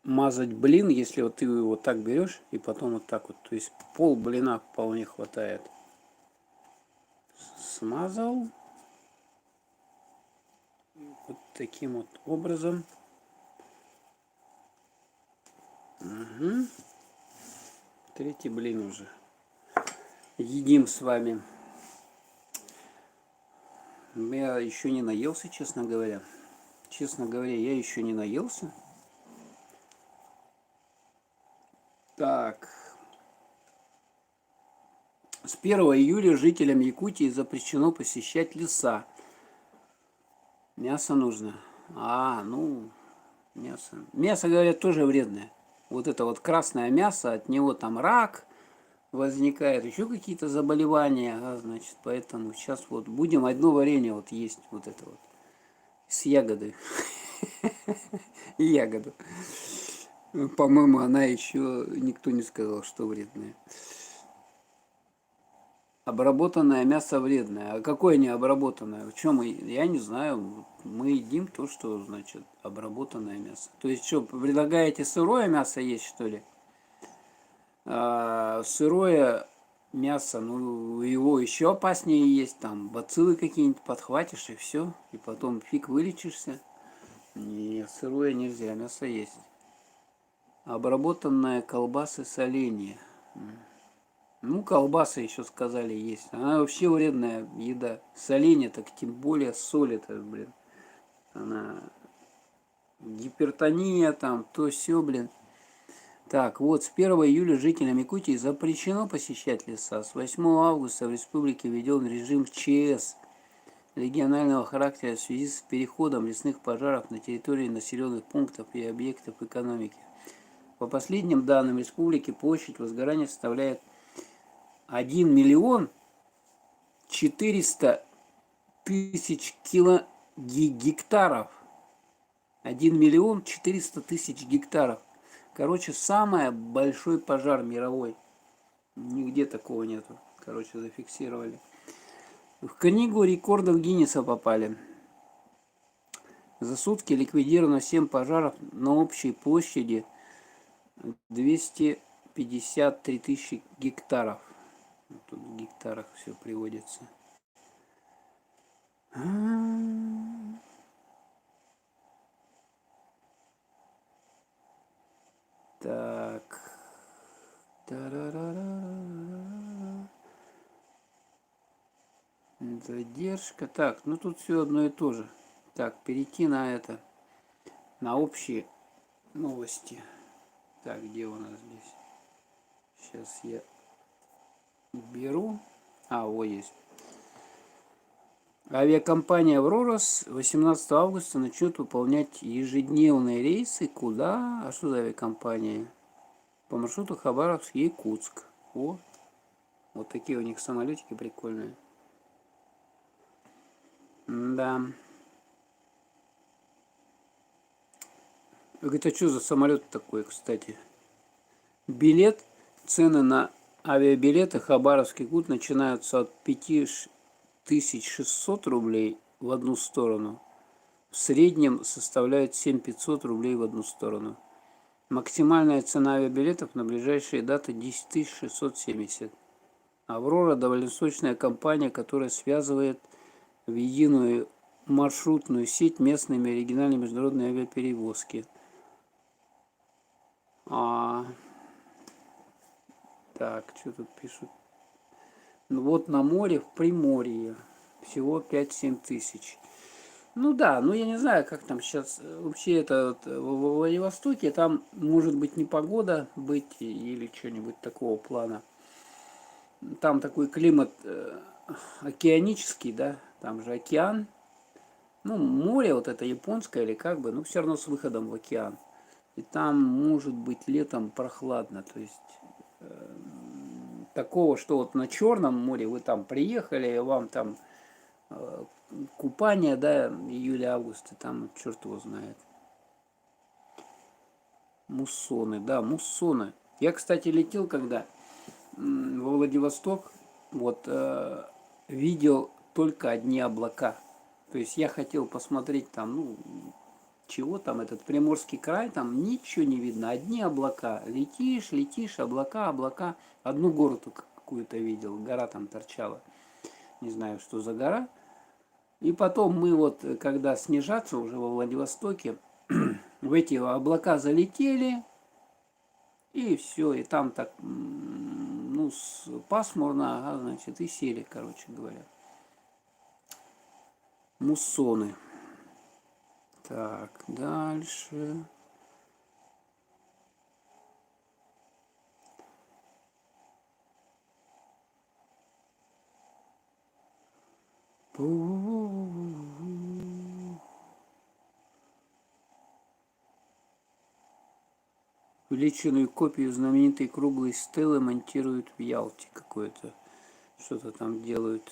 мазать блин, если вот ты его вот так берешь и потом вот так вот. То есть пол блина вполне хватает. Смазал. Вот таким вот образом. Угу. Третий блин уже. Едим с вами. Я еще не наелся, честно говоря. Честно говоря, я еще не наелся. Так. С 1 июля жителям Якутии запрещено посещать леса. Мясо нужно. Ну, мясо. Мясо, говорят, тоже вредное. Вот это вот красное мясо, от него там рак возникает, еще какие-то заболевания. Значит, поэтому сейчас вот будем одно варенье вот есть, вот это вот. С ягодой. Ягоду. По-моему, она еще никто не сказал, что вредная. Обработанное мясо вредное. А какое не обработанное? В чем? Я не знаю. Мы едим то, что значит обработанное мясо. То есть что, предлагаете сырое мясо есть, что ли? Сырое мясо, ну его еще опаснее есть. Там бациллы какие-нибудь подхватишь и все. И потом фиг вылечишься. Нет, сырое нельзя, мясо есть. Обработанные колбасы, соленья. Ну, колбасы еще сказали есть. Она вообще вредная еда. Соленье, так тем более соль это, блин. Она гипертония там, то все, блин. Так, вот с 1 июля жителям Якутии запрещено посещать леса. С 8 августа в республике введен режим ЧС регионального характера в связи с переходом лесных пожаров на территории населенных пунктов и объектов экономики. По последним данным республики площадь возгорания составляет 1 миллион 400 тысяч гектаров. 1 миллион 400 тысяч гектаров. Короче, самый большой пожар мировой. Нигде такого нету. Короче, зафиксировали. В книгу рекордов Гиннесса попали. За сутки ликвидировано 7 пожаров на общей площади 253 тысячи гектаров. Тут в гектарах все приводится. Так. Задержка. Так, ну тут все одно и то же. Так, перейти на это. На общие новости. Так, где у нас здесь? Сейчас я беру. Вот есть. Авиакомпания «Аврора» с 18 августа начнет выполнять ежедневные рейсы. Куда? А что за авиакомпания? По маршруту Хабаровск-Якутск. Вот такие у них самолетики прикольные. Да. Это что за самолет такой, кстати? Билет, цены на авиабилеты Хабаровск-Якут начинаются от 5600 рублей в одну сторону. В среднем составляют 7500 рублей в одну сторону. Максимальная цена авиабилетов на ближайшие даты 10670. «Аврора» – дальневосточная компания, которая связывает в единую маршрутную сеть местные и региональные международные авиаперевозки. Так, что тут пишут? Ну вот на море, в Приморье. Всего 5-7 тысяч. Ну да, я не знаю, как там сейчас. Вообще это в Владивостоке, там может быть непогода быть или что-нибудь такого плана. Там такой климат океанический, да, там же океан. Ну, море вот это японское или как бы, ну, все равно с выходом в океан. И там может быть летом прохладно, то есть такого, что вот на Черном море вы там приехали, и вам там э, купание, да, июля-августа, там черт его знает. Муссоны, да, муссоны. Я, кстати, летел когда во Владивосток, вот видел только одни облака. То есть я хотел посмотреть там, ну, чего там, этот Приморский край, там ничего не видно, одни облака. Летишь, летишь, облака, облака. Одну гору только какую-то видел, гора там торчала. Не знаю, что за гора. И потом мы вот, когда снижаться уже во Владивостоке, в эти облака залетели, и все, и там так, ну, пасмурно, ага, значит, и сели, короче говоря. Муссоны. Так, дальше. Увеличенную копию знаменитой круглой стелы монтируют в Ялте. Какое-то что-то там делают.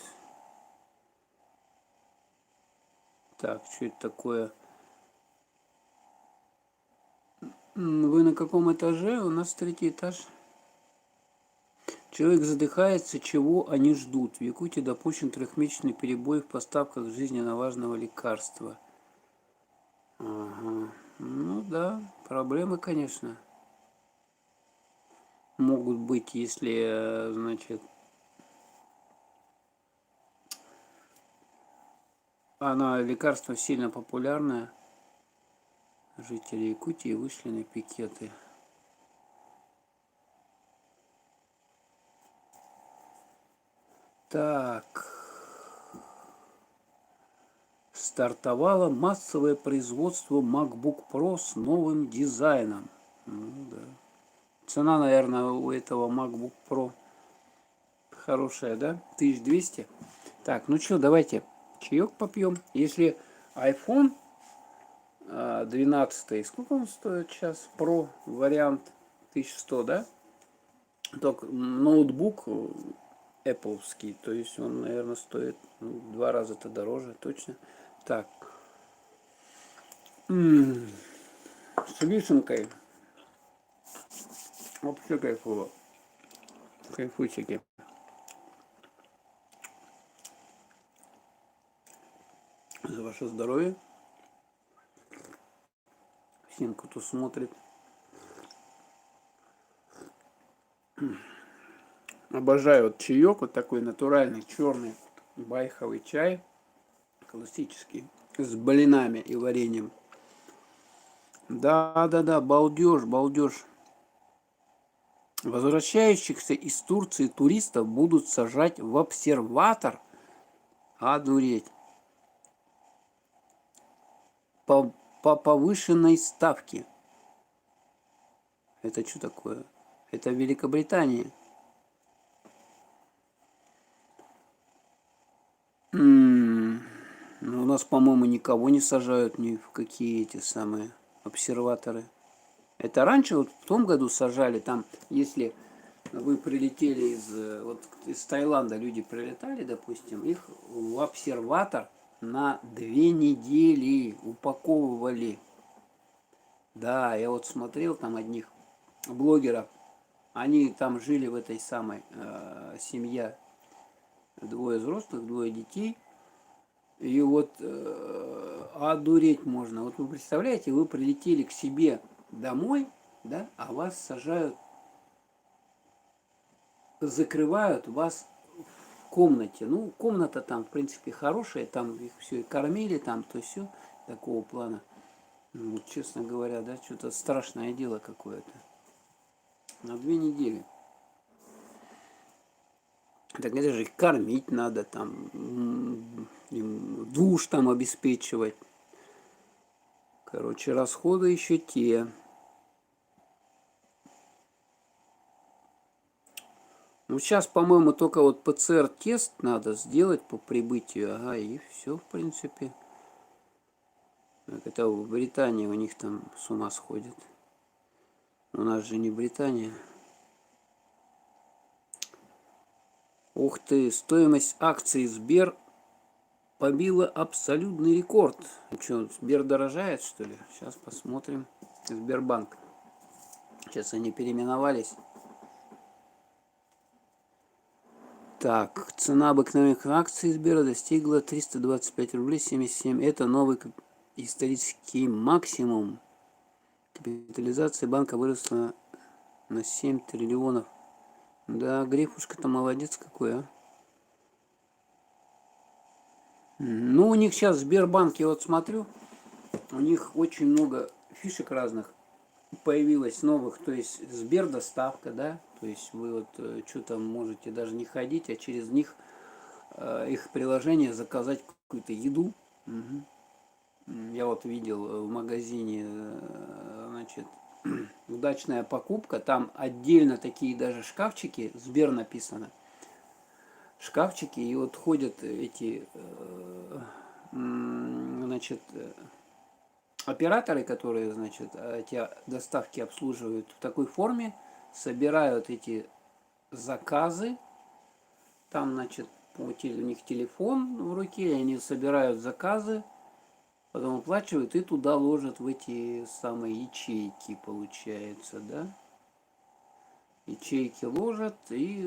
Так, что это такое? Вы на каком этаже? У нас третий этаж. Человек задыхается, чего они ждут. В Якутии допущен трехмесячный перебой в поставках жизненно важного лекарства. Ага. Ну да, проблемы, конечно, могут быть, если, значит, она лекарство сильно популярное. Жители Якутии вышли на пикеты. Так. Стартовало массовое производство MacBook Pro с новым дизайном. Ну, да. Цена, наверное, у этого MacBook Pro хорошая, да? 1200. Так, ну что, давайте чаек попьем. Если iPhone 12, сколько он стоит сейчас? Pro вариант 1100, да? Только ноутбук Appleский, то есть он, наверное, стоит в 2 раза-то дороже, точно. Так, с вишенкой. Вообще кайфово. Кайфусики. За ваше здоровье. Всем, кто смотрит. Обожаю вот чаек, вот такой натуральный, черный, байховый чай. Классический. С блинами и вареньем. Да, балдеж, балдеж. Возвращающихся из Турции туристов будут сажать в обсерватор. Одуреть. По повышенной ставке. Это что такое? Это Великобритания. Ну, у нас, по-моему, никого не сажают ни в какие эти самые обсерваторы. Это раньше, вот в том году сажали, там, если вы прилетели из Таиланда, люди прилетали, допустим, их в обсерватор на 2 недели упаковывали. Да, я вот смотрел там одних блогеров, они там жили в этой самой семье, 2 взрослых, 2 детей. И вот одуреть можно. Вот вы представляете, вы прилетели к себе домой, да, а вас сажают, закрывают вас в комнате. Ну, комната там, в принципе, хорошая, там их все и кормили, там то все такого плана. Ну, вот, честно говоря, да, что-то страшное дело какое-то. На 2 недели. Так это же их кормить надо, там, им душ там обеспечивать. Короче, расходы еще те. Ну, сейчас, по-моему, только вот ПЦР-тест надо сделать по прибытию. Ага, и все, в принципе. Так, это в Британии у них там с ума сходят. У нас же не Британия. Ух ты, стоимость акций Сбер побила абсолютный рекорд. Что, Сбер дорожает, что ли? Сейчас посмотрим. Сбербанк. Сейчас они переименовались. Так, цена обыкновенных акций Сбера достигла 325 рублей 77. Это новый исторический максимум. Капитализация банка выросла на 7 триллионов. Да, Грефушка-то молодец какой, а. Ну, у них сейчас в Сбербанке, вот смотрю, у них очень много фишек разных появилось новых. То есть Сбердоставка, да, то есть вы вот что-то можете даже не ходить, а через них их приложение заказать какую-то еду. Угу. Я вот видел в магазине, значит, удачная покупка, там отдельно такие даже шкафчики, Сбер написано, шкафчики, и вот ходят эти, значит, операторы, которые, значит, эти доставки обслуживают в такой форме, собирают эти заказы, там, значит, у них телефон в руке, они собирают заказы, потом оплачивают и туда ложат в эти самые ячейки, получается, да? Ячейки ложат и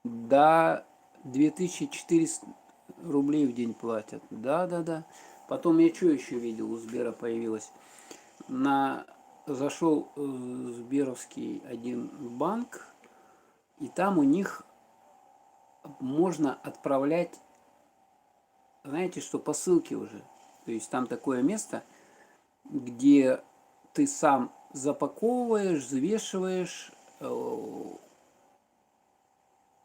до 2400 рублей в день платят. Да. Потом я что еще видел, у Сбера появилось. Зашел в Сберовский один банк, и там у них можно отправлять, знаете что, посылки уже. То есть там такое место, где ты сам запаковываешь, взвешиваешь,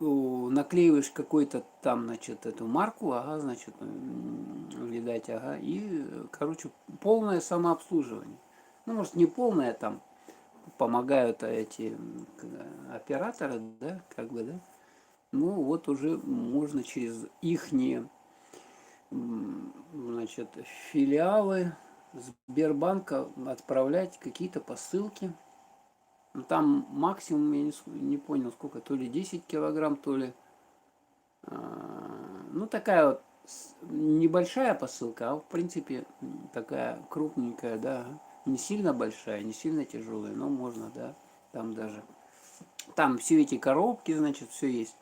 наклеиваешь какой-то там, значит, эту марку, ага, значит, видать, ага, и, короче, полное самообслуживание. Ну, может, не полное, там помогают эти операторы, да, как бы, да. Ну, вот уже можно через ихние, значит, филиалы Сбербанка отправлять какие-то посылки. Ну, там максимум, я не понял, сколько, то ли 10 килограмм, то ли... Ну, такая вот небольшая посылка, а в принципе такая крупненькая, да. Не сильно большая, не сильно тяжелая, но можно, да, там даже. Там все эти коробки, значит, все есть.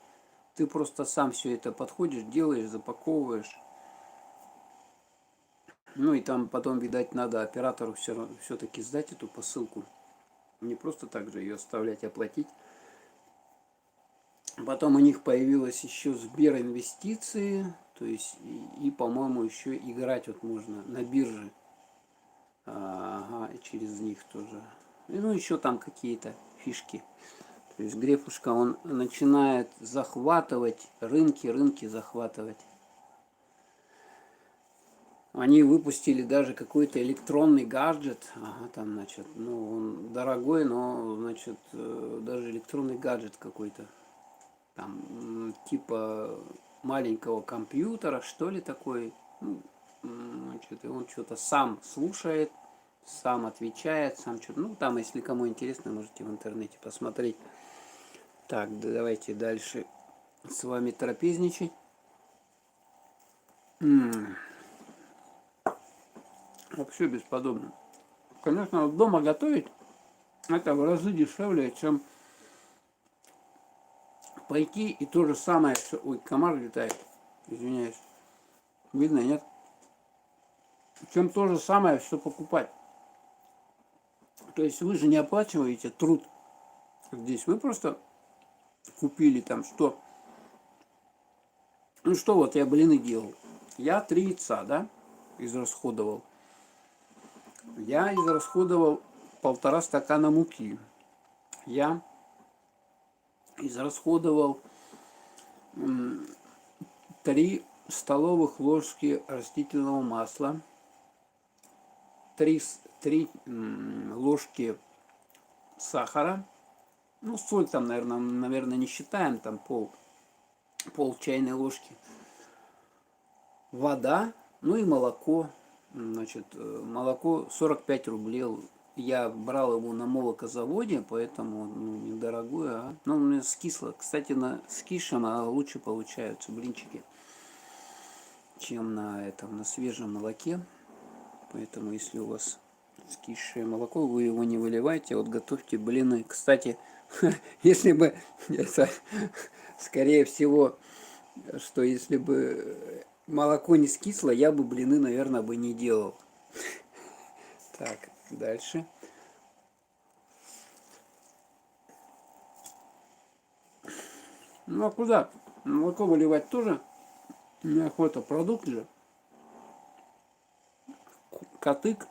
Ты просто сам все это подходишь, делаешь, запаковываешь. Ну и там потом, видать, надо оператору все-таки сдать эту посылку. Не просто так же ее оставлять, оплатить. Потом у них появилось еще Сбер инвестиции. То есть, по-моему, еще играть вот можно на бирже. Ага, через них тоже. И, ну, еще там какие-то фишки. То есть Грефушка, он начинает захватывать рынки захватывать. Они выпустили даже какой-то электронный гаджет. Ага, там, значит, ну, он дорогой, но, значит, даже электронный гаджет какой-то. Там, типа маленького компьютера, что ли, такой. Ну, значит, и он что-то сам слушает, сам отвечает, сам что-то. Ну, там, если кому интересно, можете в интернете посмотреть. Так, давайте дальше с вами трапезничать. Вообще бесподобно. Конечно, дома готовить это в разы дешевле, чем пойти и то же самое, что... Ой, комар летает, извиняюсь. Видно, нет? Чем то же самое, что покупать. То есть вы же не оплачиваете труд здесь. Вы просто купили там что. Ну что, вот я блины делал. Я 3 яйца, да, израсходовал. Я израсходовал 1,5 стакана муки. Я израсходовал 3 столовых ложки растительного масла, 3 ложки сахара. Ну, соль там, наверное, не считаем, там пол чайной ложки. Вода, ну и молоко. Значит, молоко 45 рублей. Я брал его на молокозаводе, поэтому ну, недорогое. Ну, у меня скисло. Кстати, на скисшем лучше получаются блинчики, чем на этом, на свежем молоке. Поэтому, если у вас скисшее молоко, вы его не выливайте, вот готовьте блины. Кстати, если бы, это, скорее всего, что если бы молоко не скисло, я бы блины, наверное, бы не делал. Так, дальше. Ну а куда? Молоко выливать тоже неохота. Продукт же. Катык.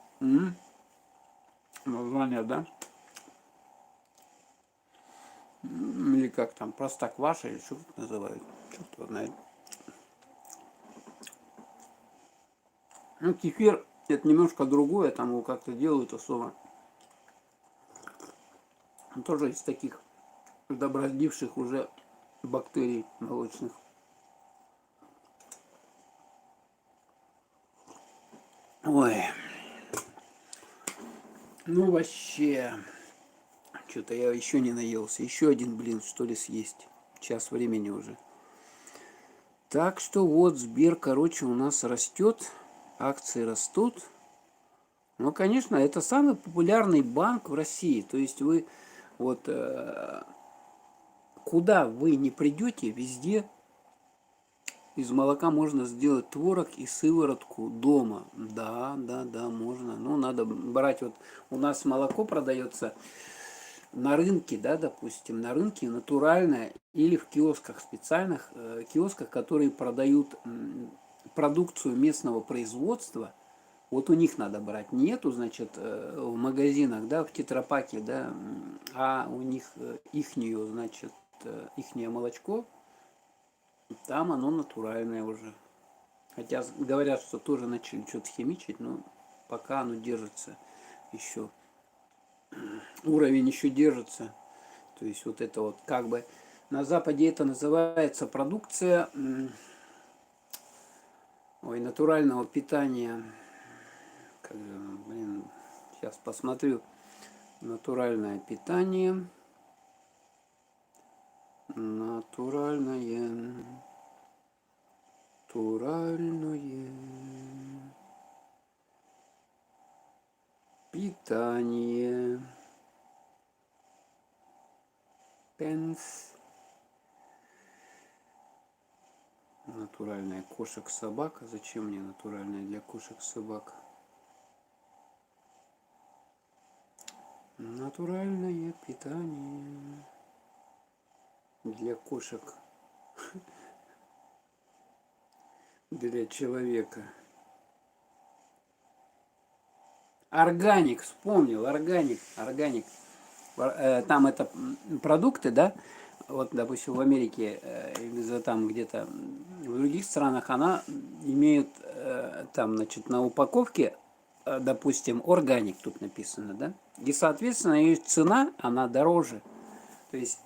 Название, да? Или как там, простокваша, или что тут называют. Черт знает. Ну, кефир это немножко другое, там его как-то делают особо. Он тоже из таких добродивших уже бактерий молочных. Ой. Ну вообще. Что-то я еще не наелся. Еще один блин, что ли, съесть. Час времени уже. Так что вот Сбер, короче, у нас растет. Акции растут. Ну, конечно, это самый популярный банк в России. То есть вы вот куда вы не придете, везде из молока можно сделать творог и сыворотку дома. Да, да, да, можно. Ну, надо брать вот, у нас молоко продается на рынке, да, допустим, на рынке натуральное или в киосках специальных, киосках, которые продают продукцию местного производства. Вот у них надо брать. Нету, значит, в магазинах, да, в тетрапаке, да, а у них ихнее, значит, ихнее молочко, там оно натуральное уже. Хотя говорят, что тоже начали что-то химичить, но пока оно держится еще. Уровень еще держится. То есть вот это вот как бы на Западе это называется продукция натурального питания. Как же, блин, сейчас посмотрю. Натуральное питание. Натуральное. Натуральное питание. Пенс. Натуральная кошек-собак. Зачем мне натуральная для кошек-собак? Натуральное питание для кошек. Для человека. Органик, вспомнил, органик. Там это продукты, да, вот, допустим, в Америке или там где-то в других странах она имеет там, значит, на упаковке, допустим, органик тут написано, да, и, соответственно, ее цена, она дороже. То есть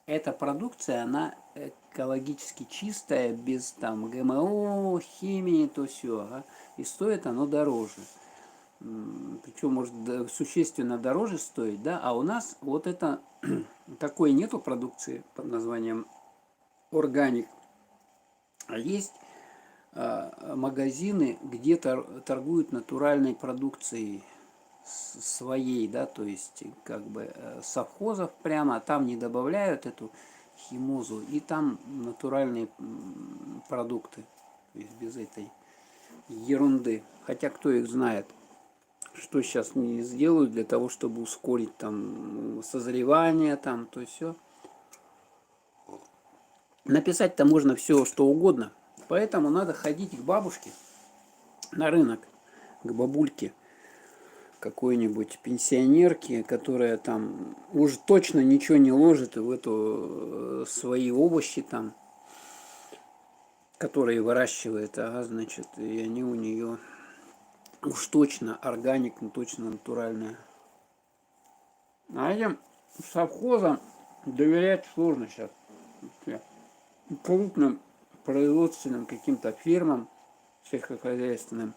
эта продукция, она экологически чистая, без там ГМО, химии, то все, ага, и стоит оно дороже. Причем может существенно дороже стоить, да, а у нас вот это такой нету продукции под названием органик, а есть магазины, где торгуют натуральной продукцией своей, да, то есть как бы совхозов прямо, а там не добавляют эту химозу, и там натуральные продукты, то есть без этой ерунды, хотя кто их знает. Что сейчас не сделают для того, чтобы ускорить там созревание, там, то все. Написать-то можно все, что угодно. Поэтому надо ходить к бабушке на рынок, к бабульке какой-нибудь пенсионерке, которая там уж точно ничего не ложит в эту свои овощи там, которые выращивает, значит, и они у нее уж точно органик, точно натуральная. А этим совхозам доверять сложно сейчас. Крупным производственным каким-то фирмам сельскохозяйственным.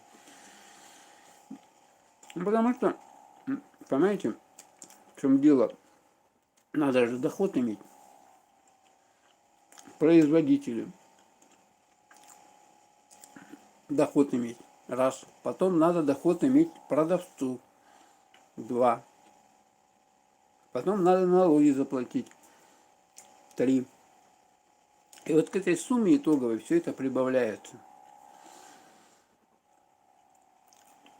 Ну, потому что, понимаете, в чем дело? Надо же доход иметь. Производителю. Доход иметь. Раз. Потом надо доход иметь продавцу. Два. Потом надо налоги заплатить. Три. И вот к этой сумме итоговой все это прибавляется.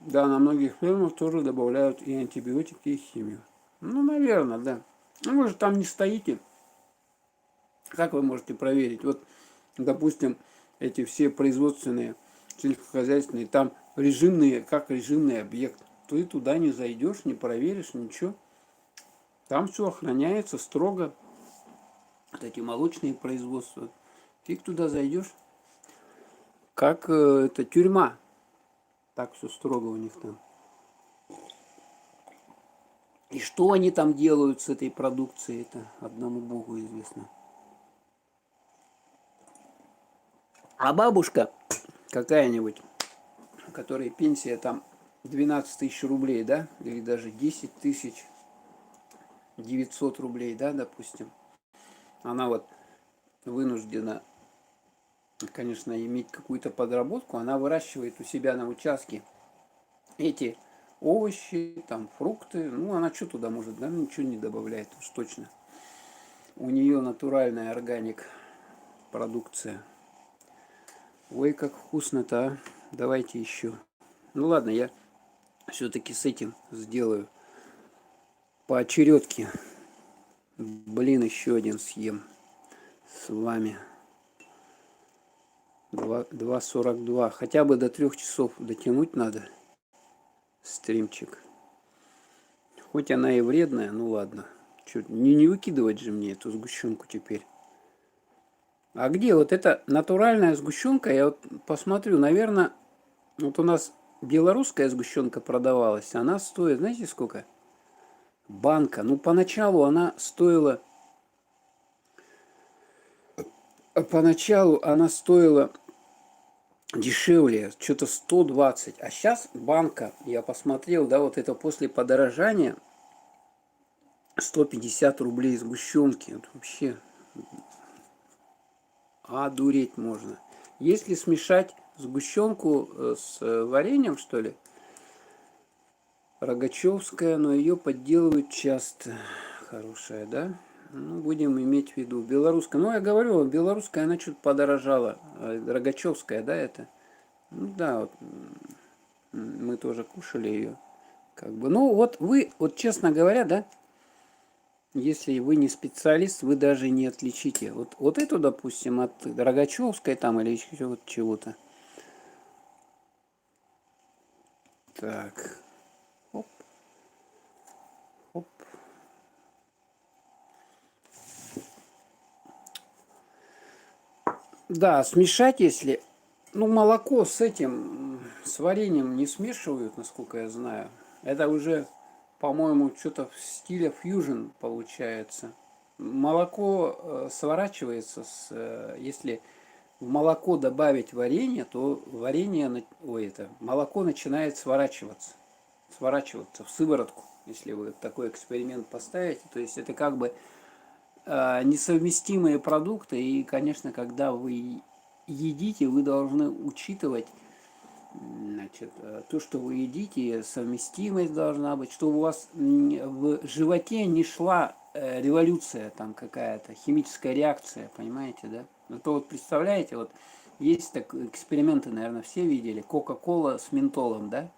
Да, на многих фермах тоже добавляют и антибиотики, и химию. Ну, наверное, да. Ну, может, там не стоите. Как вы можете проверить? Вот, допустим, эти все производственные, сельскохозяйственные, там режимные, как режимный объект. Ты туда не зайдешь, не проверишь, ничего. Там все охраняется строго. Вот эти молочные производства. Ты туда зайдешь, как это тюрьма. Так все строго у них там. И что они там делают с этой продукцией, это одному Богу известно. А бабушка какая-нибудь, у которой пенсия там 12 тысяч рублей, да, или даже 10 тысяч 900 рублей, да, допустим, она вот вынуждена, конечно, иметь какую-то подработку, она выращивает у себя на участке эти овощи, там, фрукты, ну, она что туда может, да, ничего не добавляет уж точно. У нее натуральная органик продукция. Ой, как вкусно-то, а. Давайте еще. Ну ладно, я все-таки с этим сделаю поочередке. Блин, еще один съем с вами. 2:42. Хотя бы до 3 часов дотянуть надо. Стримчик. Хоть она и вредная, ну ладно. Чё, не выкидывать же мне эту сгущенку теперь. А где вот эта натуральная сгущенка? Я вот посмотрю, наверное, вот у нас белорусская сгущенка продавалась. Она стоит, знаете сколько? Банка. Ну, поначалу она стоила... дешевле, что-то 120. А сейчас банка, я посмотрел, да, вот это после подорожания 150 рублей сгущенки. Вот вообще одуреть можно. Если смешать сгущенку с вареньем, что ли, рогачевская, но ее подделывают часто. Хорошая, да? Ну, будем иметь в виду. Белорусская. Ну, я говорю, белорусская, она что-то подорожала. Рогачевская, да, это? Ну, да, вот, мы тоже кушали ее. Как бы. Ну, вот вы, вот честно говоря, да, если вы не специалист, вы даже не отличите. Вот эту, допустим, от Рогачевской там или еще вот чего-то. Так. Оп. Оп. Да, смешать, если... Ну, молоко с этим, с вареньем не смешивают, насколько я знаю. Это уже, по-моему, что-то в стиле фьюжн получается. Молоко сворачивается, если в молоко добавить варенье, то варенье, ой, это, молоко начинает сворачиваться в сыворотку, если вы такой эксперимент поставите. То есть это как бы несовместимые продукты, и, конечно, когда вы едите, вы должны учитывать, значит, то, что вы едите, совместимость должна быть, чтобы у вас в животе не шла революция там какая-то, химическая реакция, понимаете, да? Ну то вот представляете, вот есть так эксперименты, наверное, все видели, Кока-кола с ментолом, да?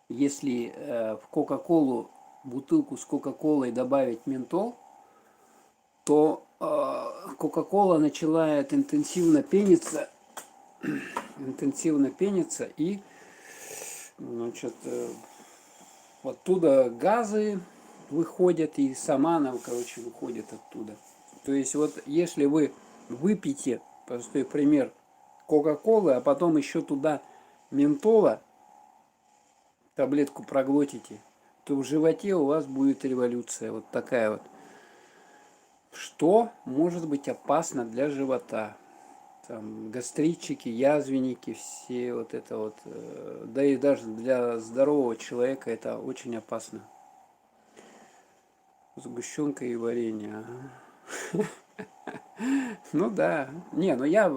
Если в Кока-колу, бутылку с Кока-колой добавить ментол, то Кока-кола начинает интенсивно пениться и, значит, оттуда газы выходят, и сама она, короче, выходит оттуда. То есть вот если вы выпьете, простой пример, Кока-колы, а потом еще туда ментола, таблетку проглотите, то в животе у вас будет революция. Вот такая вот. Что может быть опасно для живота? там гастритчики, язвенники, все вот это вот. Да и даже для здорового человека это очень опасно. Сгущенка и варенье. Ага. Ну да. Не, ну я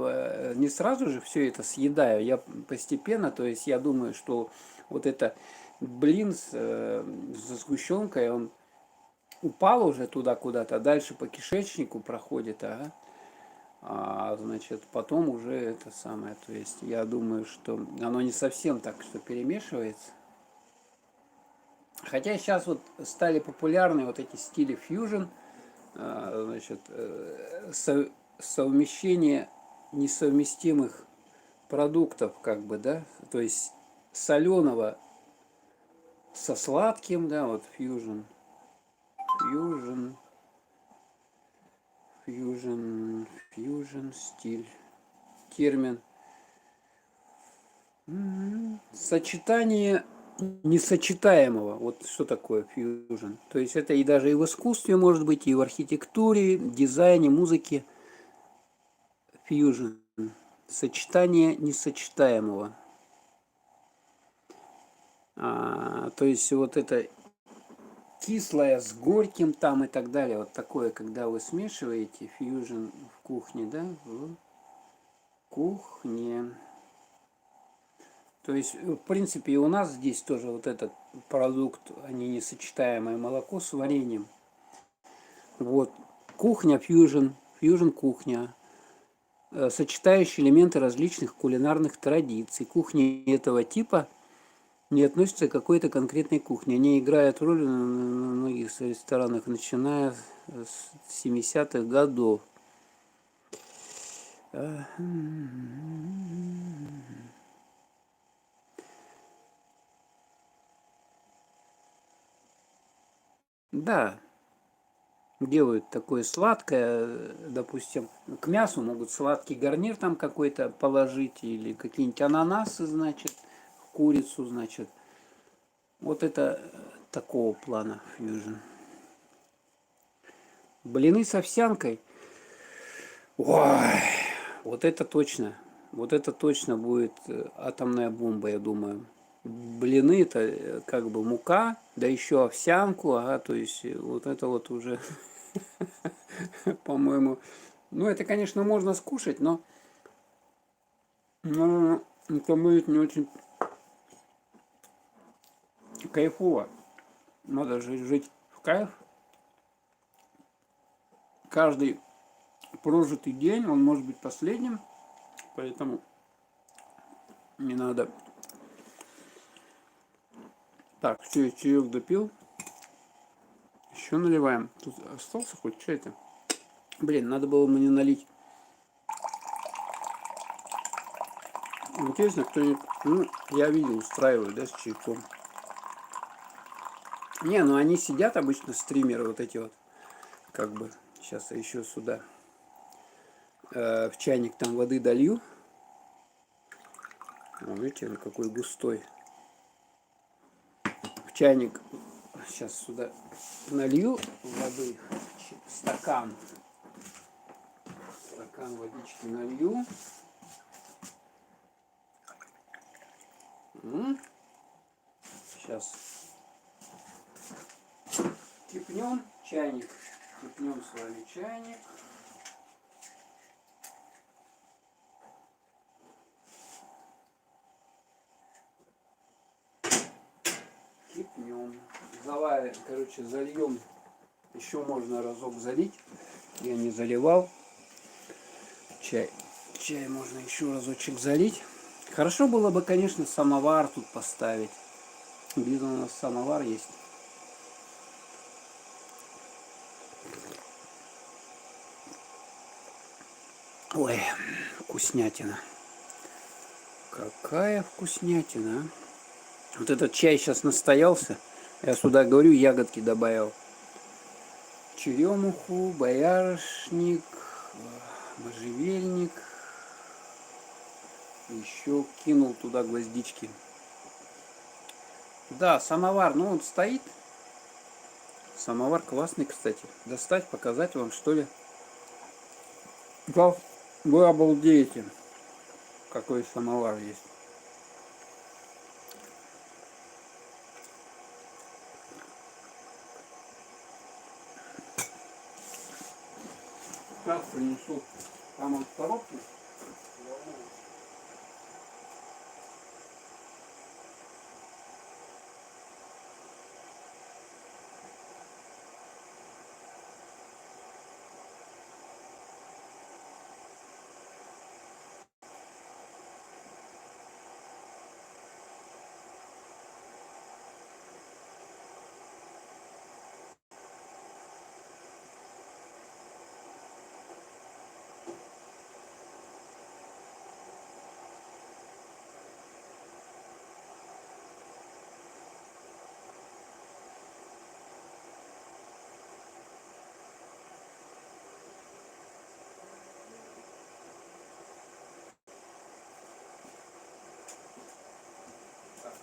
не сразу же все это съедаю. Я постепенно, то есть я думаю, что вот это блин со сгущенкой, он упал уже туда куда-то, дальше по кишечнику проходит, значит, потом уже это самое. То есть я думаю, что оно не совсем так, что перемешивается. Хотя сейчас вот стали популярны вот эти стили фьюжн, значит, совмещение несовместимых продуктов, как бы, да, то есть соленого со сладким, да, вот фьюжн, фьюжн, фьюжн, фьюжн стиль, термин. Сочетание несочетаемого. Вот что такое фьюжн. То есть это и даже и в искусстве может быть, и в архитектуре, дизайне, музыке. Фьюжн. Сочетание несочетаемого. То есть вот это кислое с горьким там и так далее. Вот такое, когда вы смешиваете фьюжн в кухне, да, в кухне. То есть, в принципе, и у нас здесь тоже вот этот продукт, они несочетаемое молоко с вареньем. Вот. Кухня фьюжн, фьюжн кухня, сочетающие элементы различных кулинарных традиций. Кухни этого типа не относятся к какой-то конкретной кухне. Они играют роль на многих ресторанах, начиная с 70-х годов. Да, делают такое сладкое, допустим, к мясу могут сладкий гарнир там какой-то положить, или какие-нибудь ананасы, значит, курицу, значит. Вот это такого плана фьюжн. Блины с овсянкой. Ой, вот это точно будет атомная бомба, я думаю. Блины это как бы мука, да еще овсянку, то есть вот это вот уже, по-моему, ну это, конечно, можно скушать, но это будет не очень кайфово. Надо же жить в кайф. Каждый прожитый день, он может быть последним, поэтому не надо. Так, все, чаек допил. Еще наливаем. Тут остался хоть чай-то. Блин, надо было мне налить. Интересно, кто-нибудь... Ну, я видел, устраивают, да, с чайком. Не, ну они сидят обычно, стримеры вот эти вот. Как бы, сейчас я еще сюда в чайник там воды долью. Видите, он какой густой. В чайник сейчас сюда налью воды, стакан водички налью. Сейчас кипнем чайник, кипнем с вами чайник. Кипнем. Заварим, короче, зальем. Еще можно разок залить. Я не заливал. Чай можно еще разочек залить. Хорошо было бы, конечно, самовар тут поставить. Где-то у нас самовар есть. Ой, вкуснятина. Какая вкуснятина. Вот этот чай сейчас настоялся. Я сюда, говорю, ягодки добавил. Черемуху, боярышник, можжевельник. Еще кинул туда гвоздички. Да, самовар, ну он стоит. Самовар классный, кстати. Достать, показать вам, что ли. Вы обалдеете, какой самовар есть. Сейчас принесу. Там он в коробке.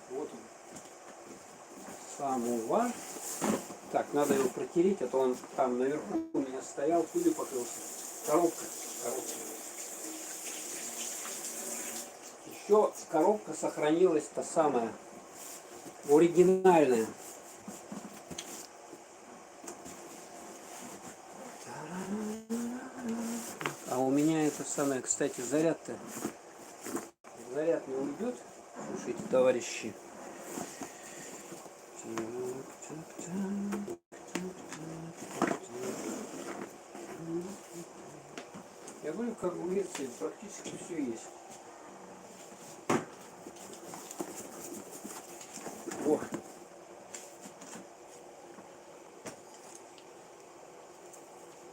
Вот он, самовар. Так, надо его протереть, а то он там наверху у меня стоял, пылью покрылся. Коробка. Еще коробка сохранилась та самая, оригинальная. А у меня это самое, кстати, заряд-то. Заряд не уйдет. Слушайте, товарищи. Я говорю, как в Греции практически все есть. О.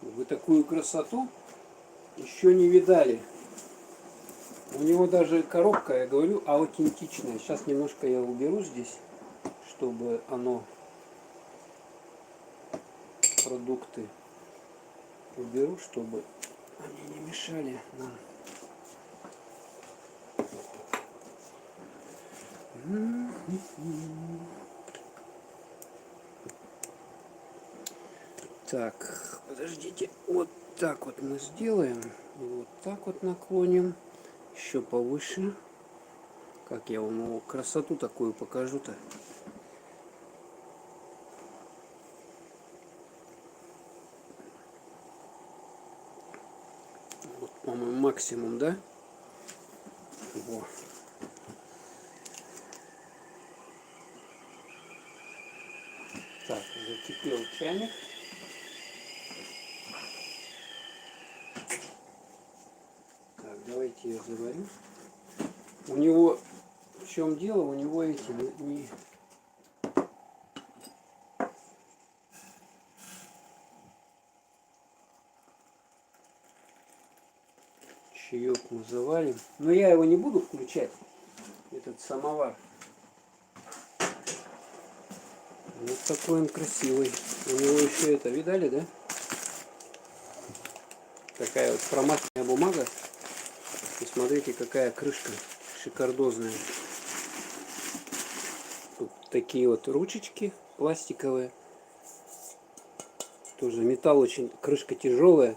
Вы такую красоту еще не видали. У него даже коробка, я говорю, аутентичная. Сейчас немножко я уберу здесь, чтобы оно, продукты уберу, чтобы они не мешали нам. Так, подождите, вот так вот мы сделаем, вот так вот наклоним, еще повыше. Как я вам его красоту такую покажу-то? Вот, по-моему, максимум, да? Во. Так, закипел чайник. Так, давайте я заварю. У него, в чем дело, у него эти не... Чаек мы заварим. Но я его не буду включать, этот самовар. Вот такой он красивый. У него еще это, видали, да? Такая вот промасленная бумага. И смотрите, какая крышка шикардозная. Тут такие вот ручечки пластиковые. Тоже металл очень, крышка тяжелая.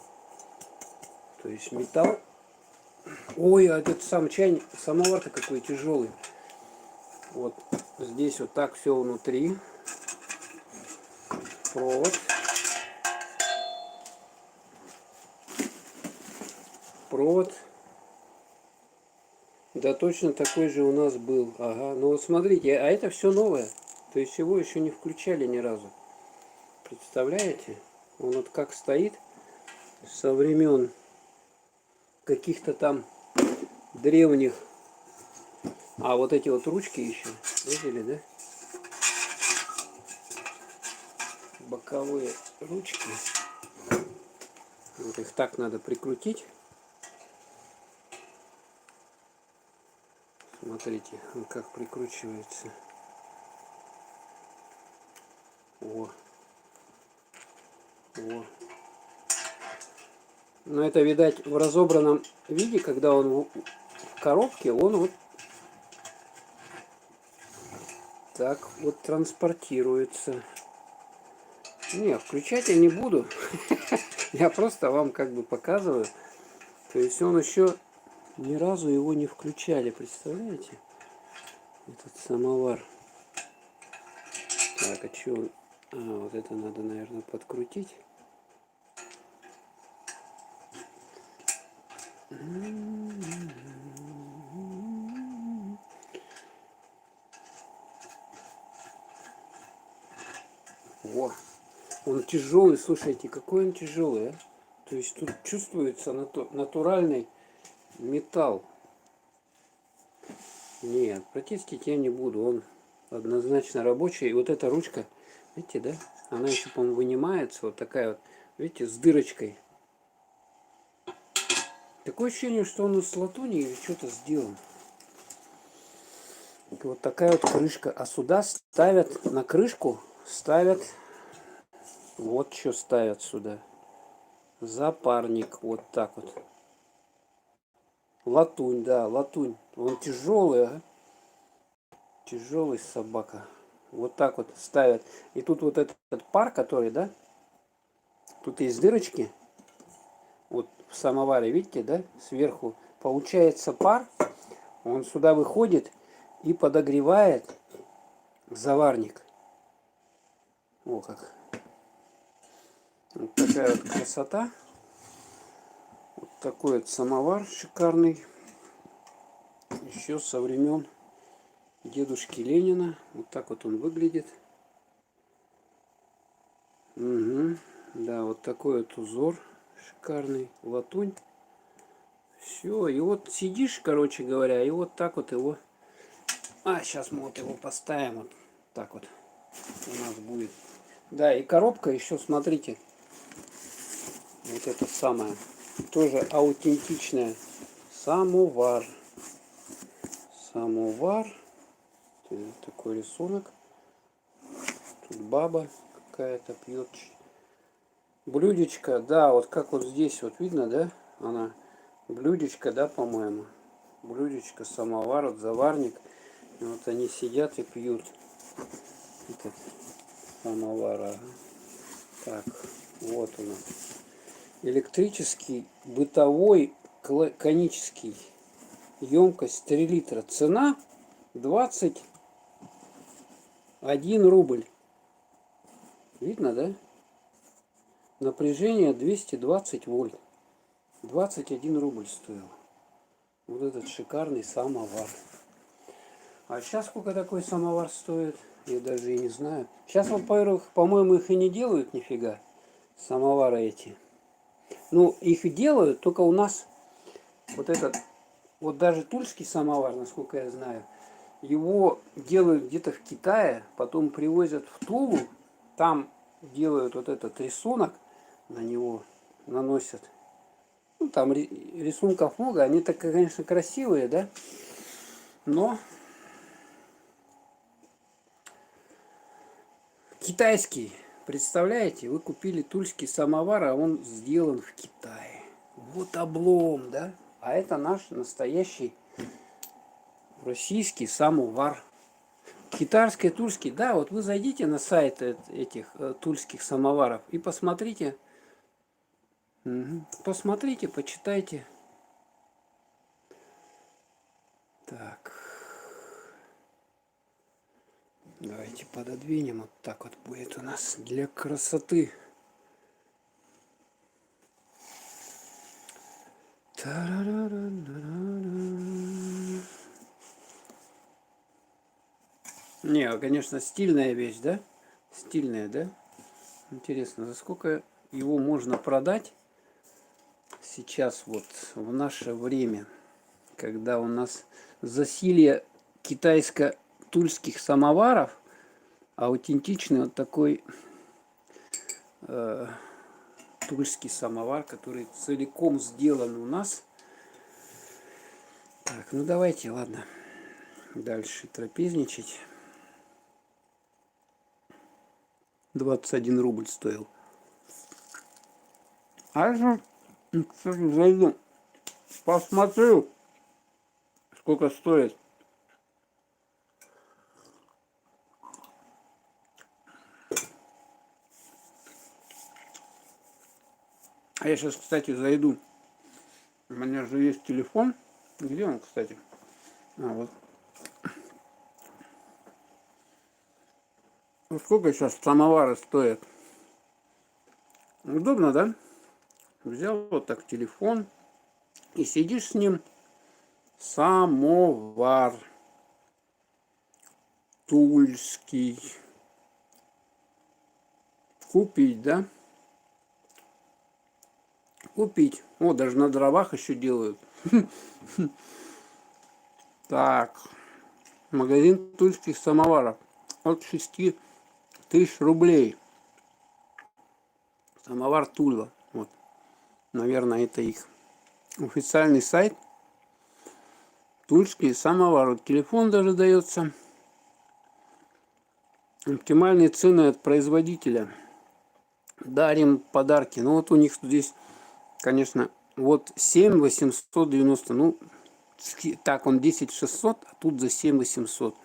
То есть металл. Ой, а этот сам чайник, самовар-то какой тяжелый. Вот здесь вот так все внутри. Провод. Провод. Да, точно такой же у нас был. Ага, ну вот смотрите, а это все новое. То есть его еще не включали ни разу. Представляете? Он вот как стоит со времен каких-то там древних. А вот эти вот ручки еще, видели, да? Боковые ручки. Вот их так надо прикрутить. Смотрите, он как прикручивается. О. О. Но это, видать, в разобранном виде, когда он в коробке, он вот так вот транспортируется. Не, включать я не буду. Я просто вам как бы показываю. То есть он еще ни разу его не включали, представляете? Этот самовар. Так, а что? А, вот это надо, наверное, подкрутить. О, он тяжелый, слушайте, какой он тяжелый, а? То есть тут чувствуется натуральный металл. Нет, протестить я не буду, он однозначно рабочий. И вот эта ручка, видите, да? Она еще, по-моему, вынимается, вот такая вот, видите, с дырочкой. Такое ощущение, что он из латуни или что-то сделан. Вот такая вот крышка. А сюда ставят, на крышку ставят, вот что ставят сюда. Запарник, вот так вот. Латунь, да, латунь. Он тяжелый, а? Тяжелый собака. Вот так вот ставят. И тут вот этот пар, который, да? Тут есть дырочки. Вот в самоваре, видите, да? Сверху получается пар. Он сюда выходит и подогревает заварник. О как. Вот такая вот красота. Вот такой вот самовар шикарный. Еще со времен дедушки Ленина. Вот так вот он выглядит. Угу. Да, вот такой вот узор шикарный. Латунь. Все. И вот сидишь, короче говоря, и вот так вот его... А, сейчас мы вот его поставим. Вот так вот у нас будет. Да, и коробка еще, смотрите. Вот это самое. Тоже аутентичная. Самовар. Самовар. Такой рисунок. Тут баба какая-то пьет. Блюдечко, да, вот как вот здесь вот видно, да? Она блюдечко, да, по-моему. Блюдечко, самовар, вот заварник. И вот они сидят и пьют. Этот самовар. Ага. Так, вот у нас. Электрический, бытовой, конический. Емкость 3 литра. Цена 21 рубль. Видно, да? Напряжение 220 вольт. 21 рубль стоил. Вот этот шикарный самовар. А сейчас сколько такой самовар стоит? Я даже и не знаю. Сейчас, во-первых, по-моему, их и не делают нифига. Самовары эти. Ну, их делают, только у нас вот этот, вот даже тульский самовар, насколько я знаю, его делают где-то в Китае, потом привозят в Тулу, там делают вот этот рисунок, на него наносят. Ну, там рисунков много, они так, конечно, красивые, да, но китайский, представляете, вы купили тульский самовар, а он сделан в Китае. Вот облом, да, а это наш настоящий российский самовар. Китайский, тульский, да, вот вы зайдите на сайт этих тульских самоваров и посмотрите. Угу. Посмотрите, почитайте. Так. Давайте пододвинем. Вот так вот будет у нас для красоты. Не, конечно, стильная вещь, да? Стильная, да? Интересно, за сколько его можно продать сейчас вот в наше время, когда у нас засилье китайско-тульских самоваров, аутентичный вот такой тульский самовар, который целиком сделан у нас. Так, ну давайте, ладно, дальше трапезничать. 21 рубль стоил. А же, кстати, зайду, посмотрю, сколько стоит. А я сейчас, кстати, зайду меня же есть телефон. Где он, кстати? А, вот. Ну, сколько сейчас самовары стоят? Удобно, да? Взял вот так телефон и сидишь с ним. Самовар. Тульский. Купить, да? Купить. О, даже на дровах еще делают. Так. Магазин тульских самоваров. От 6000 рублей. Самовар Тула. Вот. Наверное, это их официальный сайт. Тульский самовар. Вот телефон даже дается. Оптимальные цены от производителя. Дарим подарки. Ну вот у них здесь, конечно, вот 7890. Ну, так он 10600, а тут за 7800.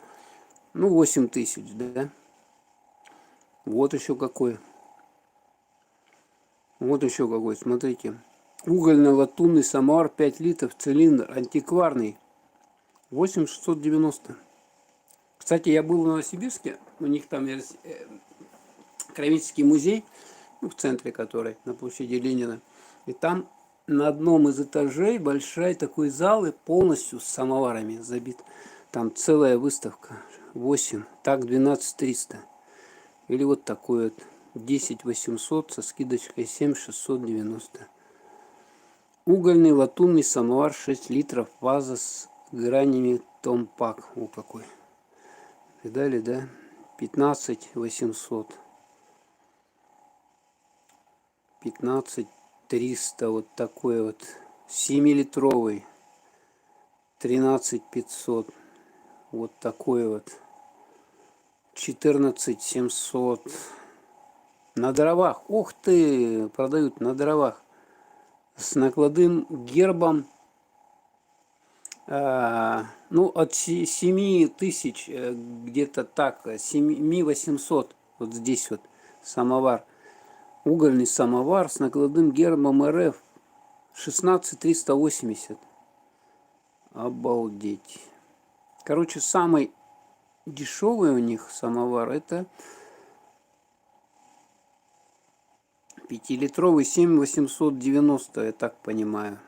Ну, 8000, да? Вот еще какой. Вот еще какой, смотрите. Угольно-латунный самовар 5 литров, цилиндр, антикварный. 8690. Кстати, я был в Новосибирске. У них там есть Кровеческий музей, в центре который, на площади Ленина. И там на одном из этажей большой такой зал и полностью с самоварами забит. Там целая выставка. 8, так 12300. Или вот такой вот 10800 со скидочкой 7690. Угольный латунный самовар 6 литров, ваза с гранями Томпак. О какой. Видали, да? 15800. 15300. Вот такой вот. 7-литровый. 13500. Вот такой вот. 14700. На дровах. Ух ты! Продают на дровах. С накладным гербом. Ну, от 7000, где-то так, 7800. Вот здесь вот самовар. Угольный самовар с накладным гербом РФ. 16380. Обалдеть. Короче, самый дешевый у них самовар это 5-литровый 7890, я так понимаю.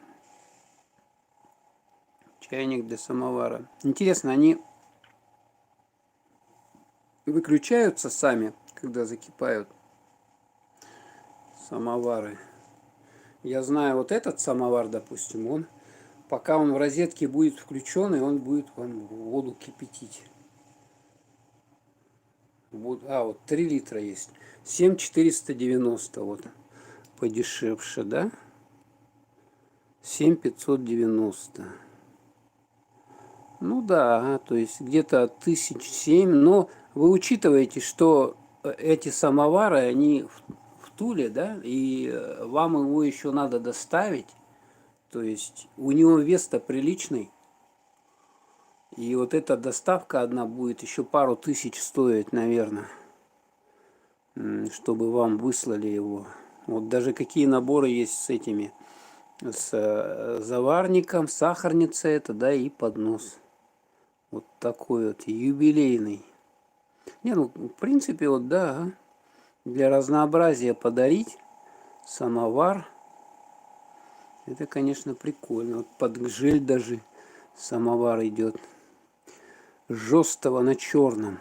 Чайник для самовара. Интересно, они выключаются сами, когда закипают самовары? Я знаю, вот этот самовар, допустим, он, пока он в розетке будет включен, и он будет вам воду кипятить. Вот, вот 3 литра есть. 7490, вот, подешевше, да? 7590. Ну да, то есть где-то 1007. Но вы учитываете, что эти самовары, они в Туле, да, и вам его еще надо доставить. То есть у него вес-то приличный. И вот эта доставка одна будет еще пару тысяч стоить, наверное, чтобы вам выслали его. Вот даже какие наборы есть с этими, с заварником, сахарница это, да, и поднос. Вот такой вот юбилейный. Не, ну, в принципе, вот да, для разнообразия подарить самовар. Это, конечно, прикольно. Вот под гжель даже самовар идет. Жестого на черном.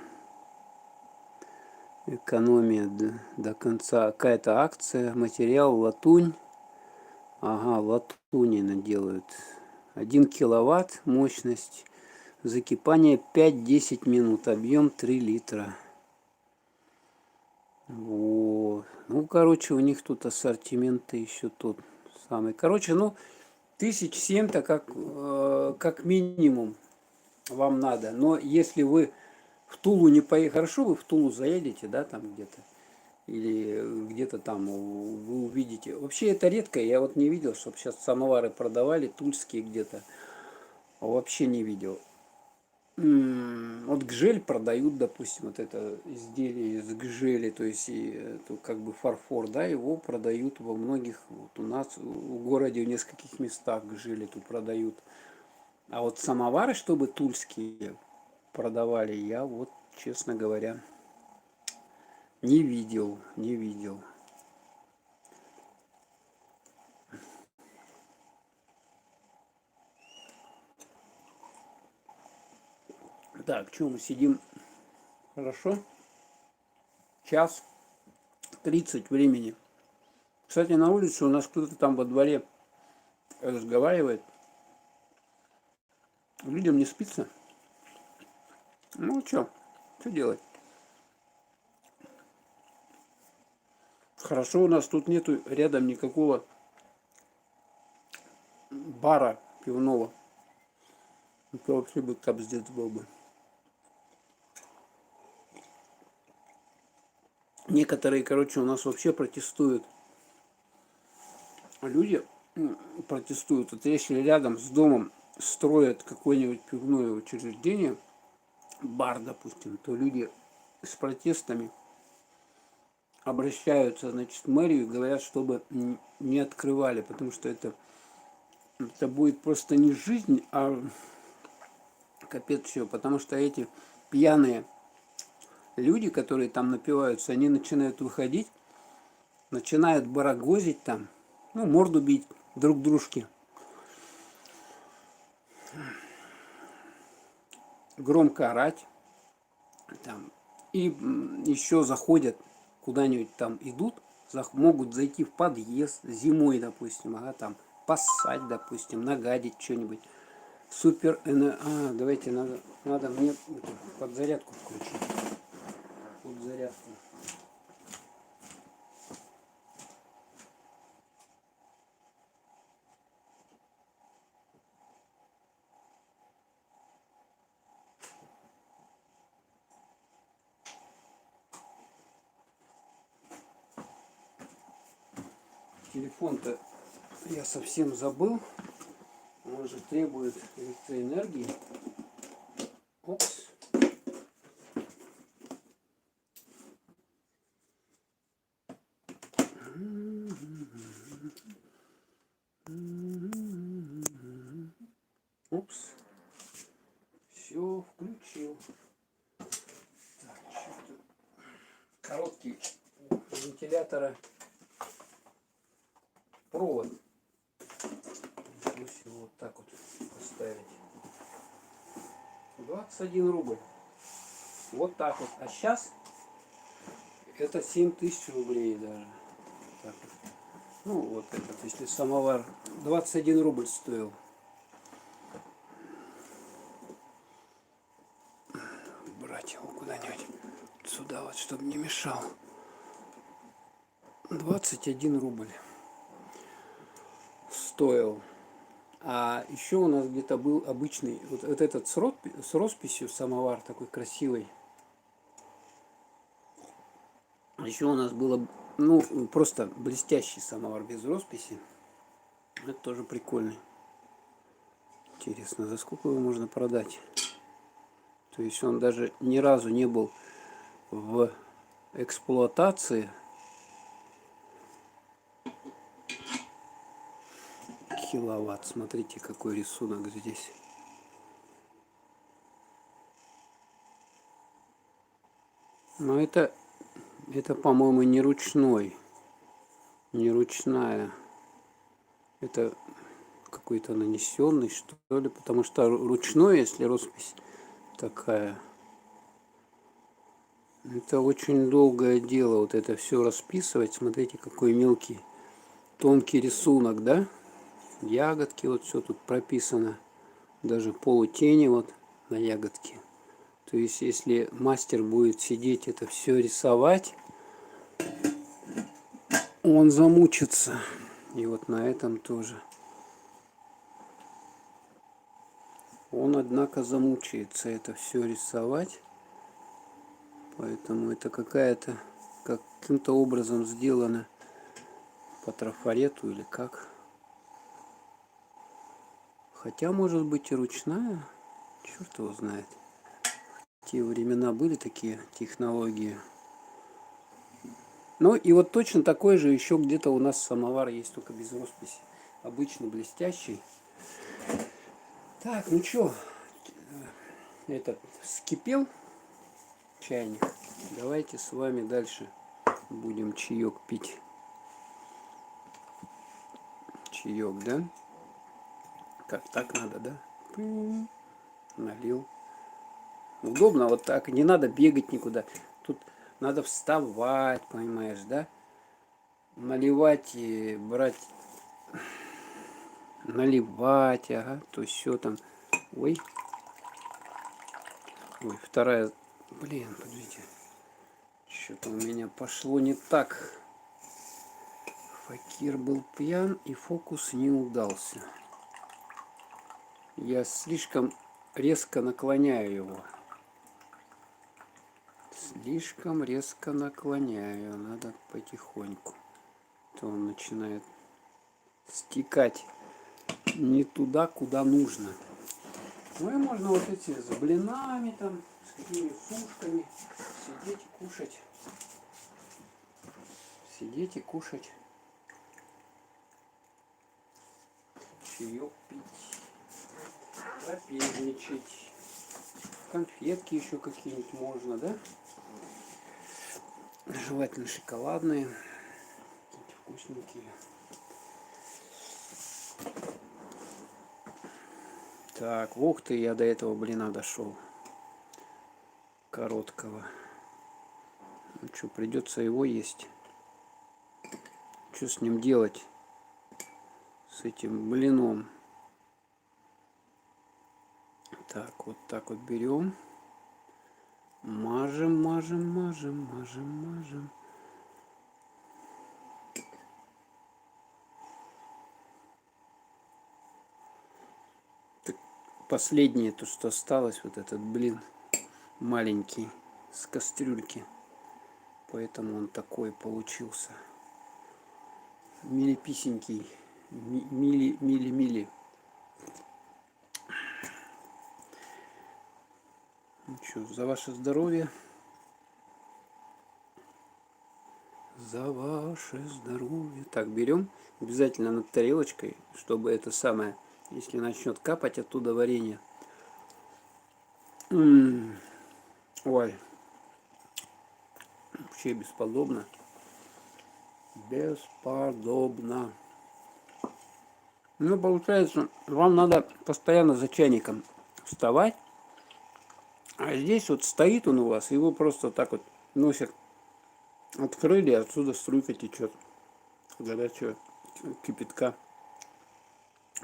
Экономия до конца. Какая-то акция. Материал латунь. Ага, латуни наделают. 1 киловатт мощность. Закипание 5-10 минут. Объем 3 литра. Вот. Ну, короче, у них тут ассортименты еще тот самый. Короче, ну, 1007-то как минимум вам надо. Но если вы в Тулу не поедете, хорошо, вы в Тулу заедете, да, там где-то. Или где-то там вы увидите. Вообще это редко. Я вот не видел, чтобы сейчас самовары продавали, тульские где-то. Вообще не видел. Вот гжель продают, допустим, вот это изделие из гжели, то есть и это как бы фарфор, да, его продают во многих, вот у нас в городе в нескольких местах гжель эту продают. А вот самовары, чтобы тульские продавали, я вот, честно говоря, не видел, не видел. Так, что мы сидим? Хорошо. 1:30 времени. Кстати, на улице у нас кто-то там во дворе разговаривает. Людям не спится. Ну, что делать? Хорошо, у нас тут нету рядом никакого бара пивного. Это вообще бы капздец был бы. Некоторые, короче, у нас вообще протестуют. Люди протестуют. Вот если рядом с домом строят какое-нибудь пивное учреждение, бар, допустим, то люди с протестами обращаются, значит, в мэрию и говорят, чтобы не открывали, потому что это будет просто не жизнь, а капец все, потому что эти пьяные люди, которые там напиваются, они начинают выходить, начинают барагозить там, ну, морду бить друг дружке. Громко орать там. И еще заходят куда-нибудь там идут, могут зайти в подъезд зимой, допустим, там поссать, допустим, нагадить что-нибудь. Супер, давайте, надо мне подзарядку включить. Подзарядку. Телефон-то я совсем забыл. Он же требует электроэнергии. Опс. Опс. Все включил. Так, короткий вентилятора провод. Пусть его вот так вот поставить. 21 рубль. Вот так вот. А сейчас это 7000 рублей даже. Так вот. Ну вот этот, если самовар 21 рубль стоил. Брать его куда-нибудь сюда вот, чтобы не мешал. 21 рубль стоил. А еще у нас где-то был обычный, вот этот с росписью самовар такой красивый. Еще у нас было, ну, просто блестящий самовар без росписи. Это тоже прикольный. Интересно, за сколько его можно продать? То есть он даже ни разу не был в эксплуатации. Киловатт. Смотрите, какой рисунок здесь. Но это по-моему, не ручной. Не ручная. Это какой-то нанесенный, что ли. Потому что ручной, если роспись такая, это очень долгое дело. Вот это все расписывать. Смотрите, какой мелкий, тонкий рисунок, да? Ягодки, вот все тут прописано. Даже полутени вот на ягодке. То есть, если мастер будет сидеть это все рисовать, он замучится. И вот на этом тоже. Он, однако, замучается это все рисовать. Поэтому это каким-то образом сделано по трафарету или как. Хотя, может быть, и ручная. Черт его знает. те времена были такие технологии. Ну и вот точно такой же еще где-то у нас самовар есть, только без росписи. Обычный, блестящий. Так, ну что, этот вскипел чайник. Давайте с вами дальше будем чаек пить. Чаек, да? Как так надо, да? Налил. Удобно вот так, не надо бегать никуда. Тут надо вставать, понимаешь, да? Наливать и брать, наливать, ага, то все там. Ой, ой, вторая, блин, подождите, что-то у меня пошло не так. Факир был пьян и фокус не удался. Я слишком резко наклоняю его. Слишком резко наклоняю, надо потихоньку. То он начинает стекать не туда, куда нужно. Ну и можно вот эти с блинами там, с какими сушками сидеть и кушать. Сидеть и кушать. Чаек пить. Трапезничать. Конфетки еще какие-нибудь можно, да? Желательно шоколадные. Какие-то вкусненькие. Так, ух ты, я до этого блина дошел. Короткого. Ну что, придется его есть. Что с ним делать? С этим блином. Так вот берем. Мажем, мажем, мажем, мажем, мажем. Так, последнее, то, что осталось, вот этот блин маленький с кастрюльки. Поэтому он такой получился. Милиписенький. Мили. Ну что, за ваше здоровье. За ваше здоровье. Так, берем обязательно над тарелочкой, чтобы это самое, если начнет капать оттуда варенье. Ой, вообще бесподобно. Бесподобно. Ну, получается, вам надо постоянно за чайником вставать. А здесь вот стоит он у вас, его просто так вот носик открыли, отсюда струйка течет. Горячего кипятка.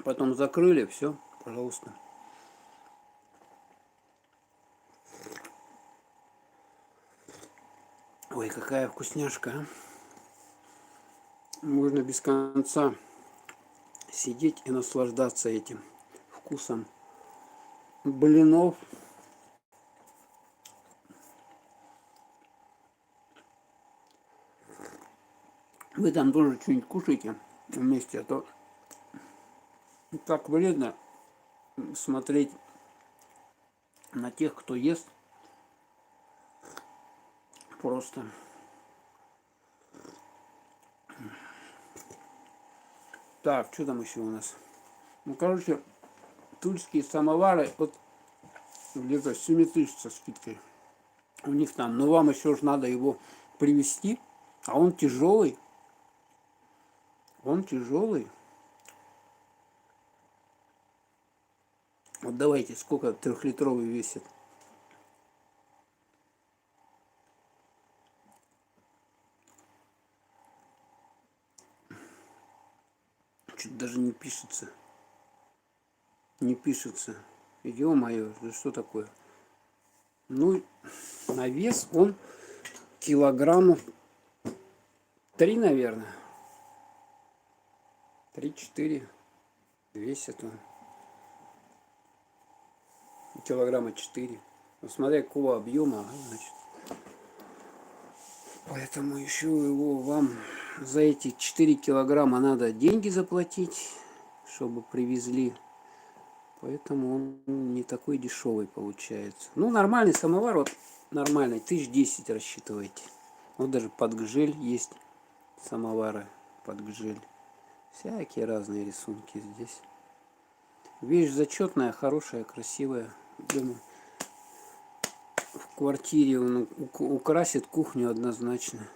Потом закрыли, все, пожалуйста. Ой, какая вкусняшка, а? Можно без конца сидеть и наслаждаться этим вкусом блинов. Вы там тоже что-нибудь кушаете вместе, а то так вредно смотреть на тех, кто ест. Просто. Так, что там еще у нас? Ну, короче, тульские самовары вот где-то 7 тысяч со скидкой. У них там, но вам еще же надо его привезти, а он тяжелый. Он тяжелый. Вот давайте, сколько 3-литровый весит? Чуть даже не пишется. Не пишется. Ё-моё, да что такое? Ну, на вес он килограммов 3, наверное. 3-4 весит он. Килограмма 4. Ну, смотря какого объема, значит. Поэтому еще его вам за эти 4 килограмма надо деньги заплатить, чтобы привезли. Поэтому он не такой дешевый получается. Ну, нормальный самовар, вот нормальный, 1010 рассчитывайте. Вот даже под гжель есть самовары, под гжель. Всякие разные рисунки здесь. Вещь зачетная, хорошая, красивая. Думаю, в квартире он украсит кухню однозначно.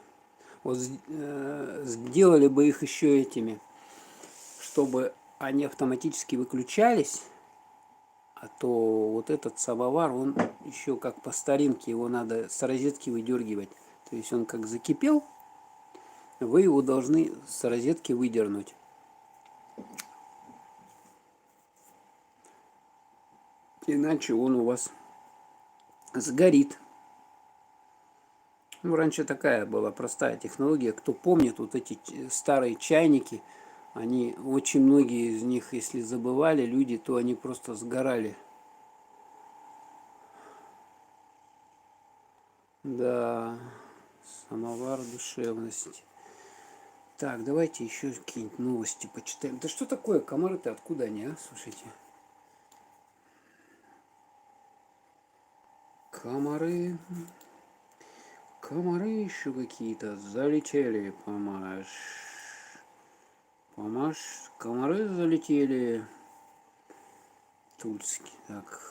Вот сделали бы их еще этими, чтобы они автоматически выключались. А то вот этот самовар, он еще как по старинке, его надо с розетки выдергивать. То есть он как закипел, вы его должны с розетки выдернуть. Иначе он у вас сгорит. Ну, раньше такая была простая технология. Кто помнит, вот эти старые чайники, они, очень многие из них, если забывали люди, то они просто сгорали. Да, самовар душевности. Так, давайте еще какие-нибудь новости почитаем. Да что такое? Комары-то откуда они, а? Слушайте. Комары. Комары еще какие-то залетели. Помашь. Помашь. Комары залетели. Тульский. Так.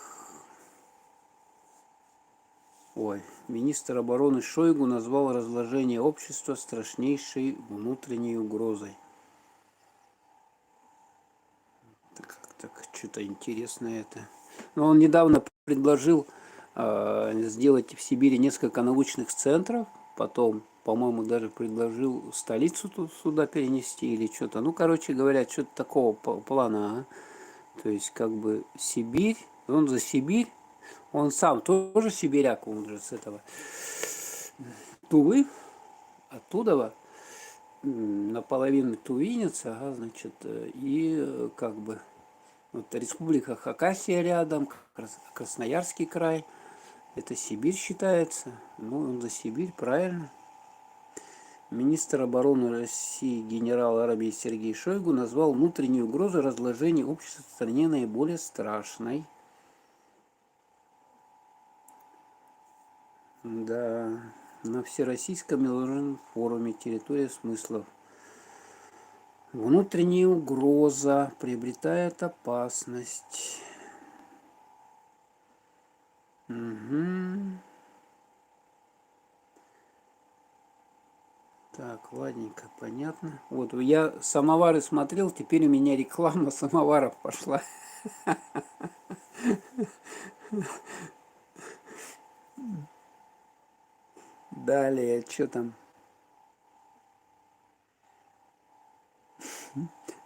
Ой. Министр обороны Шойгу назвал разложение общества страшнейшей внутренней угрозой. Так, что-то интересное это. Но он недавно предложил сделать в Сибири несколько научных центров, потом, по-моему, даже предложил столицу тут сюда перенести или что-то. Ну, короче говоря, что-то такого плана. То есть, как бы Сибирь, он за Сибирь, он сам тоже сибиряк, он же с этого Тувы, оттуда наполовину тувинец, ага, значит, и как бы вот республика Хакасия рядом, Красноярский край. Это Сибирь считается. Ну, он за Сибирь, правильно. Министр обороны России генерал армии Сергей Шойгу назвал внутреннюю угрозу разложения общества в стране наиболее страшной. Да, на Всероссийском международном форуме «Территория смыслов». Внутренняя угроза приобретает опасность. Угу. Так, ладненько, понятно. Вот я самовары смотрел, теперь у меня реклама самоваров пошла. Далее, что там?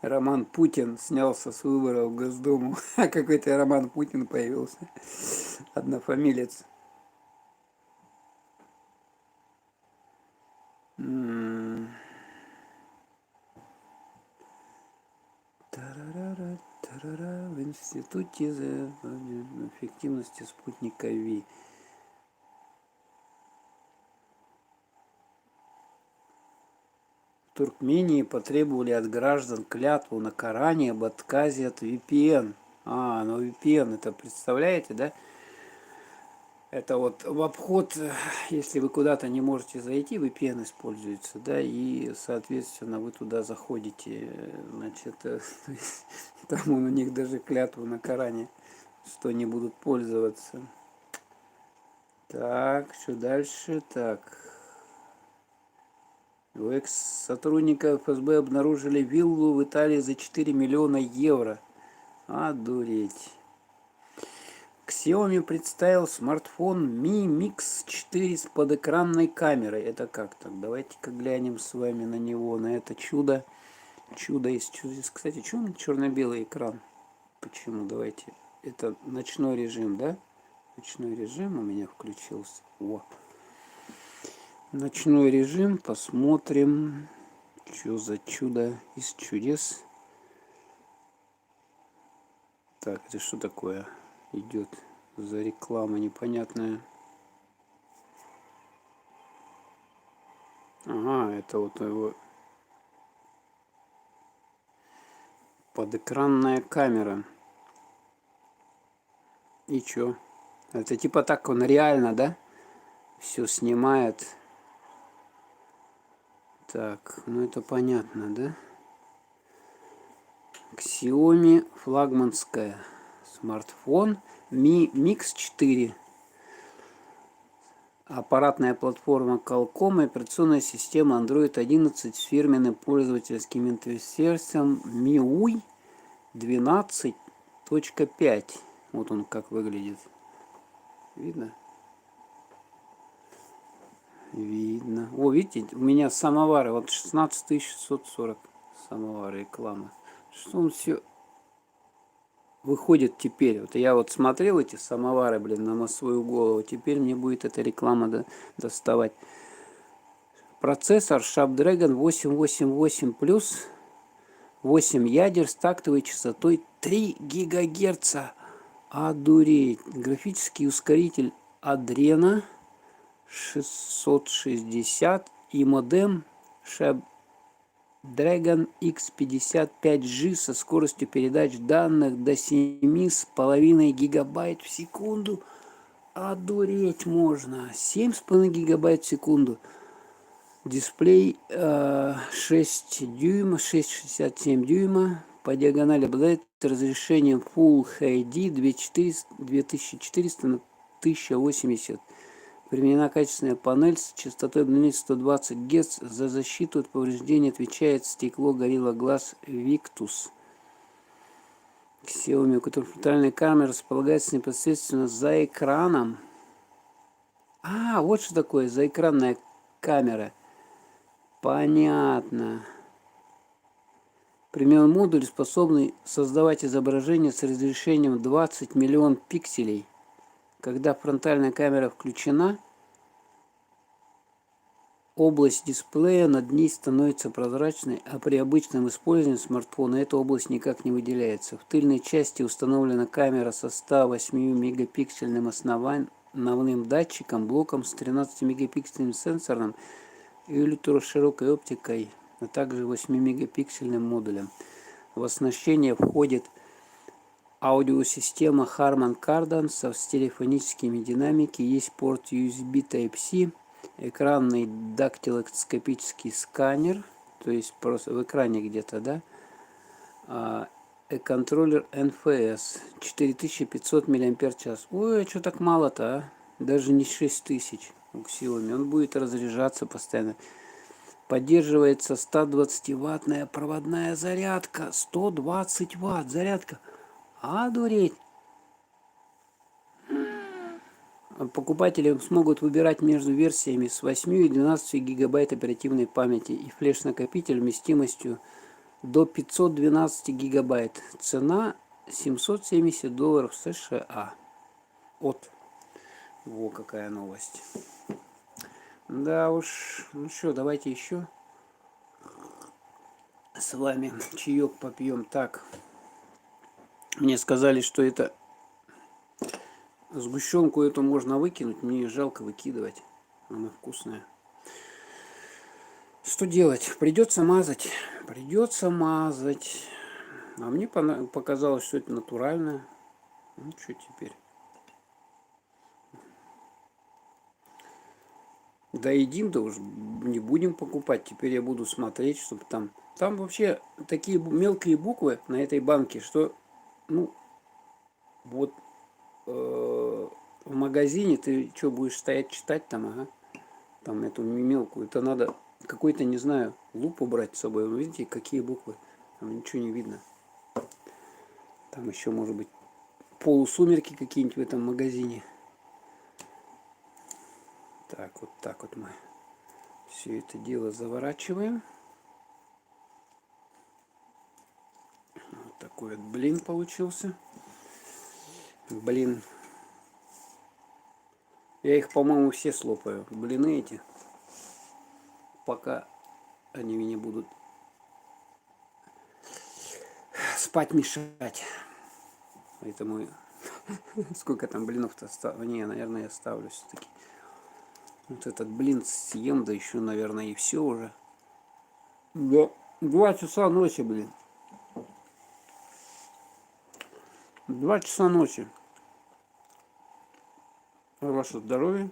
Роман Путин снялся с выборов в Госдуму. Какой-то Роман Путин появился. Однофамилец. В институте эффективности спутника ВИ. В Туркмении потребовали от граждан клятву на Коране об отказе от VPN. Ну VPN, это представляете, да? Это вот в обход, если вы куда-то не можете зайти, VPN используется, да, и, соответственно, вы туда заходите, значит, там у них даже клятву на Коране, что не будут пользоваться. Так, что дальше? Так. У экс-сотрудников ФСБ обнаружили виллу в Италии за 4 миллиона евро. Одуреть. Xiaomi представил смартфон Mi Mix 4 с подэкранной камерой. Это как так? Давайте-ка глянем с вами на него, на это чудо. Чудо из чудес. Кстати, что черно-белый экран? Почему? Давайте. Это ночной режим, да? Ночной режим у меня включился. О. Ночной режим. Посмотрим, что за чудо из чудес. Так, это что такое? Идет за реклама непонятная. Ага, это вот его подэкранная камера. И чё? Это типа так он реально, да? Все снимает. Так, ну это понятно, да? Xiaomi флагманская. Смартфон Mi Mix 4. Аппаратная платформа Qualcomm и операционная система Android 11 с фирменным пользовательским интерфейсом MIUI 12.5. Вот он как выглядит. Видно? Видно. О, видите, у меня самовары. Вот 16640 самовар реклама. Что он все выходит теперь? Вот я вот смотрел эти самовары, блин, на свою голову. Теперь мне будет эта реклама доставать. Процессор Snapdragon 888 плюс 8 ядер с тактовой частотой 3 ГГц. Одуреть. Графический ускоритель Adreno 660 и модем Snapdragon X55G со скоростью передач данных до 7,5 гигабайт в секунду. Одуреть можно. 7,5 гигабайт в секунду. Дисплей 6 дюйма, 6,67 дюйма. По диагонали обладает разрешением Full HD 2400 на 1080. Применена качественная панель с частотой обновления 120 Гц. За защиту от повреждений отвечает стекло Gorilla Glass Victus. Xiaomi, у которой фронтальная камера располагается непосредственно за экраном. А, вот что такое заэкранная камера. Понятно. Применен модуль, способный создавать изображение с разрешением 20 миллион пикселей. Когда фронтальная камера включена, область дисплея над ней становится прозрачной, а при обычном использовании смартфона эта область никак не выделяется. В тыльной части установлена камера со 108 мегапиксельным основным датчиком, блоком с 13 мегапиксельным сенсором и ультраширокой оптикой, а также 8-мегапиксельным модулем. В оснащение входит аудиосистема Harman Kardon со стереофоническими динамиками, есть порт USB Type-C, экранный дактилоскопический сканер, то есть просто в экране где-то, да, контроллер NFS 4500 мАч. Ой, а что так мало-то, а? Даже не 6000 у Xiaomi. Он будет разряжаться постоянно. Поддерживается 120-ваттная проводная зарядка. 120 ватт зарядка. Одуреть. Покупатели смогут выбирать между версиями с 8 и 12 гигабайт оперативной памяти и флеш-накопитель вместимостью до 512 гигабайт. Цена $770 США. От. Во какая новость. Да уж. Ну что, давайте еще с вами чаек попьем. Так. Мне сказали, что это сгущенку эту можно выкинуть. Мне жалко выкидывать. Она вкусная. Что делать? Придется мазать. Придется мазать. А мне показалось, что это натуральное. Ну что теперь? Доедим, да уж не будем покупать. Теперь я буду смотреть, чтобы там... Там вообще такие мелкие буквы на этой банке, что, ну, вот в магазине ты что будешь стоять читать там, ага, там эту мелкую. Это надо какой-то, не знаю, лупу брать с собой. Вы видите, какие буквы? Там ничего не видно. Там еще, может быть, полусумерки какие-нибудь в этом магазине. Так вот мы все это дело заворачиваем. Вот такой вот блин получился. Блин. Я их, по-моему, все слопаю. Блины эти. Пока они мне будут спать мешать. Поэтому сколько там блинов-то осталось? Не, наверное, я оставлю все-таки. Вот этот блин съем, да еще, наверное, и все уже. Да, 2 часа ночи, блин. 2 часа ночи. ваше здоровье.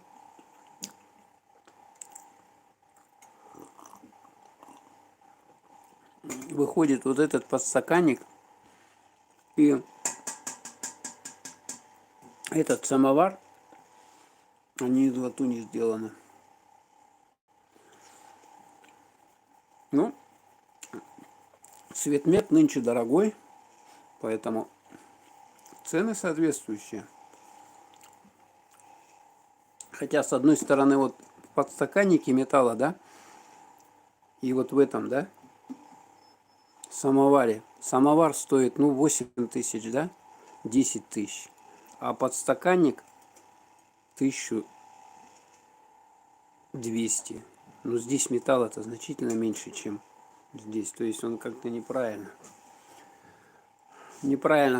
Выходит вот этот подстаканник и этот самовар, они из латуни сделаны. Ну, цветмет нынче дорогой, поэтому цены соответствующие. Хотя, с одной стороны, вот в подстаканнике металла, да, и вот в этом, да, самоваре. Самовар стоит, ну, 8 тысяч, да, 10 тысяч. А подстаканник 1200. Но здесь металл-то значительно меньше, чем здесь. То есть он как-то неправильно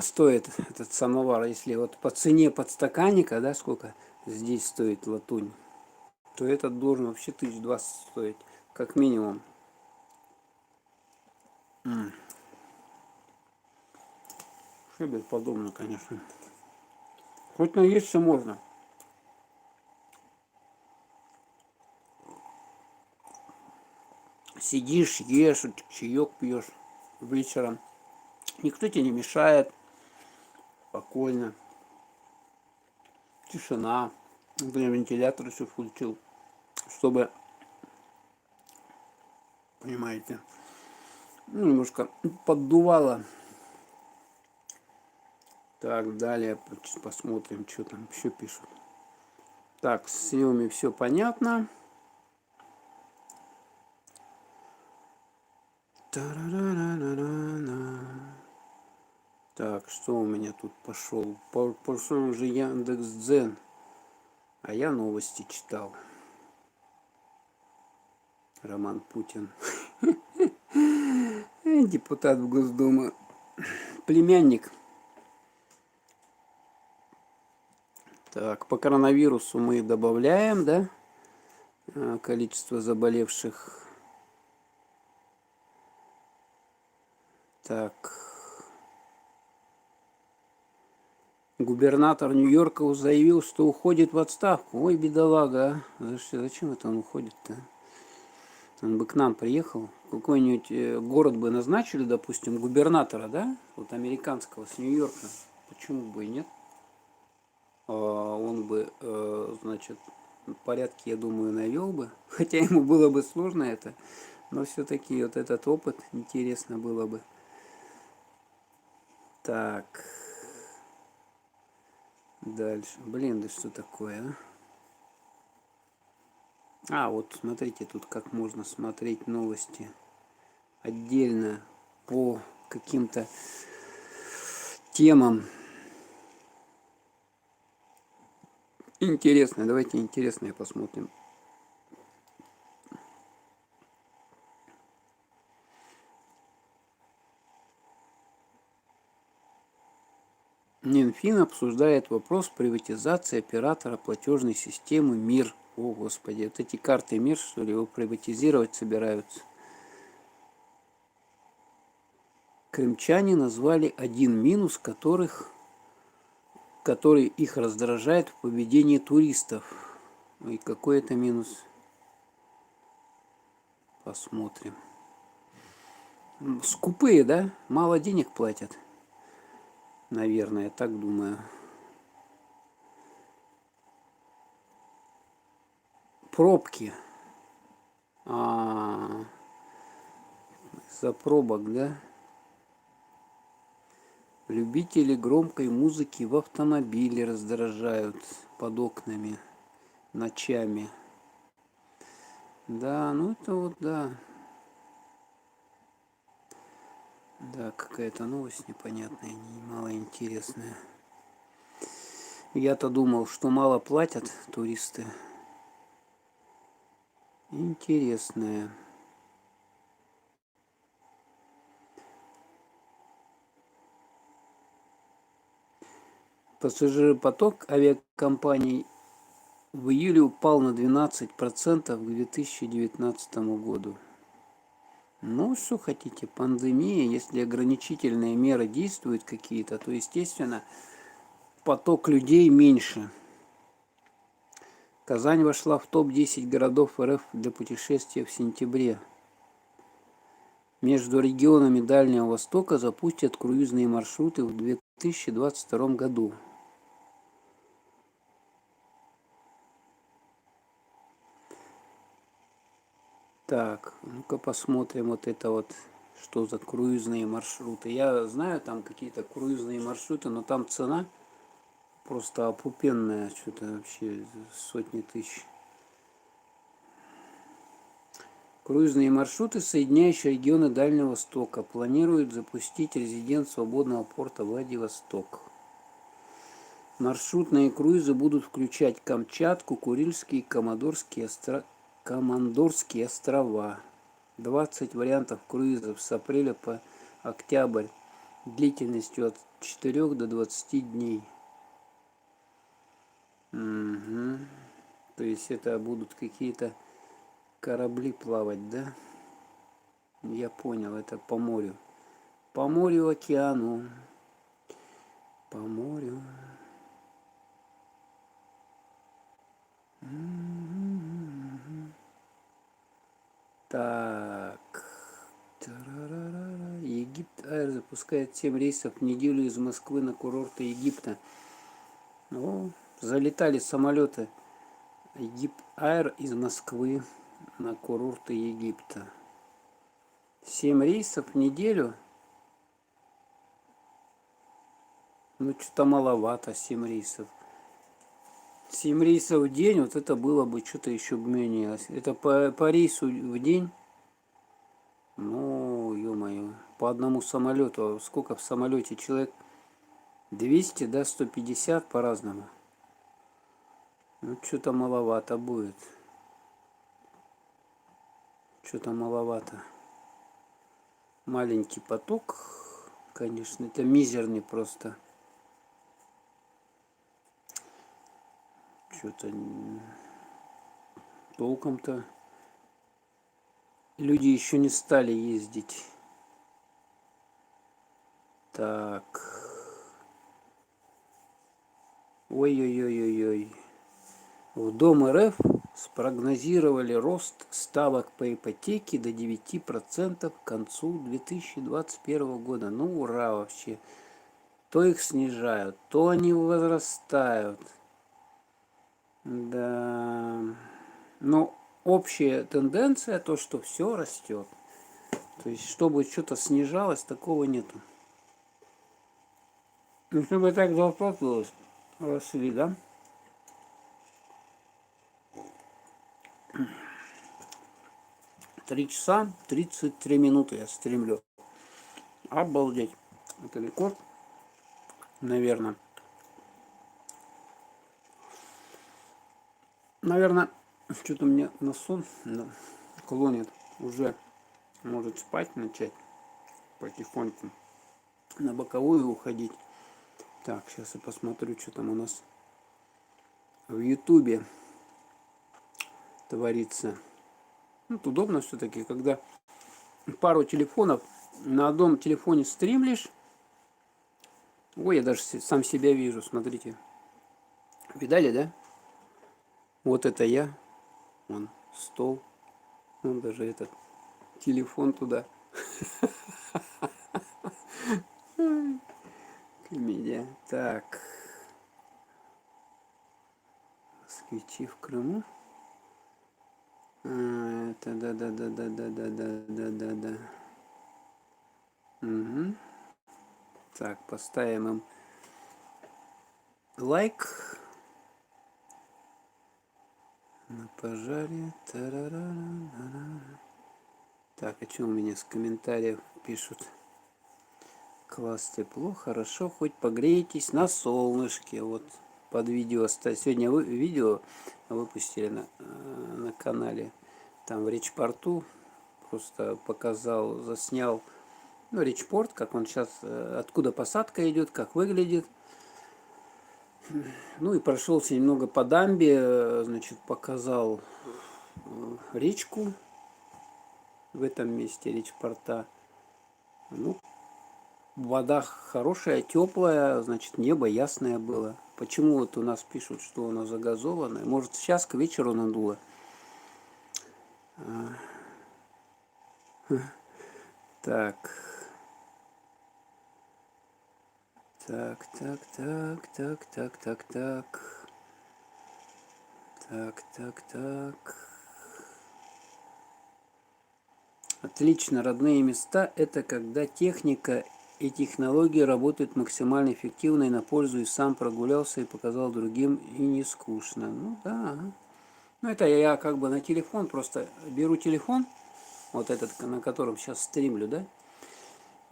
стоит этот самовар. Если вот по цене подстаканника, да, сколько здесь стоит латунь, то этот должен вообще 1020 стоить, как минимум. Все бесподобно, конечно. Хоть наесться можно. Сидишь, ешь, чаек пьешь вечером. Никто тебе не мешает. Спокойно. Тишина. Например, вентилятор еще включил, чтобы, понимаете, ну, немножко поддувало. Так, далее посмотрим, что там еще пишут. Так, с Xiaomi все понятно. Так, что у меня тут пошел? Пошел уже Яндекс.Дзен. А я новости читал. Роман Путин. Депутат в Госдуму. Племянник. Так, по коронавирусу мы добавляем, да? Количество заболевших. Так. Губернатор Нью-Йорка заявил, что уходит в отставку. Ой, бедолага, а? Зачем это он уходит-то? Он бы к нам приехал. Какой-нибудь город бы назначили, допустим, губернатора, да? Вот американского, с Нью-Йорка. Почему бы и нет? Он бы, значит, порядки, я думаю, навел бы. Хотя ему было бы сложно это. Но все-таки вот этот опыт интересно было бы. Так. Дальше. Блин, да что такое, а? Вот смотрите, тут как можно смотреть новости отдельно по каким-то темам. Интересно, давайте интересное посмотрим. Минфин обсуждает вопрос приватизации оператора платежной системы МИР. О, Господи, вот эти карты МИР, что ли, его приватизировать собираются. Крымчане назвали один минус, который их раздражает в поведении туристов. И какой это минус? Посмотрим. Скупые, да? Мало денег платят. Наверное, я так думаю. Пробки. Из-за пробок, да? Любители громкой музыки в автомобиле раздражают под окнами ночами. Да, ну это вот, да. Да, какая-то новость непонятная, малоинтересная. Я-то думал, что мало платят туристы. Интересная. Пассажиропоток авиакомпаний в июле упал на 12% к 2019 году. Ну, что хотите, пандемия, если ограничительные меры действуют какие-то, то, естественно, поток людей меньше. Казань вошла в топ-10 городов РФ для путешествия в сентябре. Между регионами Дальнего Востока запустят круизные маршруты в 2022 году. Так, ну-ка посмотрим вот это вот, что за круизные маршруты. Я знаю там какие-то круизные маршруты, но там цена просто опупенная, что-то вообще сотни тысяч. Круизные маршруты, соединяющие регионы Дальнего Востока, планируют запустить резидент свободного порта Владивосток. Маршрутные круизы будут включать Камчатку, Курильские и Командорские острова. 20 вариантов круизов с апреля по октябрь длительностью от 4 до 20 дней. Угу. То есть это будут какие-то корабли плавать, да? Я понял, это по морю. По морю, океану. По морю. Так. Египет Аэр запускает 7 рейсов в неделю из Москвы на курорты Египта. О, залетали самолеты Египет Аэр из Москвы на курорты Египта. 7 рейсов в неделю? Ну, что-то маловато, 7 рейсов. 7 рейсов в день, вот это было бы что-то еще менее. Это по рейсу в день? Ну, ё-моё, по одному самолету. Сколько в самолете человек? 200, да, 150 по-разному. Ну, что-то маловато будет. Что-то маловато. Маленький поток, конечно, это мизерный просто. Что-то толком-то люди еще не стали ездить. Так. Ой-ой-ой-ой-ой. В Дом РФ спрогнозировали рост ставок по ипотеке до 9% к концу 2021 года. Ну, ура вообще. То их снижают, то они возрастают. Да. Но общая тенденция то, что все растет. То есть, чтобы что-то снижалось, такого нету. Ну, чтобы так зарплату росли, да? Три часа 33 минуты я стримлю. Обалдеть. Это рекорд, наверное. Наверное, что-то мне на сон клонит. Уже может спать начать потихоньку. На боковую уходить. Так, сейчас я посмотрю, что там у нас в Ютубе творится. Ну, удобно все-таки, когда пару телефонов на одном телефоне стримлишь. Ой, я даже сам себя вижу, смотрите. Видали, да? Вот это я. Вон, стол. Вон даже этот телефон туда. Комедия. Так. Москвичи в Крыму. Это да. Угу. Так, поставим им лайк. На пожаре. Так, а что у меня с комментариев пишут? Класс, тепло, хорошо, хоть погреетесь на солнышке. Вот под видео. Сегодня видео выпустили на канале. Там в Речпорту. Просто показал, заснял. Ну, Речпорт, как он сейчас, откуда посадка идет, как выглядит. Ну и прошелся немного по дамбе, значит, показал речку в этом месте Речпорта. Ну, вода хорошая, теплая, значит, небо ясное было. Почему вот у нас пишут, что оно загазованное? Может, сейчас к вечеру надуло? Так. Так. Отлично, родные места – это когда техника и технологии работают максимально эффективно и на пользу, и сам прогулялся и показал другим, и не скучно. Ну да. Ну это я как бы на телефон, просто беру телефон, вот этот, на котором сейчас стримлю, да,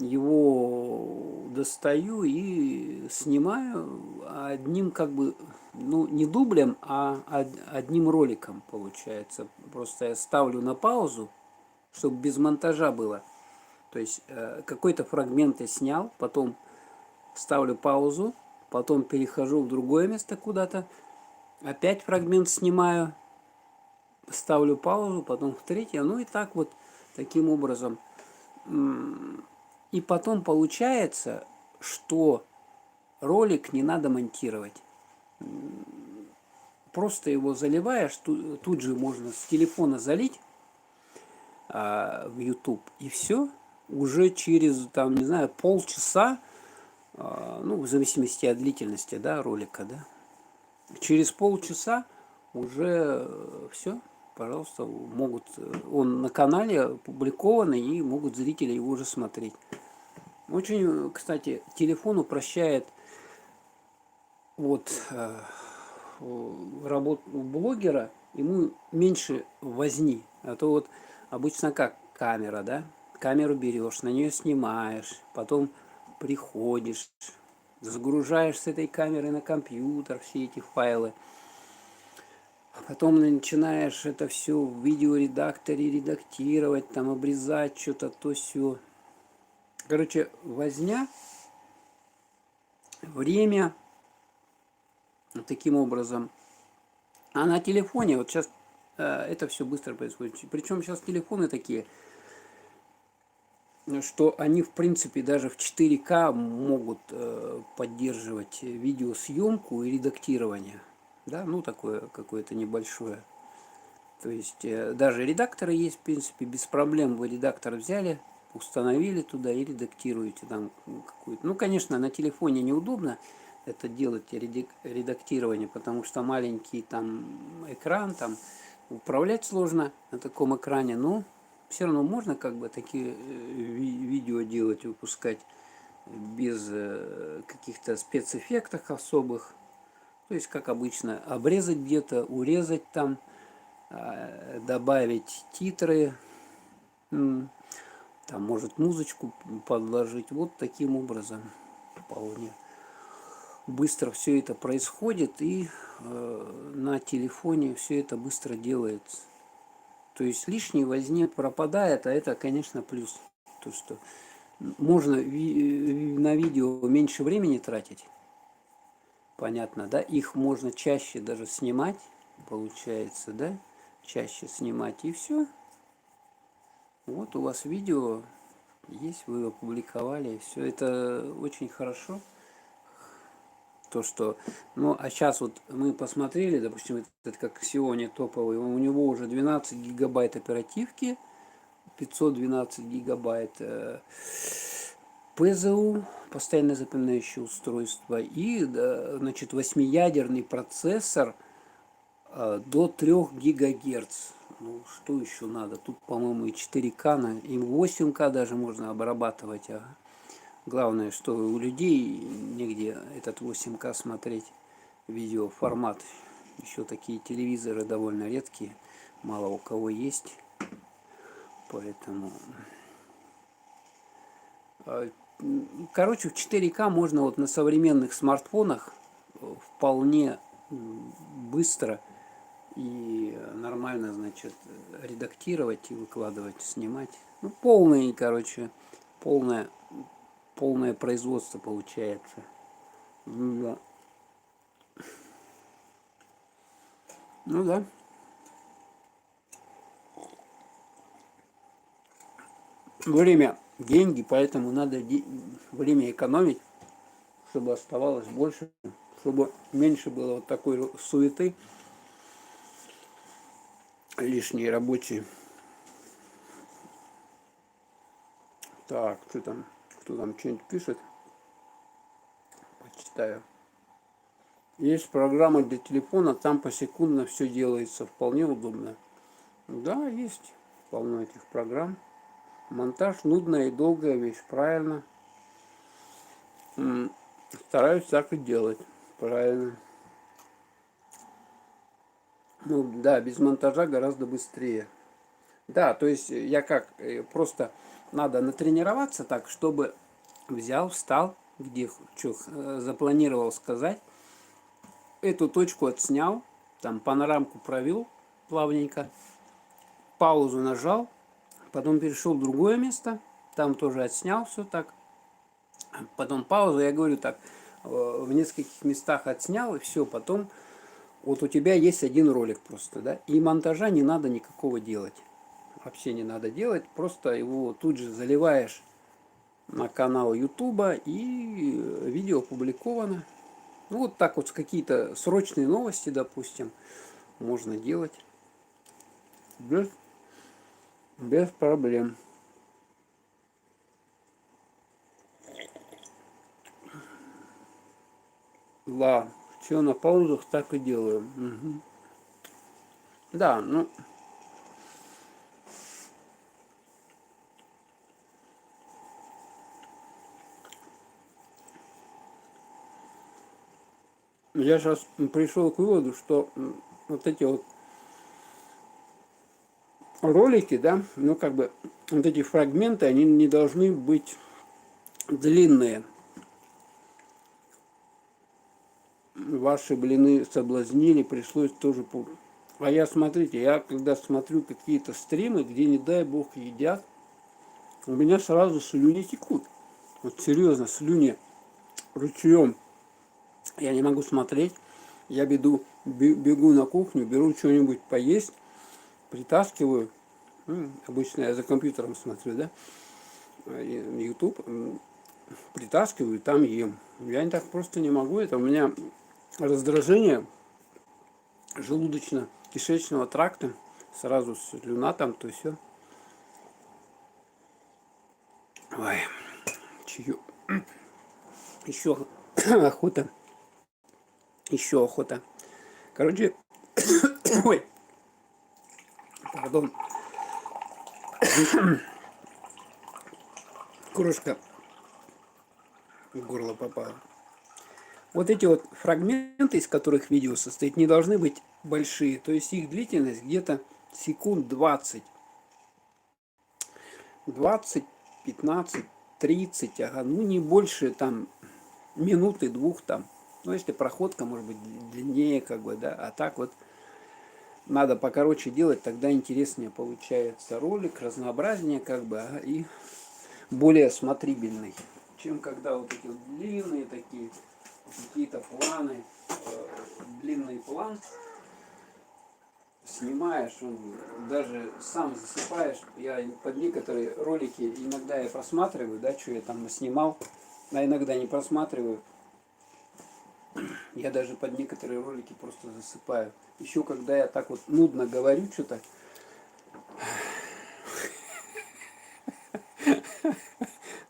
его достаю и снимаю одним как бы, ну не дублем, а одним роликом получается. Просто я ставлю на паузу, чтобы без монтажа было. То есть какой-то фрагмент я снял, потом ставлю паузу, потом перехожу в другое место куда-то, опять фрагмент снимаю, ставлю паузу, потом в третье, ну и так вот, таким образом. И потом получается, что ролик не надо монтировать. Просто его заливаешь, тут же можно с телефона залить в YouTube, и все. Уже через, там, не знаю, полчаса, ну, в зависимости от длительности, да, ролика, да, через полчаса уже все, пожалуйста, могут, он на канале опубликованный, и могут зрители его уже смотреть. Очень, кстати, телефон упрощает вот работу блогера, ему меньше возни. А то вот обычно как камера, да? Камеру берешь, на нее снимаешь, потом приходишь, загружаешь с этой камеры на компьютер все эти файлы. А потом начинаешь это все в видеоредакторе редактировать, там обрезать что-то, то все. Короче, возня, время, таким образом. А на телефоне, вот сейчас это все быстро происходит. Причем сейчас телефоны такие, что они, в принципе, даже в 4К могут поддерживать видеосъемку и редактирование. Да, ну такое какое-то небольшое. То есть даже редакторы есть, в принципе, без проблем. Вы редактор взяли, установили туда и редактируете там какую-то. Ну, конечно, на телефоне неудобно это делать, редактирование, потому что маленький там экран, там управлять сложно на таком экране, но все равно можно как бы такие видео делать, выпускать без каких-то спецэффектов особых. То есть, как обычно, обрезать где-то, урезать там, добавить титры, там, может, музычку подложить. Вот таким образом вполне быстро все это происходит, и на телефоне все это быстро делается. То есть лишней возни пропадает, а это, конечно, плюс. То, что можно на видео меньше времени тратить, понятно, да? Их можно чаще даже снимать, получается, да? Чаще снимать, и все. Вот у вас видео есть, вы опубликовали, все это очень хорошо. То, что, ну, а сейчас вот мы посмотрели, допустим, этот как Xiaomi топовый, у него уже 12 гигабайт оперативки, 512 гигабайт ПЗУ, постоянно запоминающее устройство, и, значит, 8-ядерный процессор до 3 гигагерц. Ну, что еще надо? Тут, по-моему, и 4К, и 8К даже можно обрабатывать. Главное, что у людей нигде этот 8К смотреть видеоформат. Еще такие телевизоры довольно редкие, мало у кого есть. Поэтому, короче, в 4К можно вот на современных смартфонах вполне быстро и нормально, значит, редактировать и выкладывать, снимать. Ну, полное, короче, полное производство получается. Да. Ну да. Время, деньги, поэтому надо время экономить, чтобы оставалось больше. чтобы меньше было вот такой суеты лишней рабочей. Так, что там, кто там что-нибудь пишет, почитаю. Есть программа для телефона, там посекундно все делается, вполне удобно. Да, есть полно этих программ. Монтаж нудная и долгая вещь, правильно. Стараюсь так и делать, правильно. Ну да, без монтажа гораздо быстрее. Да, то есть я как, просто надо натренироваться так, чтобы взял, встал, где что запланировал сказать, эту точку отснял, там панорамку провел плавненько, паузу нажал, потом перешел в другое место, там тоже отснял все так, потом паузу, я говорю так, в нескольких местах отснял и все, потом вот у тебя есть один ролик просто, да, и монтажа не надо никакого делать. Вообще не надо делать, просто его тут же заливаешь на канал Ютуба и видео опубликовано. Ну вот так вот какие-то срочные новости, допустим, можно делать без проблем. Да, все на паузах так и делаю. Угу. Да, ну я сейчас пришел к выводу, что вот эти вот ролики, да, ну как бы вот эти фрагменты, они не должны быть длинные. Ваши блины соблазнили, пришлось тоже... А я, смотрите, я когда смотрю какие-то стримы, где, не дай бог, едят, у меня сразу слюни текут. Вот серьезно, слюни ручьем. Я не могу смотреть. Я бегу на кухню, беру что-нибудь поесть, притаскиваю. Обычно я за компьютером смотрю, да, YouTube, притаскиваю, там ем. Я не так просто не могу. Это у меня раздражение желудочно-кишечного тракта. Сразу слюна там, то все. Ой, чью. Еще охота. Еще охота. Короче, ой, пардон. Крошка в горло попала. Вот эти вот фрагменты, из которых видео состоит, не должны быть большие. То есть их длительность где-то секунд 20. 20, 15, 30, ага, ну не больше там минуты, двух там. Ну, если проходка может быть длиннее, как бы, да, а так вот надо покороче делать, тогда интереснее получается ролик, разнообразнее, как бы, ага, и более смотрибельный, чем когда вот эти вот длинные такие какие-то планы, длинный план снимаешь, он даже сам засыпаешь. Я под некоторые ролики иногда я просматриваю, да, что я там наснимал, а иногда не просматриваю. Я даже под некоторые ролики просто засыпаю. Еще когда я так вот нудно говорю что-то,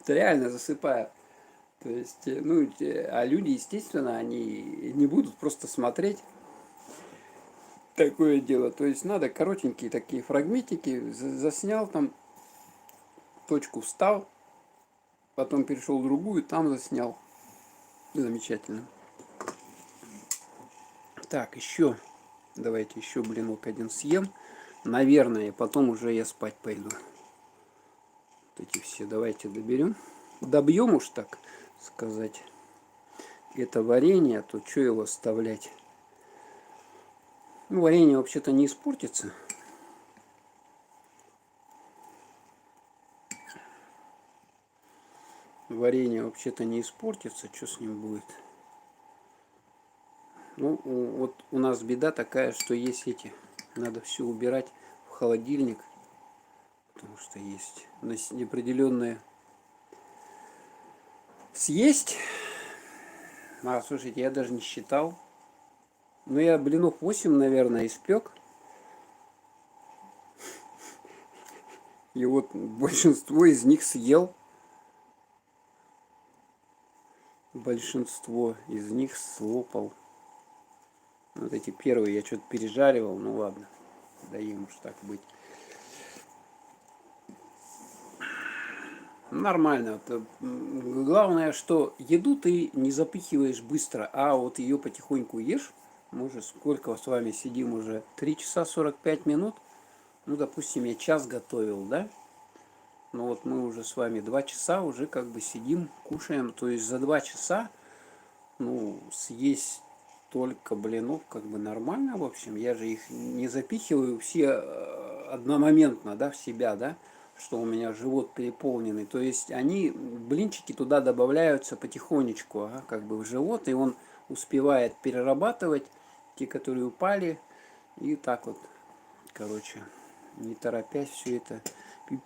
то реально засыпаю. То есть, ну, а люди, естественно, они не будут просто смотреть такое дело. То есть надо коротенькие такие фрагментики, заснял там, точку встал, потом перешел в другую, там заснял. Замечательно. Так, еще, давайте еще блинок один съем. Наверное, потом уже я спать пойду. Вот эти все давайте доберем. Добьем уж, так сказать, это варенье, а то что его оставлять? Ну, варенье вообще-то не испортится. Варенье вообще-то не испортится, что с ним будет? Ну, вот у нас беда такая, что есть эти, надо все убирать в холодильник, потому что есть неопределенное съесть. Слушайте, я даже не считал. Ну, я блинов 8, наверное, испек. И вот большинство из них съел. Большинство из них слопал. Вот эти первые я что-то пережаривал. Ну ладно, да им уж так быть. Нормально. Главное, что еду ты не запихиваешь быстро, а вот ее потихоньку ешь. Мы уже сколько с вами сидим уже? 3 часа 45 минут. Ну, допустим, я час готовил, да? Но вот мы уже с вами 2 часа уже как бы сидим, кушаем. То есть за 2 часа, ну, съесть только блинов как бы нормально, в общем. Я же их не запихиваю все одномоментно, да, в себя, да, что у меня живот переполненный. То есть они, блинчики туда добавляются потихонечку, ага, как бы в живот, и он успевает перерабатывать те, которые упали, и так вот, короче, не торопясь все это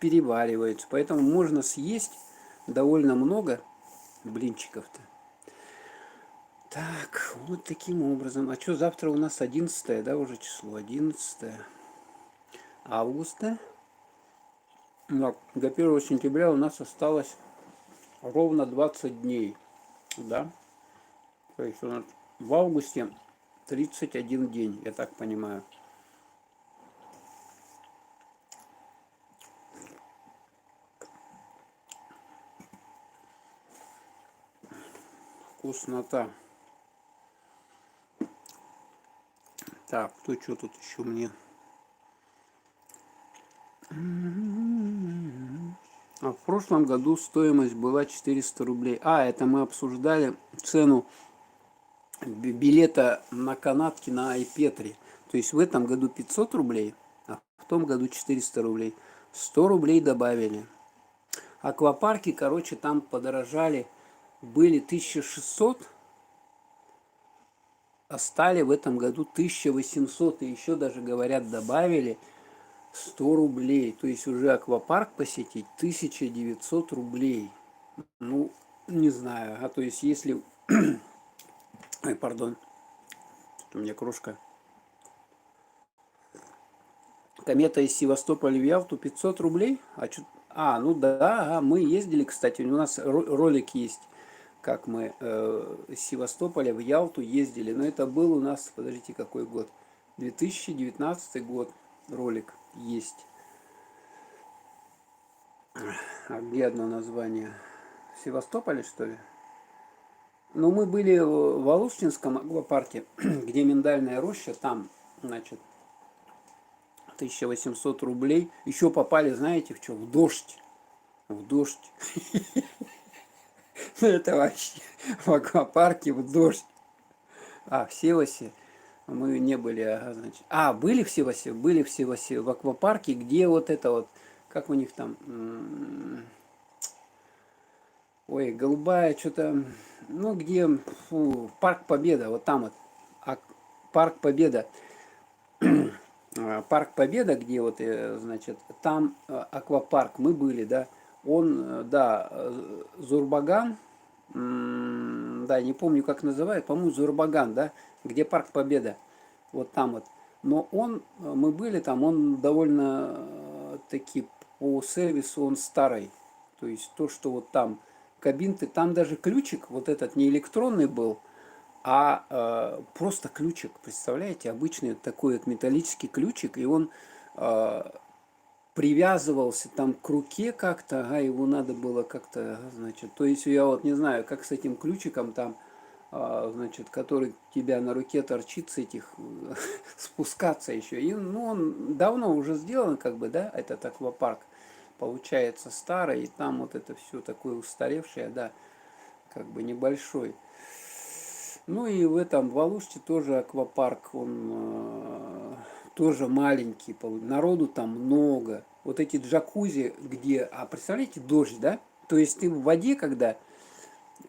переваривается. Поэтому можно съесть довольно много блинчиков-то. Так, вот таким образом. А что, завтра у нас 11, да, уже число? 11 августа. Да, до 1 сентября у нас осталось ровно 20 дней. Да? То есть у нас в августе 31 день, я так понимаю. Вкуснота. Так, кто что тут еще мне? А в прошлом году стоимость была 400 рублей. Это мы обсуждали цену билета на канатки на Айпетре. То есть в этом году 500 рублей, а в том году 400 рублей. 100 рублей добавили. Аквапарки, короче, там подорожали. Были 1600, а стали в этом году 1800. И еще даже, говорят, добавили 100 рублей. То есть уже аквапарк посетить 1900 рублей. Ну, не знаю. То есть если... Ой, пардон. У меня кружка. Комета из Севастополя в Ялту 500 рублей. Ну да, мы ездили, кстати. У нас ролик есть, как мы из Севастополя в Ялту ездили. Но это был у нас, подождите, какой год? 2019 год ролик есть. А где одно название? В Севастополе, что ли? Ну, мы были в Алушкинском аквапарке, где миндальная роща, там, значит, 1800 рублей. Еще попали, знаете, в что? В дождь. В дождь. Это вообще в аквапарке в дождь. В Севасе мы не были, значит. Были в Севасе? Были в Севасе, в аквапарке, где вот это вот, как у них там, ой, голубая, что-то, ну, где, Парк Победа, вот там вот, Парк Победа. Парк Победа, где вот, значит, там аквапарк, мы были, да, он, да, Зурбаган, да, не помню, как называют, по-моему, Зурбаган, да, где Парк Победа, вот там вот. Но мы были там, он довольно таки по сервису, он старый, то есть то, что вот там кабинки, там даже ключик, вот этот не электронный был, просто ключик, представляете, обычный такой вот металлический ключик, и он привязывался там к руке как-то, его надо было как-то, значит, то есть я вот не знаю, как с этим ключиком там, значит, который у тебя на руке торчит с этих, спускаться еще, и, ну, он давно уже сделан, как бы, да, этот аквапарк, получается, старый, и там вот это все такое устаревшее, да, как бы небольшой. Ну и в этом, в Алуште тоже аквапарк, он тоже маленький, народу там много. Вот эти джакузи, где, представляете, дождь, да? То есть ты в воде, когда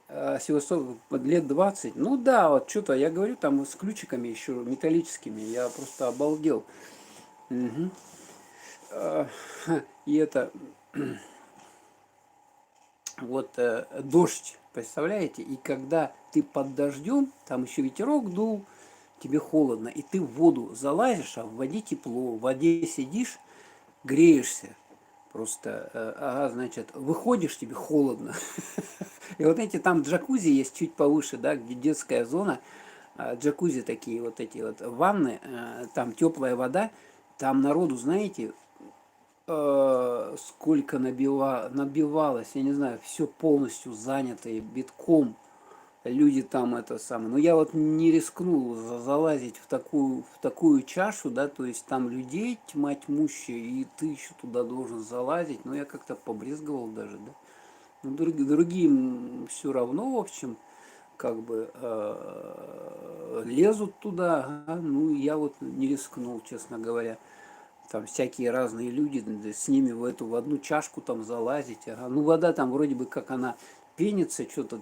Севастополь лет 20, ну да, вот что-то, я говорю, там с ключиками еще металлическими, я просто обалдел. Угу. И это, вот дождь, представляете? И когда ты под дождем, там еще ветерок дул, тебе холодно, и ты в воду залазишь, а в воде тепло, в воде сидишь, греешься. Просто, ага, значит, выходишь, тебе холодно. И вот эти там джакузи есть чуть повыше, да, где детская зона, джакузи такие вот эти вот ванны, там теплая вода, там народу, знаете, сколько набивалось, я не знаю, все полностью занято и битком. Люди там это самое. Но я вот не рискнул залазить в такую чашу, да, то есть там людей тьма тьмущая, и ты еще туда должен залазить. Но я как-то побрезговал даже, да. Ну, другим все равно, в общем, как бы лезут туда, ага. Ну, я вот не рискнул, честно говоря. Там всякие разные люди, да, с ними в одну чашку там залазить. Ага. Ну, вода там вроде бы как она пенится, что-то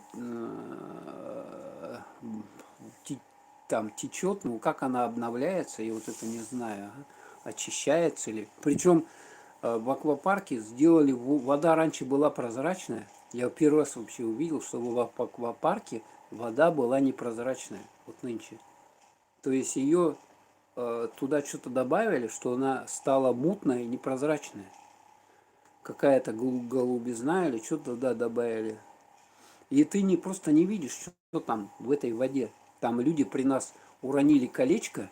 там течет, ну, как она обновляется, я вот это не знаю, ага. Очищается ли. Причем в аквапарке сделали, вода раньше была прозрачная. Я первый раз вообще увидел, что в аквапарке вода была непрозрачная, вот нынче. То есть ее туда что-то добавили, что она стала мутная и непрозрачная. Какая-то голубизна или что-то туда добавили. И ты просто не видишь, что там в этой воде. Там люди при нас уронили колечко.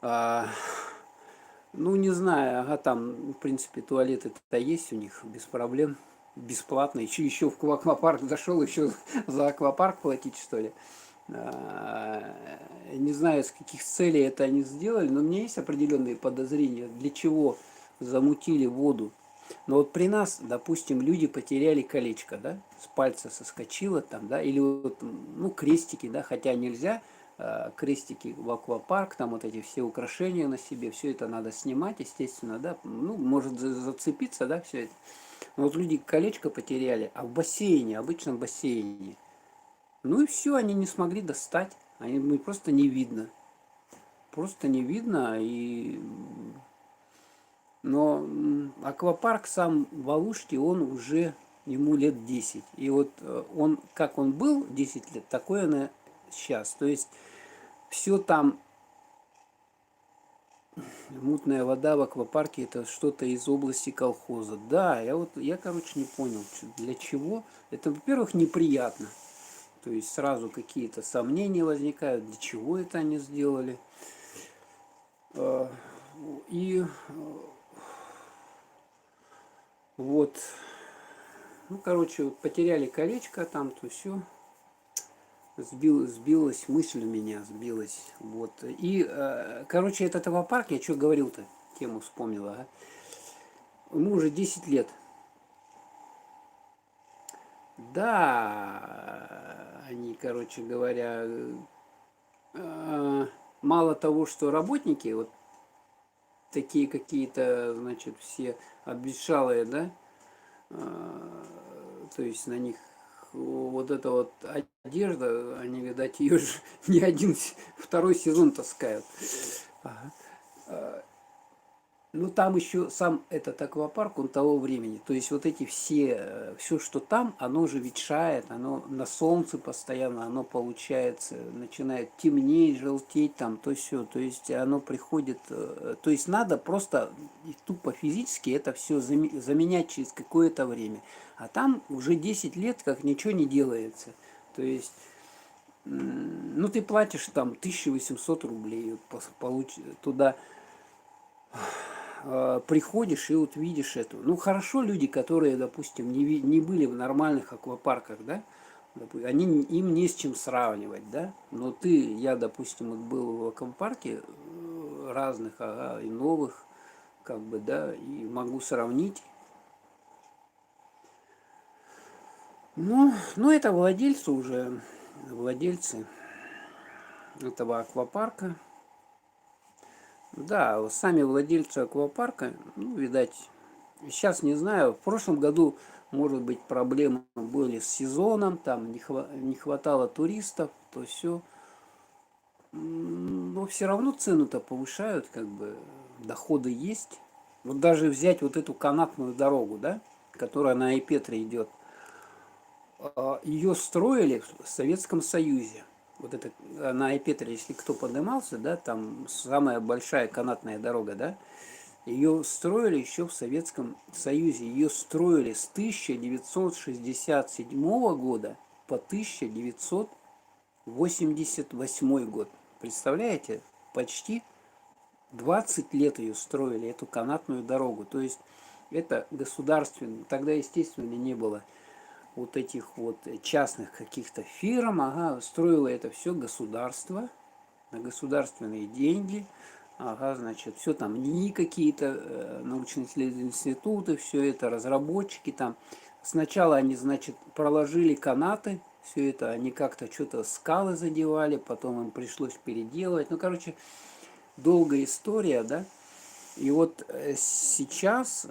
А, ну, не знаю, ага, там, в принципе, туалеты-то есть у них без проблем. Бесплатно. Еще в аквапарк зашел, еще за аквапарк платить, что ли. Не знаю, с каких целей это они сделали, но у меня есть определенные подозрения, для чего замутили воду. Но вот при нас, допустим, люди потеряли колечко, да, с пальца соскочило там, да, или вот, ну, крестики, да, хотя нельзя, крестики в аквапарк, там вот эти все украшения на себе, все это надо снимать, естественно, да, ну, может зацепиться, да, все это. Но вот люди колечко потеряли, а в бассейне, обычном бассейне, ну и все, они не смогли достать. Они просто не видно. Просто не видно. Но аквапарк сам в Алуште, он уже ему лет 10. И вот он, как он был 10 лет, такой он сейчас. То есть все там, мутная вода в аквапарке, это что-то из области колхоза. Да, я, короче, не понял, для чего. Это, во-первых, неприятно. То есть сразу какие-то сомнения возникают, для чего это они сделали. И вот, ну, короче, вот потеряли колечко там, то все, сбилась мысль у меня, сбилась. Вот. И, короче, этот аквапарк, я что говорил-то, тему вспомнила, ага. Ему уже 10 лет. Да, они, короче говоря, мало того, что работники, вот такие какие-то, значит, все обветшалые, да, то есть на них вот эта вот одежда, они, видать, ее же не один, второй сезон таскают. Ага. Ну, там еще сам этот аквапарк, он того времени. То есть вот эти все, что там, оно же ветшает, оно на солнце постоянно, оно получается, начинает темнеть, желтеть там, то все. То есть оно приходит, то есть надо просто тупо физически это все заменять через какое-то время. А там уже 10 лет как ничего не делается. То есть, ну, ты платишь там 1800 рублей, туда приходишь и вот видишь эту. Ну, хорошо люди, которые, допустим, не были в нормальных аквапарках, да, им не с чем сравнивать, да. Но я, допустим, вот был в аквапарке разных, ага, и новых, как бы, да, и могу сравнить. Ну, это владельцы этого аквапарка. Да, сами владельцы аквапарка, ну, видать, сейчас не знаю, в прошлом году, может быть, проблемы были с сезоном, там не хватало туристов, то все. Но все равно цену-то повышают, как бы, доходы есть. Вот даже взять вот эту канатную дорогу, да, которая на Айпетре идет, ее строили в Советском Союзе. Вот это на Айпетре, если кто поднимался, да, там самая большая канатная дорога, да, ее строили еще в Советском Союзе. Ее строили с 1967 года по 1988 год. Представляете? Почти 20 лет ее строили, эту канатную дорогу. То есть это государственное. Тогда, естественно, не было вот этих вот частных каких-то фирм. Ага, строило это все государство на государственные деньги. Ага, значит, все там НИИ какие-то, научно-исследовательские институты, все это, разработчики там. Сначала они, значит, проложили канаты, все это, они как-то что-то скалы задевали, потом им пришлось переделывать. Ну, короче, долгая история, да. И вот сейчас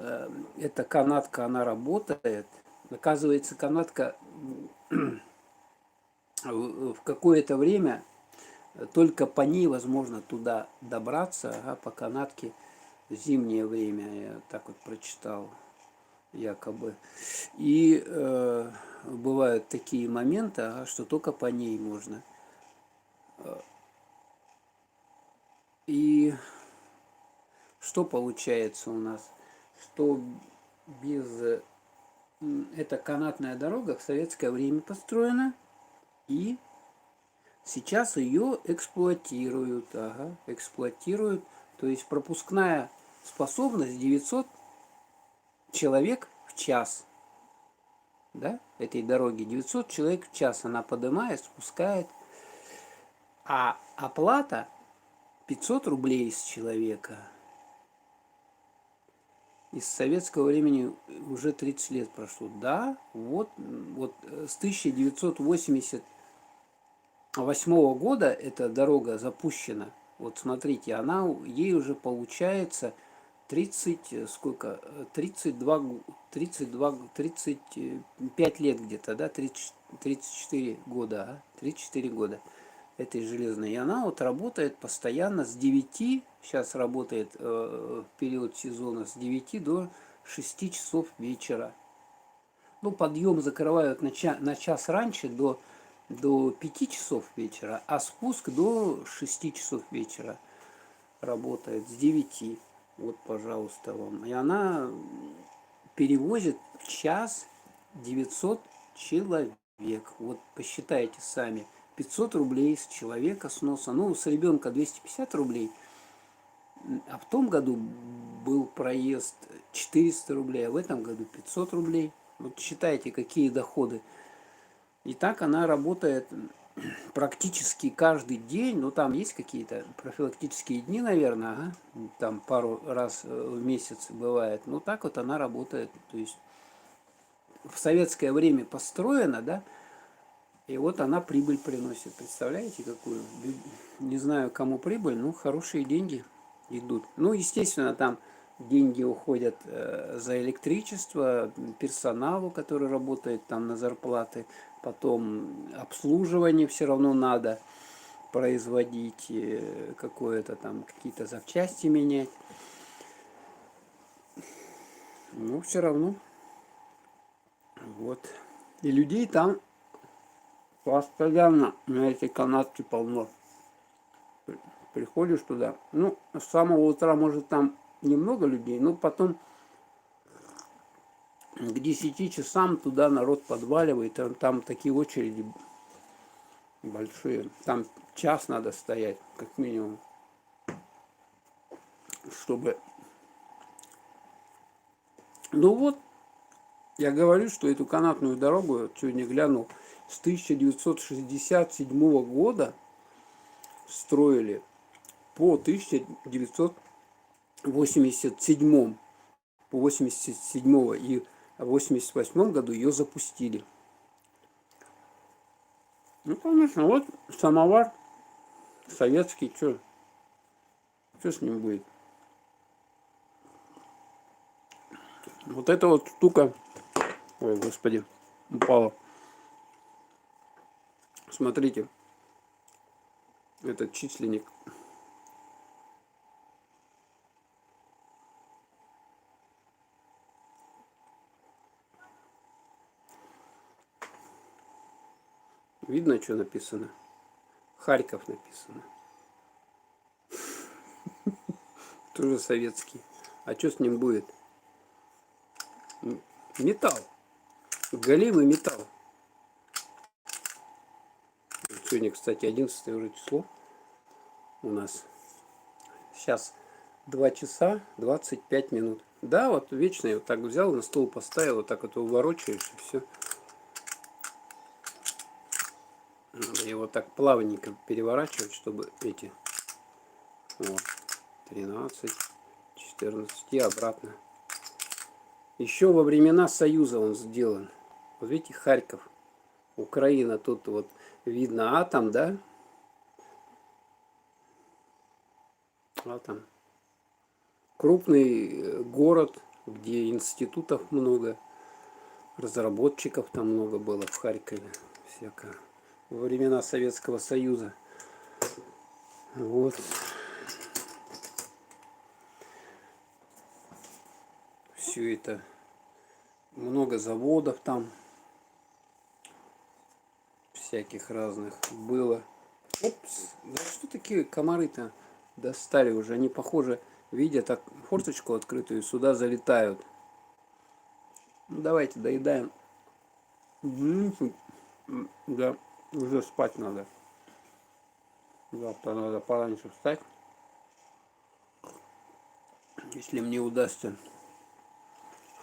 эта канатка, она работает. Оказывается, канатка в какое-то время только по ней возможно туда добраться, ага, по канатке в зимнее время, я так вот прочитал, якобы. И бывают такие моменты, ага, что только по ней можно. И что получается у нас? Что без... эта канатная дорога в советское время построена, и сейчас ее эксплуатируют. Ага, эксплуатируют. То есть пропускная способность 900 человек в час. Да, этой дороги. 900 человек в час она поднимает, спускает. А оплата 500 рублей с человека. Из советского времени уже 30 лет прошло. Да, вот с 1988 года эта дорога запущена. Вот смотрите, ей уже получается 30, сколько, 35 лет где-то, да, 34 года, 34 года этой железной. И она вот работает постоянно с 9, сейчас работает в период сезона с 9 до 6 часов вечера. Ну, подъем закрывают на час раньше, до 5 часов вечера, а спуск до 6 часов вечера работает, с 9. Вот, пожалуйста, вам. И она перевозит в час 900 человек. Вот посчитайте сами. 500 рублей с человека сноса. Ну, с ребенка 250 рублей. А в том году был проезд 400 рублей, а в этом году 500 рублей. Вот считайте, какие доходы. И так она работает практически каждый день. Ну, там есть какие-то профилактические дни, наверное, ага. Там пару раз в месяц бывает. Ну, так вот она работает. То есть в советское время построена, да, и вот она прибыль приносит. Представляете, какую? Не знаю, кому прибыль, но хорошие деньги идут. Ну, естественно, там деньги уходят за электричество, персоналу, который работает там на зарплаты. Потом обслуживание все равно надо производить, какое-то там, какие-то запчасти менять. Но все равно. Вот. И людей там постоянно на этой канатке полно. Приходишь туда, ну, с самого утра, может, там немного людей, но потом к 10 часам туда народ подваливает, там такие очереди большие. Там час надо стоять, как минимум, чтобы... Ну вот, я говорю, что эту канатную дорогу, сегодня глянул, с 1967 года строили по 1987, по 87 и в 88 году ее запустили. Ну, конечно, вот самовар советский, что с ним будет? Вот эта вот штука, ой, господи, упала. Смотрите, этот численник. Видно, что написано? Харьков написано. Тоже советский. А что с ним будет? Металл. Голимый металл. Сегодня, кстати, 11 уже число у нас. Сейчас 2 часа 25 минут. Да, вот вечно я вот так взял, на стол поставил, вот так вот уворочаешь и все. Надо его так плавненько переворачивать, чтобы эти... Вот, 13, 14 и обратно. Еще во времена Союза он сделан. Вот видите, Харьков, Украина, тут вот видно атом, да? Атом. Крупный город, где институтов много, разработчиков там много было в Харькове. Всякое. Во времена Советского Союза. Вот. Все это. Много заводов там. Всяких разных было. Опс, да что такие комары-то достали уже? Они, похоже, видят так форточку открытую, сюда залетают. Ну, давайте доедаем. Да, уже спать надо. Завтра надо пораньше встать. Если мне удастся.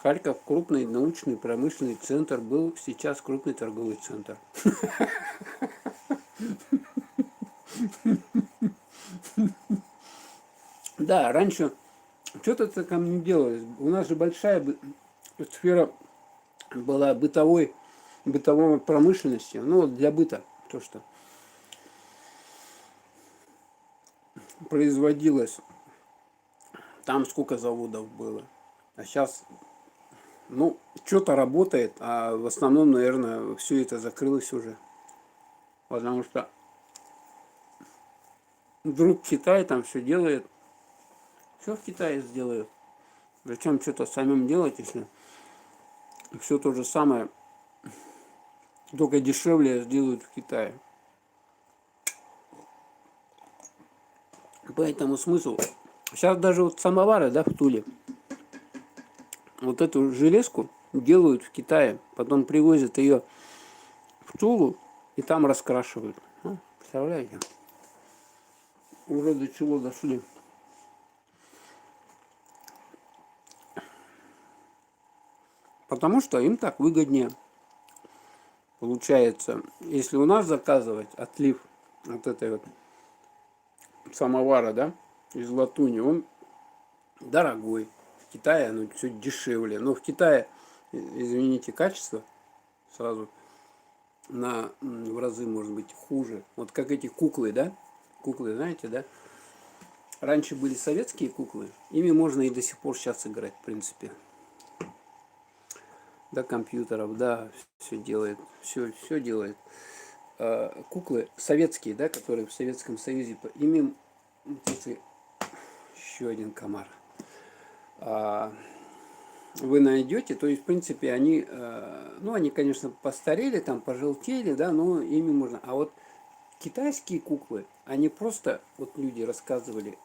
Харьков крупный научный промышленный центр, был сейчас крупный торговый центр. Да, раньше что-то там не делалось. У нас же большая сфера была бытовой промышленности. Ну вот для быта то, что производилось. Там сколько заводов было. А сейчас, ну, что-то работает, а в основном, наверное, все это закрылось уже. Потому что вдруг Китай там все делает. Все в Китае сделают. Зачем что-то самим делать, если все то же самое, только дешевле сделают в Китае. Поэтому смысл. Сейчас даже вот самовары, да, в Туле. Вот эту железку делают в Китае. Потом привозят ее в Тулу и там раскрашивают. Ну, представляете? Уже до чего дошли. Потому что им так выгоднее. Получается, если у нас заказывать отлив вот этой вот самовара, да, из латуни, он дорогой. В Китае оно все дешевле. Но в Китае, извините, качество сразу в разы может быть хуже. Вот как эти куклы, да? Куклы, знаете, да? Раньше были советские куклы. Ими можно и до сих пор сейчас играть, в принципе. До компьютеров, да, все делает. Все делает. Куклы советские, да, которые в Советском Союзе, ими, если еще один комар, вы найдете, то есть, в принципе, они, ну, они, конечно, постарели, там, пожелтели, да, но ими можно. А вот китайские куклы, они просто, вот люди рассказывали,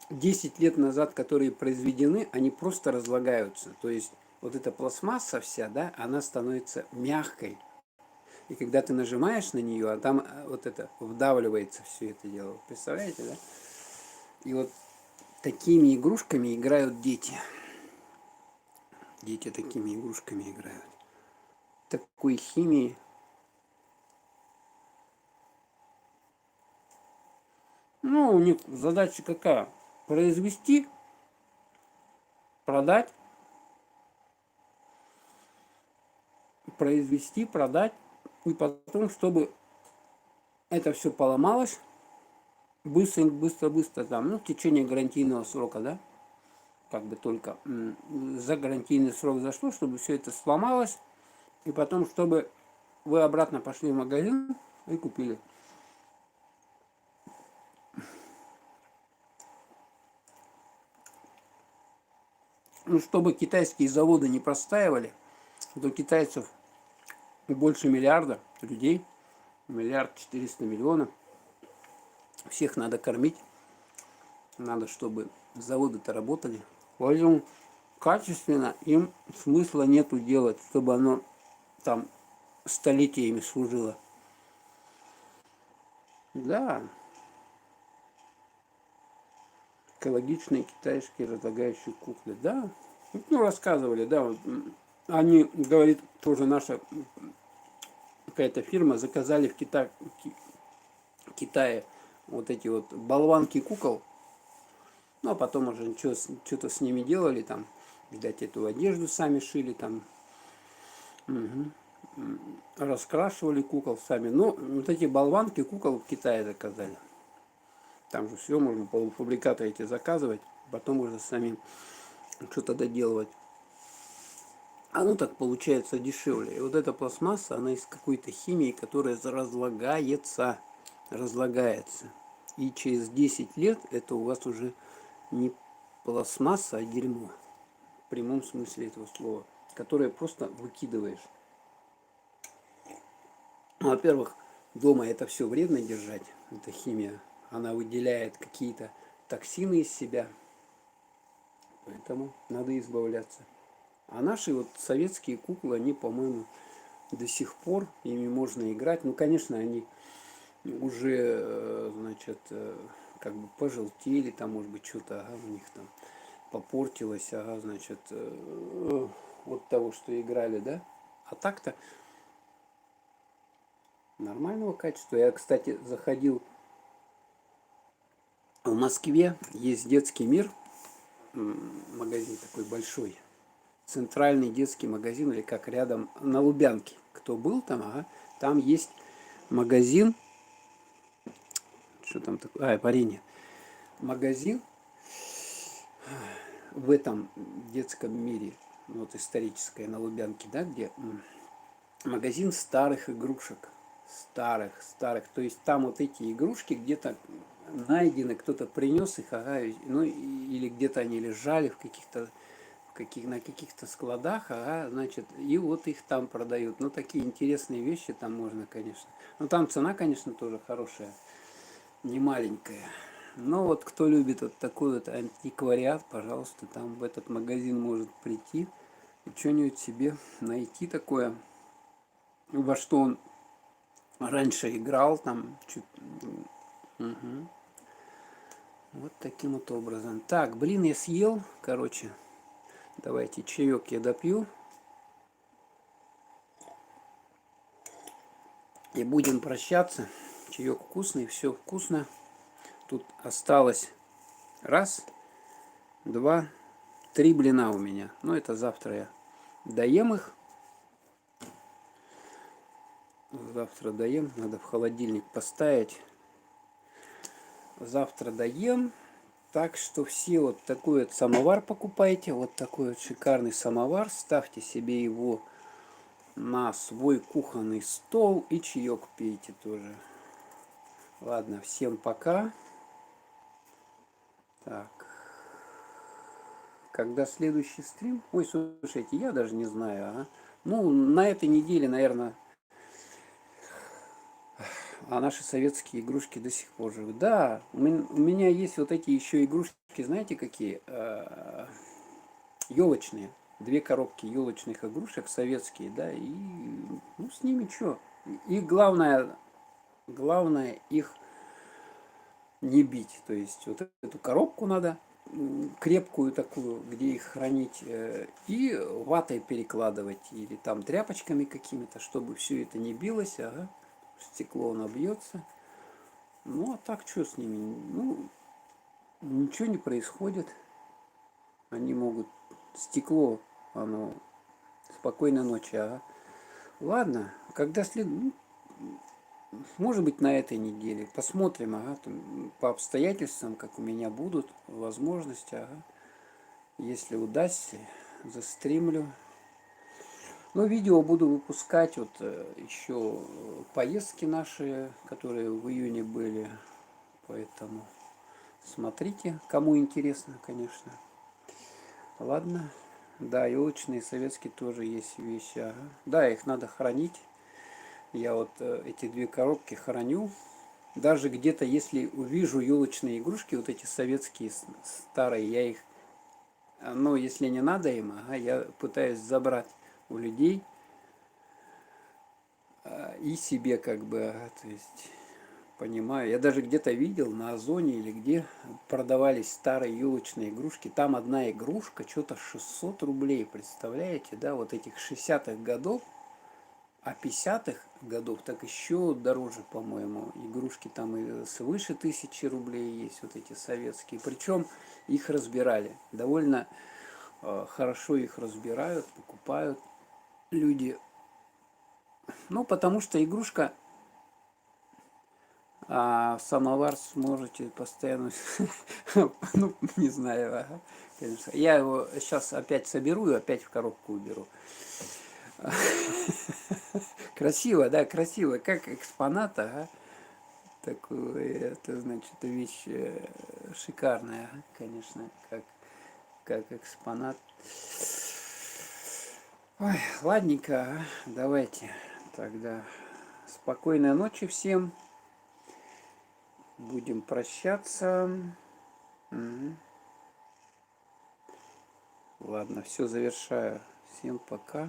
10 лет назад, которые произведены, они просто разлагаются. То есть, вот эта пластмасса вся, да, она становится мягкой. И когда ты нажимаешь на нее, а там вот это вдавливается все это дело. Представляете, да? И вот такими игрушками играют дети. Дети такими игрушками играют. Такой химии. Ну, у них задача какая? Произвести, продать. Произвести, продать. И потом, чтобы это все поломалось, быстро там, ну, в течение гарантийного срока, да, как бы только за гарантийный срок зашло, чтобы все это сломалось, и потом, чтобы вы обратно пошли в магазин и купили. Ну, чтобы китайские заводы не простаивали, до китайцев больше миллиарда людей, Миллиард 400 миллионов. Всех надо кормить. Надо, чтобы заводы-то работали. Поэтому качественно им смысла нету делать, чтобы оно там столетиями служило. Да, экологичные китайские разлагающие куклы. Да, ну рассказывали, да. Вот, они, говорит, тоже наша какая-то фирма, заказали в Китае вот эти вот болванки кукол. Ну, а потом уже что-то с ними делали, там, видать, эту одежду сами шили, там, раскрашивали кукол сами. Ну, вот эти болванки кукол в Китае заказали. Там же все можно полуфабрикаты эти заказывать, потом уже самим что-то доделывать. Оно так получается дешевле. И вот эта пластмасса, она из какой-то химии, которая разлагается. И через 10 лет это у вас уже не пластмасса, а дерьмо. В прямом смысле этого слова. Которое просто выкидываешь. Ну, во-первых, дома это все вредно держать. Это химия. Она выделяет какие-то токсины из себя. Поэтому надо избавляться. А наши вот советские куклы, они, по-моему, до сих пор ими можно играть. Ну, конечно, они уже, значит, как бы пожелтели, там, может быть, что-то у них там попортилось, значит, от того, что играли, да? А так-то нормального качества. Я, кстати, заходил в Москве, есть детский мир, магазин такой большой, центральный детский магазин, или как рядом, на Лубянке. Кто был там, там есть магазин, что там такое, Парине, магазин в этом детском мире, вот историческое, на Лубянке, да, где магазин старых игрушек, старых, то есть там вот эти игрушки где-то найдены, кто-то принес их, ну или где-то они лежали в на каких-то складах, значит, и вот их там продают. Ну, такие интересные вещи там можно, конечно. Ну, там цена, конечно, тоже хорошая, не маленькая. Но вот кто любит вот такой вот антиквариат, пожалуйста, там в этот магазин может прийти и что-нибудь себе найти такое, во что он раньше играл, там, вот таким вот образом. Так, блин, я съел, короче, давайте чаек я допью. И будем прощаться. Чаек вкусный, все вкусно. Тут осталось раз, два, три блина у меня. Но это завтра я доем их. Завтра доем. Надо в холодильник поставить. Завтра доем. Так что все вот такой вот самовар покупайте. Вот такой вот шикарный самовар. Ставьте себе его на свой кухонный стол и чаек пейте тоже. Ладно, всем пока. Так. Когда следующий стрим? Ой, слушайте, я даже не знаю. Ну, на этой неделе, наверное, наши советские игрушки до сих пор живут. Да, у меня есть вот эти еще игрушки, знаете какие? Елочные. 2 коробки елочных игрушек советские, да, и ну с ними что? И главное их не бить. То есть вот эту коробку надо крепкую такую, где их хранить, и ватой перекладывать, или там тряпочками какими-то, чтобы все это не билось, стекло набьется. Ну, а так что с ними? Ну, ничего не происходит. Они могут... Стекло, оно... Спокойной ночи, Ладно, когда может быть, на этой неделе. Посмотрим, там, по обстоятельствам, как у меня будут возможности, Если удастся, застримлю. Но видео буду выпускать вот еще поездки наши, которые в июне были. Поэтому смотрите, кому интересно, конечно. Ладно. Да, елочные советские тоже есть вещи. Да, их надо хранить. Я вот эти две коробки храню. Даже где-то, если увижу елочные игрушки, вот эти советские старые, я их, ну, если не надо им, ага, я пытаюсь забрать у людей и себе как бы, ага, то есть, понимаю. Я даже где-то видел на Озоне или где продавались старые елочные игрушки. Там одна игрушка, что-то 600 рублей, представляете, да, вот этих 60-х годов. А 50-х годов так еще дороже, по-моему. Игрушки там и свыше 1000 рублей есть, вот эти советские. Причем их разбирали. Довольно хорошо их разбирают, покупают люди. Ну, потому что игрушка, а самовар сможете постоянно, ну, не знаю, ага, конечно. Я его сейчас опять соберу и опять в коробку уберу. Красиво, да, красиво, как экспонат, ага. Такое, это значит вещь шикарная, конечно, как экспонат. Ой, ладненько, давайте тогда спокойной ночи всем. Будем прощаться. Угу. Ладно, все завершаю. Всем пока.